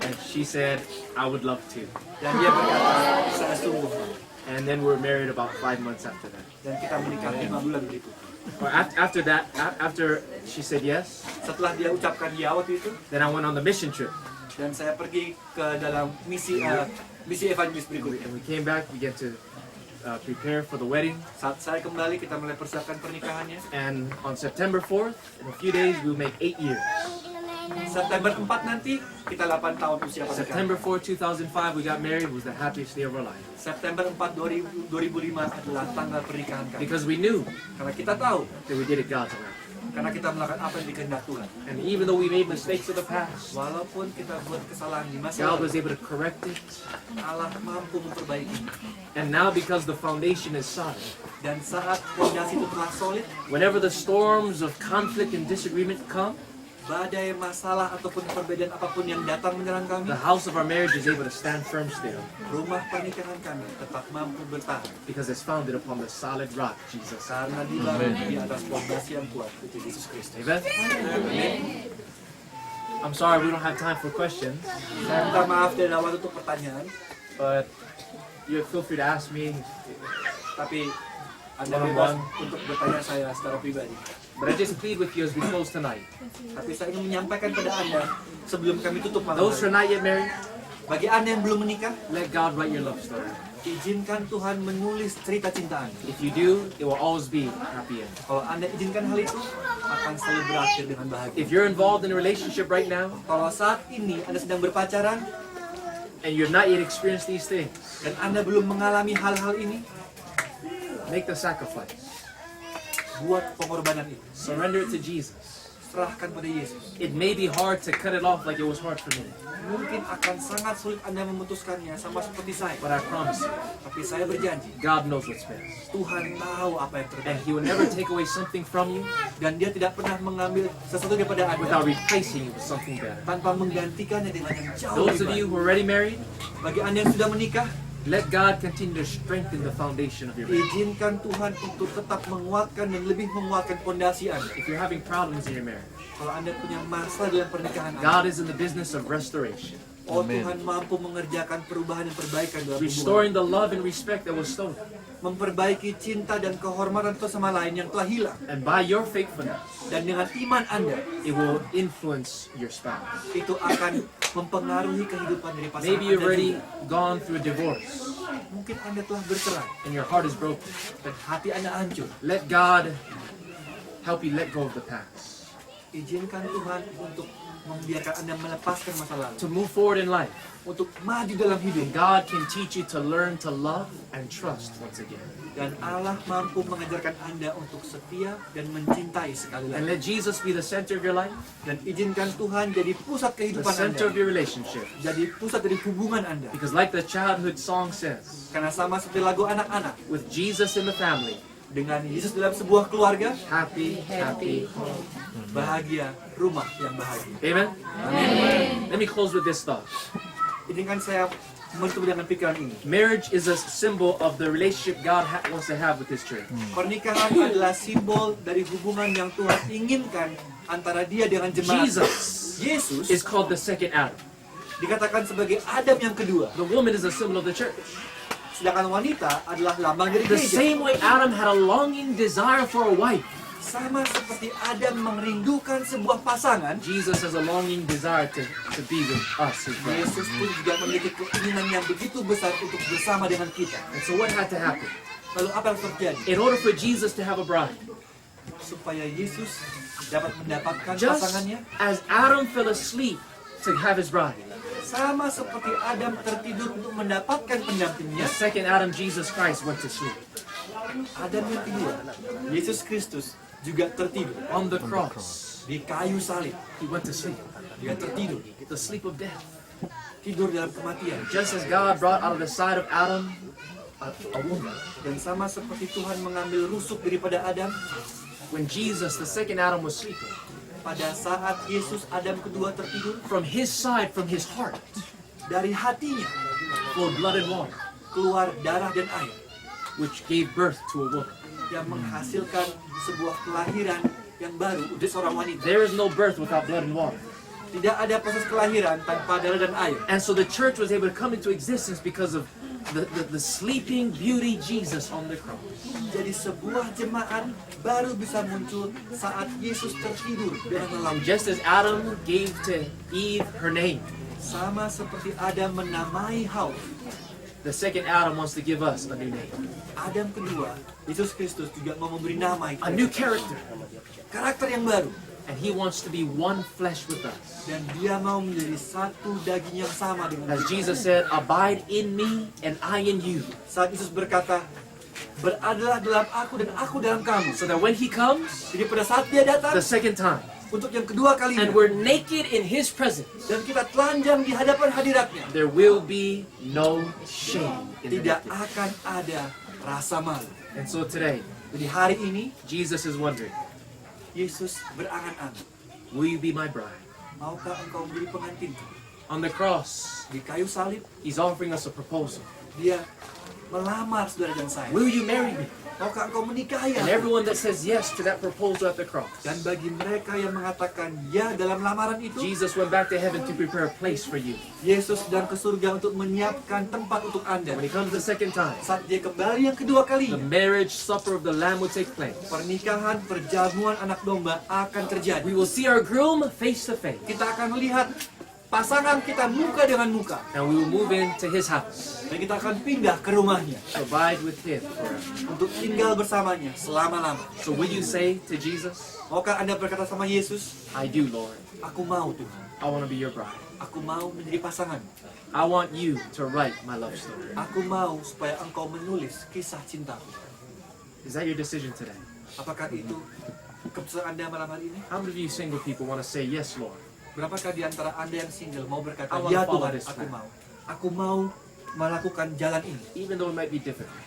And she said, I would love to. dan dia berkata, saya sungguh mau. And then we were married about 5 months after that. Dan kita menikah 5 bulan berikutnya. Or after that, after she said yes, Setelah dia ucapkan ya waktu itu, then I went on the mission trip. dan saya pergi ke dalam misi evangelis berikutnya. And we came back, we get to prepare for the wedding. Saat saya kembali, kita mulai persiapkan pernikahannya. And on September 4th, in a few days, we'll make 8 years. September 4 nanti, kita 8 tahun usia pernikahan. September 4, 2005, we got married. It was the happiest day of our life. September 4 2005 adalah tanggal pernikahan kami. Because we knew Karena kita tahu, that we did it God's way. karena kita melakukan apa yang dikehendak Tuhan. And even though we made mistakes in the past, Walaupun kita buat kesalahan di masa God lalu, was able to correct it. Allah mampu memperbaiki. And now because the foundation is solid, Dan saat fondasi itu telah solid, whenever the storms of conflict and disagreement come, badai masalah ataupun perbedaan apapun yang datang menyerang kami, the house of our marriage is able to stand firm still rumah pernikahan kami tetap mampu bertahan. because it's founded upon the solid rock, Jesus. Karena dibangun di atas fondasi yang kuat, itu Yesus Kristus. Amen? I'm sorry we don't have time for questions, Saya minta maaf tidak ada waktu untuk pertanyaan, but you feel free to ask me. tapi Anda bebas untuk bertanya saya secara pribadi. But I just plead with you as we close tonight. Tapi saya ingin menyampaikan pada Anda sebelum kami tutup malam Those who are not hari. yet married, Bagi Anda yang belum menikah, let God write your love story. izinkan Tuhan menulis cerita cinta Anda. If you do, it will always be happy end. Kalau Anda izinkan hal itu, akan selalu berakhir dengan bahagia. If you're involved in a relationship right now Kalau saat ini Anda sedang berpacaran and you've not yet experienced these things, dan Anda belum mengalami hal-hal ini, make the sacrifice. buat pengorbanan itu. Surrender it to Jesus. Serahkan pada Yesus. It may be hard to cut it off like it was hard for me, Mungkin akan sangat sulit Anda memutuskannya sama seperti saya. but I promise you, Tapi saya berjanji, God knows what's best. Tuhan tahu apa yang And terbaik. He will never take away something from you Dan Dia tidak pernah mengambil sesuatu daripada without Anda replacing it with something better. tanpa menggantikannya dengan yang jauh Those of lebih you baik. who are already married, Bagi Anda yang sudah menikah, let God continue to strengthen the foundation of your marriage. izinkan Tuhan untuk tetap menguatkan dan lebih menguatkan fondasi Anda. If you're having problems in your marriage, Kalau Anda punya masalah dalam pernikahan God Anda, is in the business of restoration, oh Tuhan mampu mengerjakan perubahan dan perbaikan dalam hubungan. restoring the love and respect that was stolen. Memperbaiki cinta dan kehormatan satu sama lain yang telah hilang. And by your faithfulness, Dan dengan iman Anda, it will influence your spouse. itu akan mempengaruhi kehidupan dari pasangan Maybe you've Anda already juga. gone through a divorce Mungkin Anda telah bercerai and your heart is broken. dan hati Anda hancur. Let God help you let go of the past. Izinkan Tuhan untuk membiarkan Anda melepaskan masa lalu, to move forward in life. untuk maju dalam hidup. And God can teach you to learn to love and trust once again. Dan Allah mampu mengajarkan Anda untuk setia dan mencintai sekali And lagi. let Jesus be the center of your life, Dan izinkan Tuhan jadi pusat the kehidupan center Anda, of your relationship. jadi pusat dari hubungan Anda. Because like the childhood song says, Karena sama seperti lagu anak-anak, with Jesus in the family, dengan Yesus dalam sebuah keluarga, happy, happy home. bahagia, rumah yang bahagia. Amen? Let me close with this thought. Izinkan saya menutup dengan pikiran ini. Marriage is a symbol of the relationship God wants to have with His church. Pernikahan adalah simbol dari hubungan yang Tuhan inginkan antara Dia dengan jemaat. Jesus Yesus is called the second Adam. dikatakan sebagai Adam yang kedua, The woman is a symbol of the church. sedangkan wanita adalah lambang dari The gereja. same way Adam had a longing desire for a wife, Sama seperti Adam merindukan sebuah pasangan, Jesus has a longing desire to be with us, His bride. Yesus pun juga memiliki keinginan yang begitu besar untuk bersama dengan kita. And so what had to happen? Lalu apa yang terjadi? In order for Jesus to have a bride, Supaya Yesus dapat mendapatkan just pasangannya, as Adam fell asleep to have his bride, sama seperti Adam tertidur untuk mendapatkan the pendampingnya, second Adam, Jesus Christ, went to sleep. Adam yang kedua, Yesus Kristus juga tertidur On the cross, di kayu salib. He went to sleep. Dia tertidur, The sleep of death. tidur dalam kematian. Just as God brought out of the side of Adam a woman, Dan sama seperti Tuhan mengambil rusuk daripada Adam, when Jesus, the second Adam, was sleeping, pada saat Yesus Adam kedua tertidur, from his side, from his heart, dari hatinya flowed blood and water, keluar darah dan air which gave birth to a woman. yang menghasilkan sebuah kelahiran yang baru untuk seorang wanita. There is no birth without blood and water. Tidak ada proses kelahiran tanpa darah dan air. And so the church was able to come into existence because of the sleeping beauty Jesus on the cross. Jadi sebuah jemaat baru bisa muncul saat Yesus tertidur dengan lelah. Just as Adam gave to Eve her name, Sama seperti Adam menamai Hawa, the second Adam wants to give us a new name, Adam kedua, Yesus Kristus juga mau memberi nama a new character, karakter yang baru. and He wants to be one flesh with us. Dan dia mau menjadi satu daging yang sama dengan As kita. Jesus said, abide in me and I in you, Saat Yesus berkata, beradalah dalam aku dan aku dalam kamu. so that when He comes Jadi pada saat dia datang, the second time, untuk yang kedua kalinya, and we're naked in His presence, dan kita telanjang di hadapan hadiratnya, there will be no shame in the tidak nakedness. akan ada rasa malu. And so today, Jadi hari ini, Jesus is wondering, Yesus berangan-angan, will you be my bride? maukah engkau menjadi pengantin? On the cross, Di kayu salib, He's offering us a proposal. dia melamar saudara dan saya. Will you marry me? Maukah engkau menikahi And aku? everyone that says yes to that proposal at the cross, Dan bagi mereka yang mengatakan ya dalam lamaran itu, Jesus went back to heaven to prepare a place for you. Yesus sedang ke surga untuk menyiapkan tempat untuk Anda. When He comes the second time, Saat dia kembali yang kedua the kalinya, marriage supper of the Lamb will take place. pernikahan perjamuan anak domba akan terjadi. We will see our groom face to face, Kita akan melihat pasangan kita muka dengan muka, and we will move into His house dan kita akan pindah ke rumahnya to abide with Him forever. untuk tinggal bersamanya selama-lama. So will you say to Jesus, Maukah Anda berkata sama Yesus, I do, Lord. aku mau Tuhan, I want to be your bride. aku mau menjadi pasangan. I want you to write my love story. Aku mau supaya engkau menulis kisah cintaku. Is that your decision today? Apakah itu keputusan Anda malam hari ini? How many of you single people want to say, yes, Lord? Berapakah di antara Anda yang single mau berkata, I wanna ya follow Tuhan, this aku path." mau. Aku mau melakukan jalan ini. Even though it might be difficult,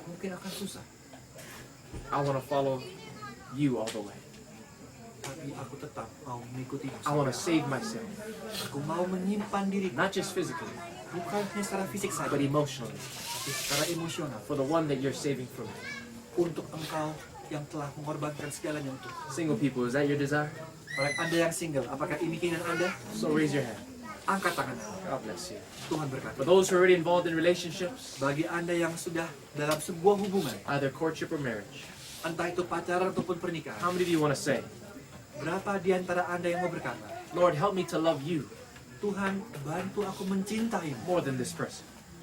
Mungkin akan susah, I want to follow you all the way. tapi aku tetap mau mengikuti. I want to save myself, Aku mau menyimpan diri, not just physically, bukan hanya secara fisik saja, but emotionally, tapi secara emosional. for the one that you're saving for me. Untuk engkau yang telah mengorbankan segalanya untuk. Single people, is that your desire? Oleh Anda yang single, apakah ini keinginan Anda? So raise your hand. Angkat tangan Anda. God bless you. Tuhan berkata. For those who are already involved in relationships, Bagi Anda yang sudah dalam sebuah hubungan, either courtship or marriage, entah itu pacaran ataupun pernikahan, how many of you want to say, berapa di antara Anda yang mau berkata, Lord, help me to love you Tuhan, bantu aku mencintaimu more than this person,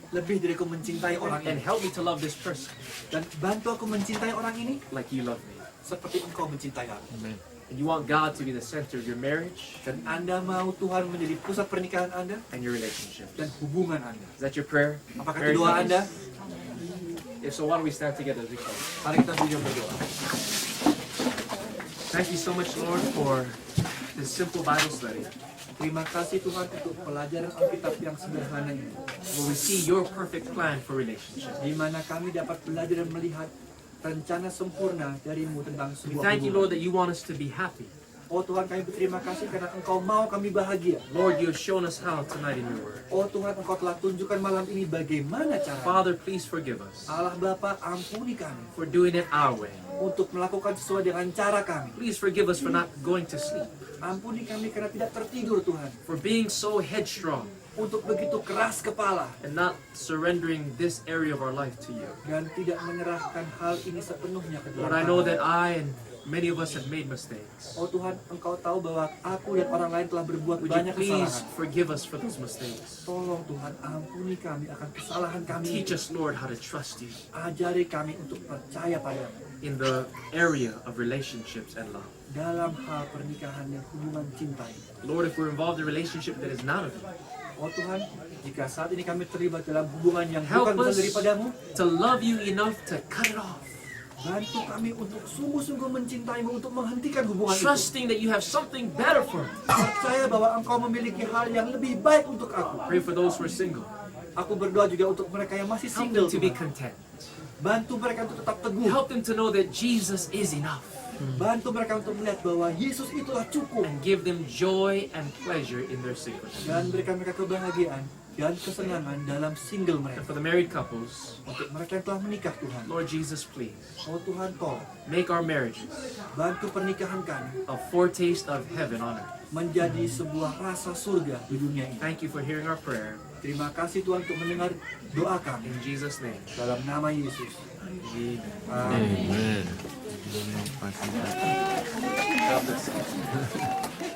lebih dari aku mencintai orang and ini, help me to love this person dan bantu aku mencintai orang ini like you love me. seperti engkau mencintai aku. and you want God to be the center of your marriage Dan Anda mau Tuhan menjadi pusat pernikahan Anda and your relationships. dan hubungan Anda. Is that your prayer? Apakah Marriage itu doa couples? Anda? If so, why don't we stand together as we close? Mari kita bujur berdoa. Thank you so much, Lord, for this simple Bible study, Terima kasih Tuhan untuk pelajaran Alkitab yang sederhana ini. where we see your perfect plan for relationships. Di mana kami dapat belajar dan melihat rencana sempurna darimu tentang We sebuah thank you, hubungan. Lord, that you want us to be happy. Oh Tuhan, kami berterima kasih karena Engkau mau kami bahagia. Lord, you have shown us how tonight in your word. Oh Tuhan, Engkau telah tunjukkan malam ini bagaimana cara. Father, please forgive us Allah Bapa, ampuni kami for doing it our way. untuk melakukan sesuai dengan cara kami. Please forgive us for not going to sleep, Ampuni kami karena tidak tertidur Tuhan. for being so headstrong Untuk begitu keras kepala and not surrendering this area of our life to you. dan tidak menyerahkan hal ini sepenuhnya ke dalam Lord, I know tangan. that I and many of us have made mistakes. Oh Tuhan, Engkau tahu bahwa aku dan orang lain telah berbuat Would you banyak please kesalahan. forgive us for those mistakes? Tolong Tuhan, ampuni kami akan kesalahan kami. Teach us, Lord, how to trust you Ajari kami untuk percaya padamu in the area of relationships and love. dalam hal pernikahan dan hubungan cinta ini. Lord, if we're involved in a relationship that is not of you, Oh Tuhan, jika saat ini kami terlibat dalam hubungan yang Help bukan berasal us. daripadamu, to love you enough to cut it off, bantu kami untuk sungguh-sungguh mencintaimu, untuk menghentikan hubungan itu. trusting that you have something better for us. Percaya bahwa Engkau memiliki hal yang lebih baik untuk aku. Pray for those who are single. Aku berdoa juga untuk mereka yang masih Help single, them to be Tuhan. content. Bantu mereka untuk tetap teguh. Help them to know that Jesus is enough. Bantu mereka untuk melihat bahwa Yesus itulah cukup. And give them joy and pleasure in their singleness. Dan berikan mereka kebahagiaan dan kesenangan dalam single And mereka. for the married couples, Untuk mereka yang telah menikah, Tuhan. Lord Jesus, please Oh Tuhan, tolong. make our marriages Bantu pernikahan kami a foretaste of heaven on earth. menjadi sebuah rasa surga di dunia ini. Thank you for hearing our prayer. Terima kasih Tuhan untuk mendengar doa kami. In Jesus' name. Dalam nama Yesus. Amen. Amin. Amen. God bless you.